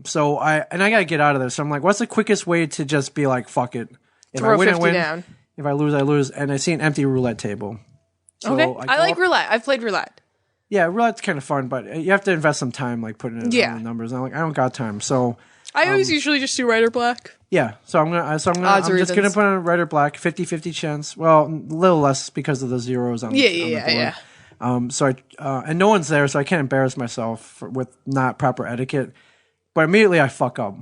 So I gotta get out of there. So I'm like, what's the quickest way to just be like, fuck it. If Throw I win, 50 I win. down. If I lose, I lose. And I see an empty roulette table. So Okay. go I like up- roulette. I've played roulette. Yeah, roulette's kind of fun, but you have to invest some time, like putting in Yeah. the numbers. And I'm like, I don't got time. So I always usually just do red or black. yeah, I'm Odds just or gonna evens. put on red or black, 50-50 chance. Well, a little less because of the zeros on, Yeah, on the yeah, board. yeah. So and no one's there, so I can't embarrass myself with not proper etiquette. But immediately I fuck up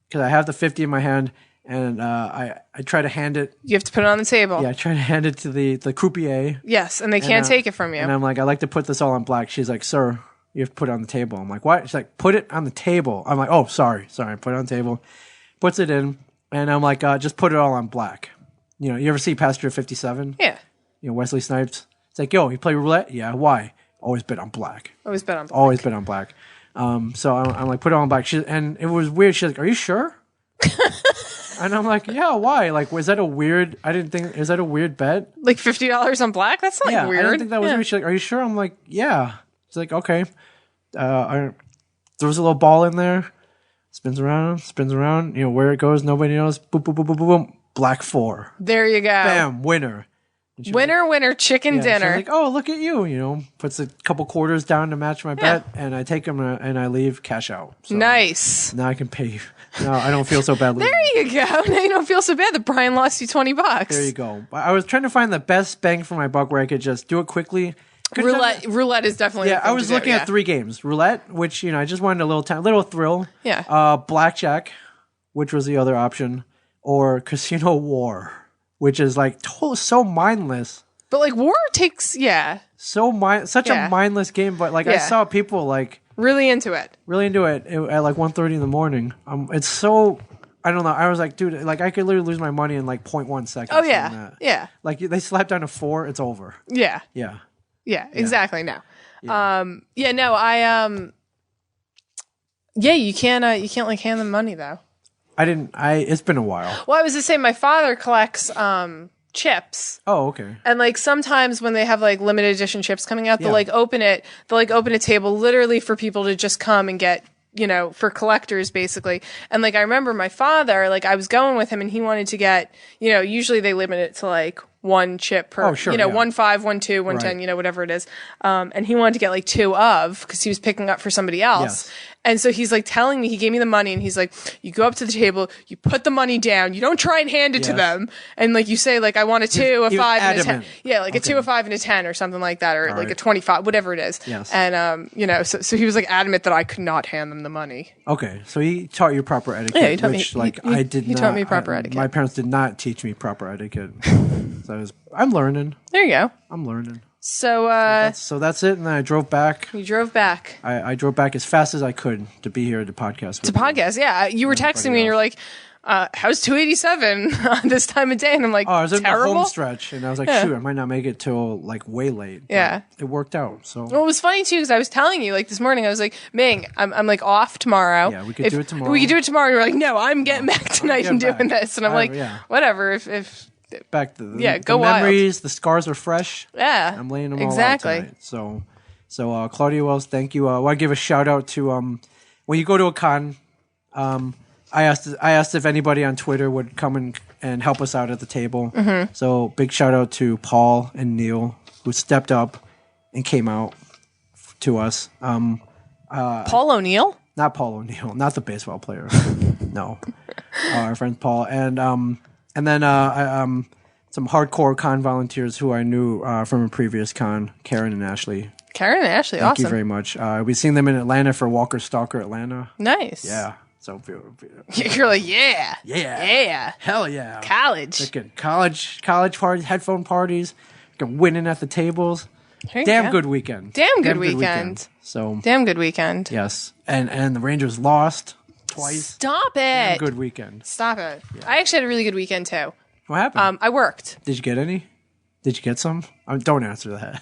because I have the 50 in my hand, and I try to hand it. You have to put it on the table. Yeah, I try to hand it to the croupier. Yes, and they can't uh, take it from you. And I'm like, I like to put this all on black. She's like, sir, you have to put it on the table. I'm like, what? She's like, put it on the table. I'm like, oh, sorry. Put it on the table. Puts it in, and I'm like, just put it all on black. You know, you ever see Passenger 57? Yeah. You know, Wesley Snipes. It's like, yo, you play roulette? Yeah, why? Always bet on black. Always bet on black. Always bet on black. So I'm like, put it on black. And it was weird. She's like, are you sure? And I'm like, yeah, why? Like, was that a weird? I didn't think. Is that a weird bet? Like $50 on black? That's not Yeah, weird. I didn't think that was Yeah. weird. She's like, are you sure? I'm like, yeah. She's like, okay. I throws a little ball in there, spins around. You know where it goes, nobody knows. Boom, boom, boom, boom, boom, boom. Black 4. There you go. Bam, winner. And she was Winner, chicken like, yeah, she was dinner. like, oh, look at you. You know, puts a couple quarters down to match my bet, and I take them and I leave, cash out. So Nice. now I can pay. Now I don't feel so bad. Losing. There you go. Now you don't feel so bad that Brian lost you $20. There you go. I was trying to find the best bang for my buck where I could just do it quickly. Roulette is definitely. Yeah, the thing I was to do, looking yeah. at 3 games. Roulette, which, you know, I just wanted a little thrill. Yeah. Blackjack, which was the other option, or Casino War, which is like so mindless. But like war takes, Such Yeah. a mindless game, but like I Yeah. saw people like really into it. really into it at like 1:30 in the morning. It's so, I don't know. I was like, dude, like I could literally lose my money in like 0.1 seconds. Oh doing yeah, that. yeah, Like they slap down a 4, it's over. yeah, Yeah. yeah. Exactly. No. Yeah. No. Yeah. You can't like hand them money though. It's been a while. Well, I was to say my father collects chips. Oh, okay. And like sometimes when they have like limited edition chips coming out, they'll Yeah. like open a table literally for people to just come and get, you know, for collectors basically. And like I remember my father, like I was going with him and he wanted to get, you know, usually they limit it to like 1 chip per, Oh, sure, you know, yeah. 1 5, 1 2, 1 10, Right. you know, whatever it is. And he wanted to get like 2 of because he was picking up for somebody else. Yes. And so he's like telling me, he gave me the money and he's like, you go up to the table, you put the money down, you don't try and hand it to Yes. them. And like you say, like, I want a 2, a he was 5, and a 10. adamant. Yeah, like a 2, a 5, and a 10 or something like that, or like right. a 25, whatever it is. Yes. And, you know, so he was like adamant that I could not hand them the money. Okay, so he taught you proper etiquette, Yeah, he taught me- which like he- I did he not. taught me proper etiquette. My parents did not teach me proper etiquette. I'm learning. There you go. I'm learning. So, So that's it, and then I drove back. you drove back. I drove back as fast as I could to be here to podcast. To podcast, yeah. You were texting me and you're like, how's 287 on this time of day? And I'm like, Oh, I was in the terrible. home stretch, and I was like, shoot, I might not make it till like way late. But Yeah. it worked out. So Well, it was funny too because I was telling you like this morning. I was like, "Ming, I'm like off tomorrow. Yeah, we could do it tomorrow. We could do it tomorrow." You're like, "No, I'm getting back tonight and getting doing back. this." And I'm like, yeah. "Whatever." If back to the, Yeah, the go wild. memories, the scars are fresh. yeah, I'm laying them exactly. all out tonight. So Claudia Wells, thank you. I want to give a shout out to when you go to a con. I asked if anybody on Twitter would come and help us out at the table. Mm-hmm. So big shout out to Paul and Neil who stepped up and came out to us. Paul O'Neill. Not Paul O'Neill, not the baseball player. No, our friend Paul, and then some hardcore con volunteers who I knew from a previous con, Karen and Ashley. Karen and Ashley, Thank awesome. you very much. We've seen them in Atlanta for Walker Stalker Atlanta. Nice. Yeah. So You're like, yeah. Yeah. Yeah. Hell yeah. College. Freaking college parties, headphone parties, winning at the tables. Damn good weekend. Damn good weekend. So damn good weekend. yes, and the Rangers lost twice. Stop it. Damn good weekend. Stop it. Yeah. I actually had a really good weekend too. What happened? I worked. Did you get any? Did you get some? Don't answer that.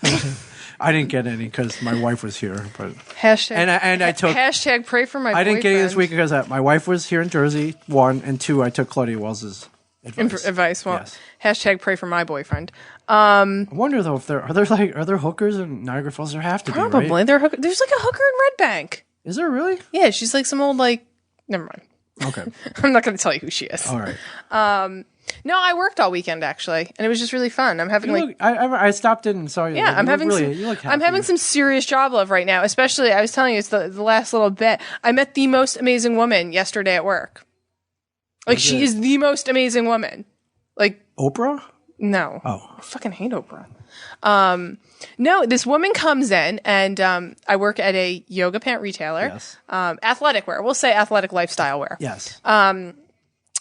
I didn't get any because my wife was here. But hashtag and I took hashtag pray for my. I didn't get any this boyfriend. week because my wife was here in Jersey. 1 and 2, I took Claudia Wells's advice. Well, yes. Hashtag pray for my boyfriend. I wonder though if are there hookers in Niagara Falls? There have to Probably. be, right? There's like a hooker in Red Bank. Is there really? Yeah, she's like some old never mind. Okay. I'm not going to tell you who she is. All right. No, I worked all weekend actually, and it was just really fun. I'm having I stopped in and saw you. Yeah, I'm having some serious job love right now. Especially, I was telling you, it's the last little bit. I met the most amazing woman yesterday at work. She is the most amazing woman. Like Oprah? No. Oh, I fucking hate Oprah. No, this woman comes in, and I work at a yoga pant retailer. Yes. Athletic wear. We'll say athletic lifestyle wear. Yes.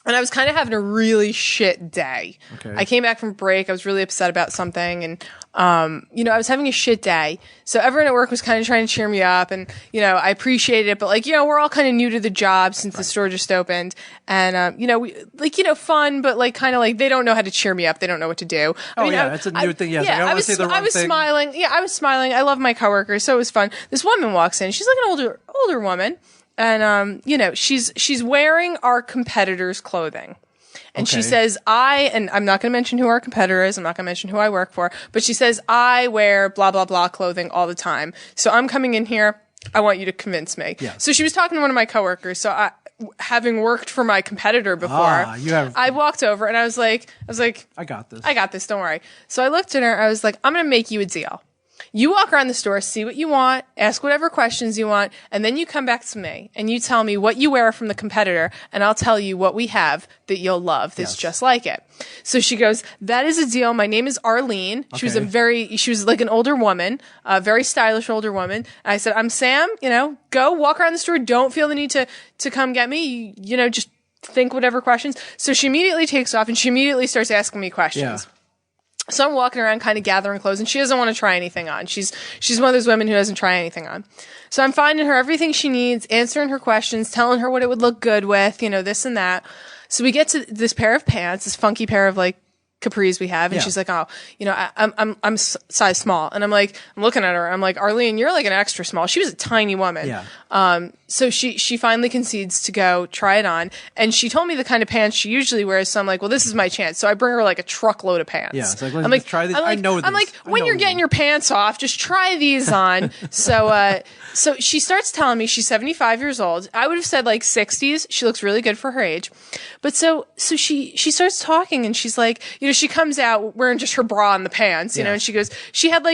And I was kind of having a really shit day. Okay. I came back from break. I was really upset about something. And, I was having a shit day. So everyone at work was kind of trying to cheer me up. And, I appreciated it. But, we're all kind of new to the job since the store just opened. And, fun, but, kind of they don't know how to cheer me up. They don't know what to do. That's a new thing. Yes. Yeah, I was smiling. Yeah, I was smiling. I love my coworkers. So it was fun. This woman walks in. She's like an older woman. And, she's wearing our competitors' clothing. And she says, and I'm not going to mention who our competitor is. I'm not going to mention who I work for. But she says, I wear blah, blah, blah clothing all the time. So I'm coming in here. I want you to convince me. Yes. So she was talking to one of my coworkers. So having worked for my competitor before, I walked over and I was like, I got this. Don't worry. So I looked at her. I was like, I'm going to make you a deal. You walk around the store, see what you want, ask whatever questions you want, and then you come back to me and you tell me what you wear from the competitor, and I'll tell you what we have that you'll love that's just like it. So she goes, that is a deal. My name is Arlene. She was like an older woman, a very stylish older woman. And I said, I'm Sam, go walk around the store. Don't feel the need to come get me. Just think whatever questions. So she immediately takes off and she immediately starts asking me questions. Yeah. So I'm walking around kind of gathering clothes, and she doesn't want to try anything on. She's one of those women who doesn't try anything on. So I'm finding her everything she needs, answering her questions, telling her what it would look good with, this and that. So we get to this pair of pants, this funky pair of capris we have, and she's like, I'm size small, and I'm looking at her, I'm like, Arlene, you're like an extra small. She was a tiny woman. Yeah. So she finally concedes to go try it on, and she told me the kind of pants she usually wears. So I'm like, well, this is my chance. So I bring her a truckload of pants. Yeah. It's I'm like, try this. I know this. I'm like, when you're getting your pants off, just try these on. So she starts telling me she's 75 years old. I would have said 60s. She looks really good for her age. But so she starts talking, and she's like, she comes out wearing just her bra and the pants, and she goes, she had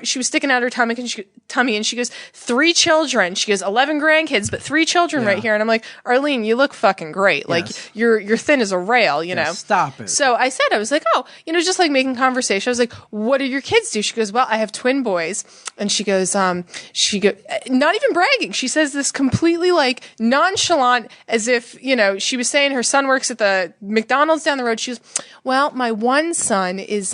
she was sticking out her tummy, and she goes, 3 children. She goes, 11 grandkids, but 3 children right here. And I'm like, Arlene, you look fucking great. You're thin as a rail, Stop it. So I was like, just making conversation. I was like, what do your kids do? She goes, well, I have twin boys. And she goes, not even bragging. She says this completely nonchalant, as if, she was saying her son works at the McDonald's down the road. She goes, well, my one son is,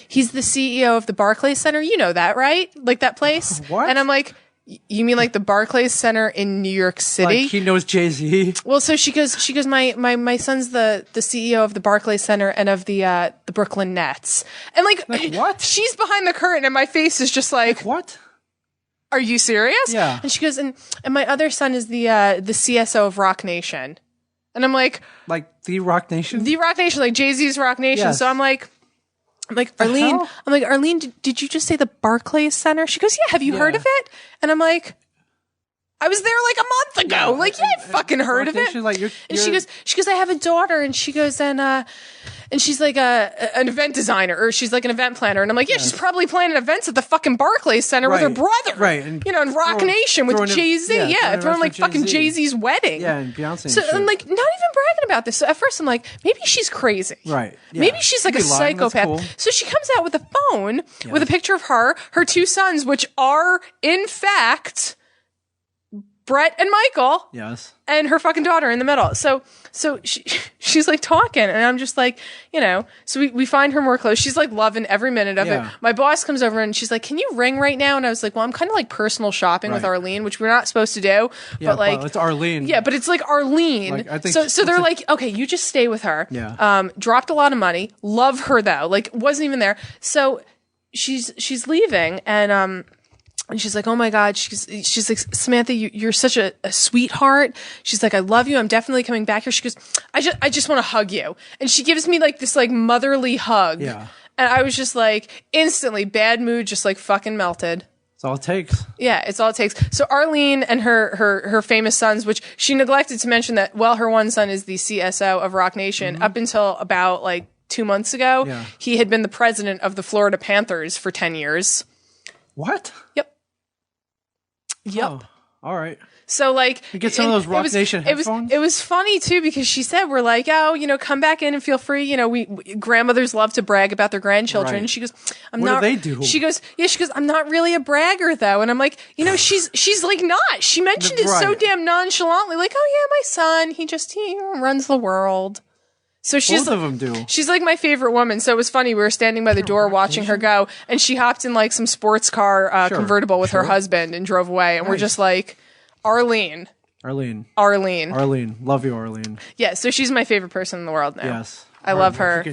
he's the CEO of the Barclays Center. You know that, right? That place. What? And I'm like, you mean the Barclays Center in New York City? He knows Jay-Z. Well, so she goes, my son's the CEO of the Barclays Center and of the Brooklyn Nets. And what? She's behind the curtain and my face is just what? Are you serious? Yeah. And she goes, and my other son is the CSO of Rock Nation. And I'm like the Rock Nation? The Rock Nation, Jay-Z's Rock Nation. Yes. So I'm like, Arlene, did you just say the Barclays Center? She goes, yeah, have you heard of it? And I'm like, I was there like a month ago. Yeah, Like, yeah, I fucking heard of it. She's like, And she goes, I have a daughter. And she goes, and she's like an event designer, or she's like an event planner. And I'm like, yeah, she's probably planning events at the fucking Barclays Center with her brother. Right. And you know, in Rock Nation with Jay-Z. Yeah, throwing like fucking Jay-Z's wedding. Yeah, and Beyonce. So I'm like, not even bragging about this. So at first I'm like, maybe she's crazy. Right. Yeah. Maybe she's like a psychopath. Cool. So she comes out with a phone with a picture of her two sons, which are in fact Brett and Michael. Yes. And her fucking daughter in the middle. So she's like talking, and I'm just like, you know, so we find her more close. She's like loving every minute of it. My boss comes over and she's like, can you ring right now? And I was like, well, I'm kind of like personal shopping with Arlene, which we're not supposed to do. Yeah, but like, it's Arlene. Yeah, but it's like Arlene. Like, I think so they're like, okay, you just stay with her. Yeah. Dropped a lot of money. Love her though. Like, wasn't even there. So she's leaving, and she's like, oh my God. She's like, Samantha, you're such a sweetheart. She's like, I love you. I'm definitely coming back here. She goes, I just want to hug you. And she gives me like this like motherly hug. Yeah. And I was just like, instantly bad mood, just like fucking melted. That's all it takes. Yeah, it's all it takes. So Arlene and her famous sons, which she neglected to mention that, well, her one son is the CSO of Rock Nation. Up until about like 2 months ago, he had been the president of the Florida Panthers for 10 years. What? Yep. Oh, all right. So like, you get some of those Rock Nation headphones. It was funny too, because she said, we're like, oh, you know, come back in and feel free. You know, we grandmothers love to brag about their grandchildren. Right. And she goes, what do they do? She goes, I'm not really a bragger though. And I'm like, you know, she's like not. She mentioned it so damn nonchalantly, like, oh yeah, my son, he runs the world. So both of them do. She's like my favorite woman. So it was funny. We were standing by the door watching her go, and she hopped in like some sports car convertible with her husband and drove away. And we're just like, Arlene. Love you, Arlene. Yeah. So she's my favorite person in the world now. Yes. I love her.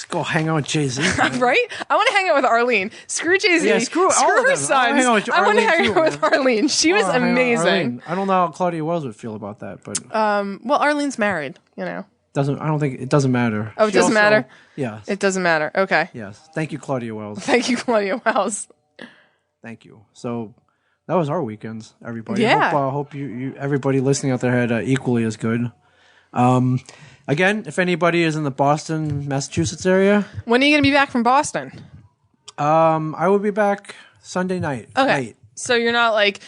Go hang out with Jay-Z. Right? I want to hang out with Arlene. Screw Jay-Z. Yeah, screw her sons. I want to hang out with Arlene. She was amazing. I don't know how Claudia Wells would feel about that, but well, Arlene's married, you know. I don't think it doesn't matter. Oh, it doesn't matter? Yes. It doesn't matter. Okay. Yes. Thank you, Claudia Wells. Thank you, Claudia Wells. Thank you. So that was our weekends, everybody. Yeah. Hope you everybody listening out there had equally as good. Again, if anybody is in the Boston, Massachusetts area. When are you going to be back from Boston? I will be back Sunday night. Okay. Night. So you're not like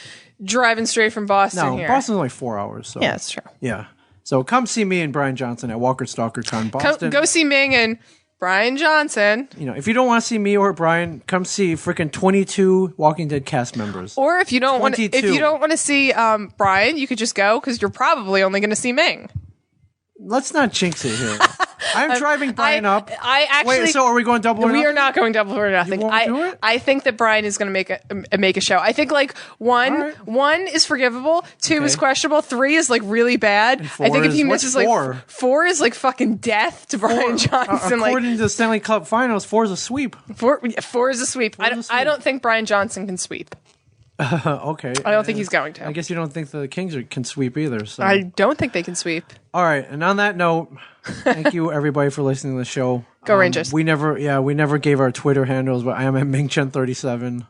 driving straight from Boston here? No, Boston's only 4 hours. So. Yeah, that's true. Yeah. So come see me and Brian Johnson at Walker Stalker Con Boston. Go see Ming and Brian Johnson. You know, if you don't want to see me or Brian, come see freaking 22 Walking Dead cast members. Or if you don't want to see Brian, you could just go, because you're probably only going to see Ming. Let's not jinx it here. I'm driving Brian up. I actually. Wait, so are we going double or nothing? We are not going double or nothing. You won't do it? I think that Brian is going to make a show. I think like one is forgivable, two is questionable, three is like really bad. I think if he misses like four is like fucking death to Brian Johnson. According to the Stanley Cup Finals, 4 is a sweep. Four is a sweep. I don't think Brian Johnson can sweep. Okay. I don't think he's going to. I guess you don't think the Kings can sweep either. So. I don't think they can sweep. All right. And on that note, thank you everybody for listening to the show. Go Rangers. We never gave our Twitter handles, but I am at MingChen37.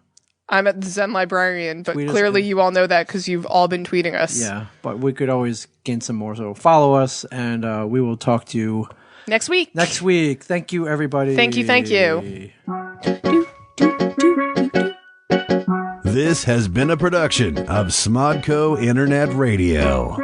I'm at the Zen Librarian, but clearly you all know that because you've all been tweeting us. Yeah, but we could always gain some more. So follow us, and we will talk to you next week. Thank you, everybody. Thank you. This has been a production of Smodco Internet Radio.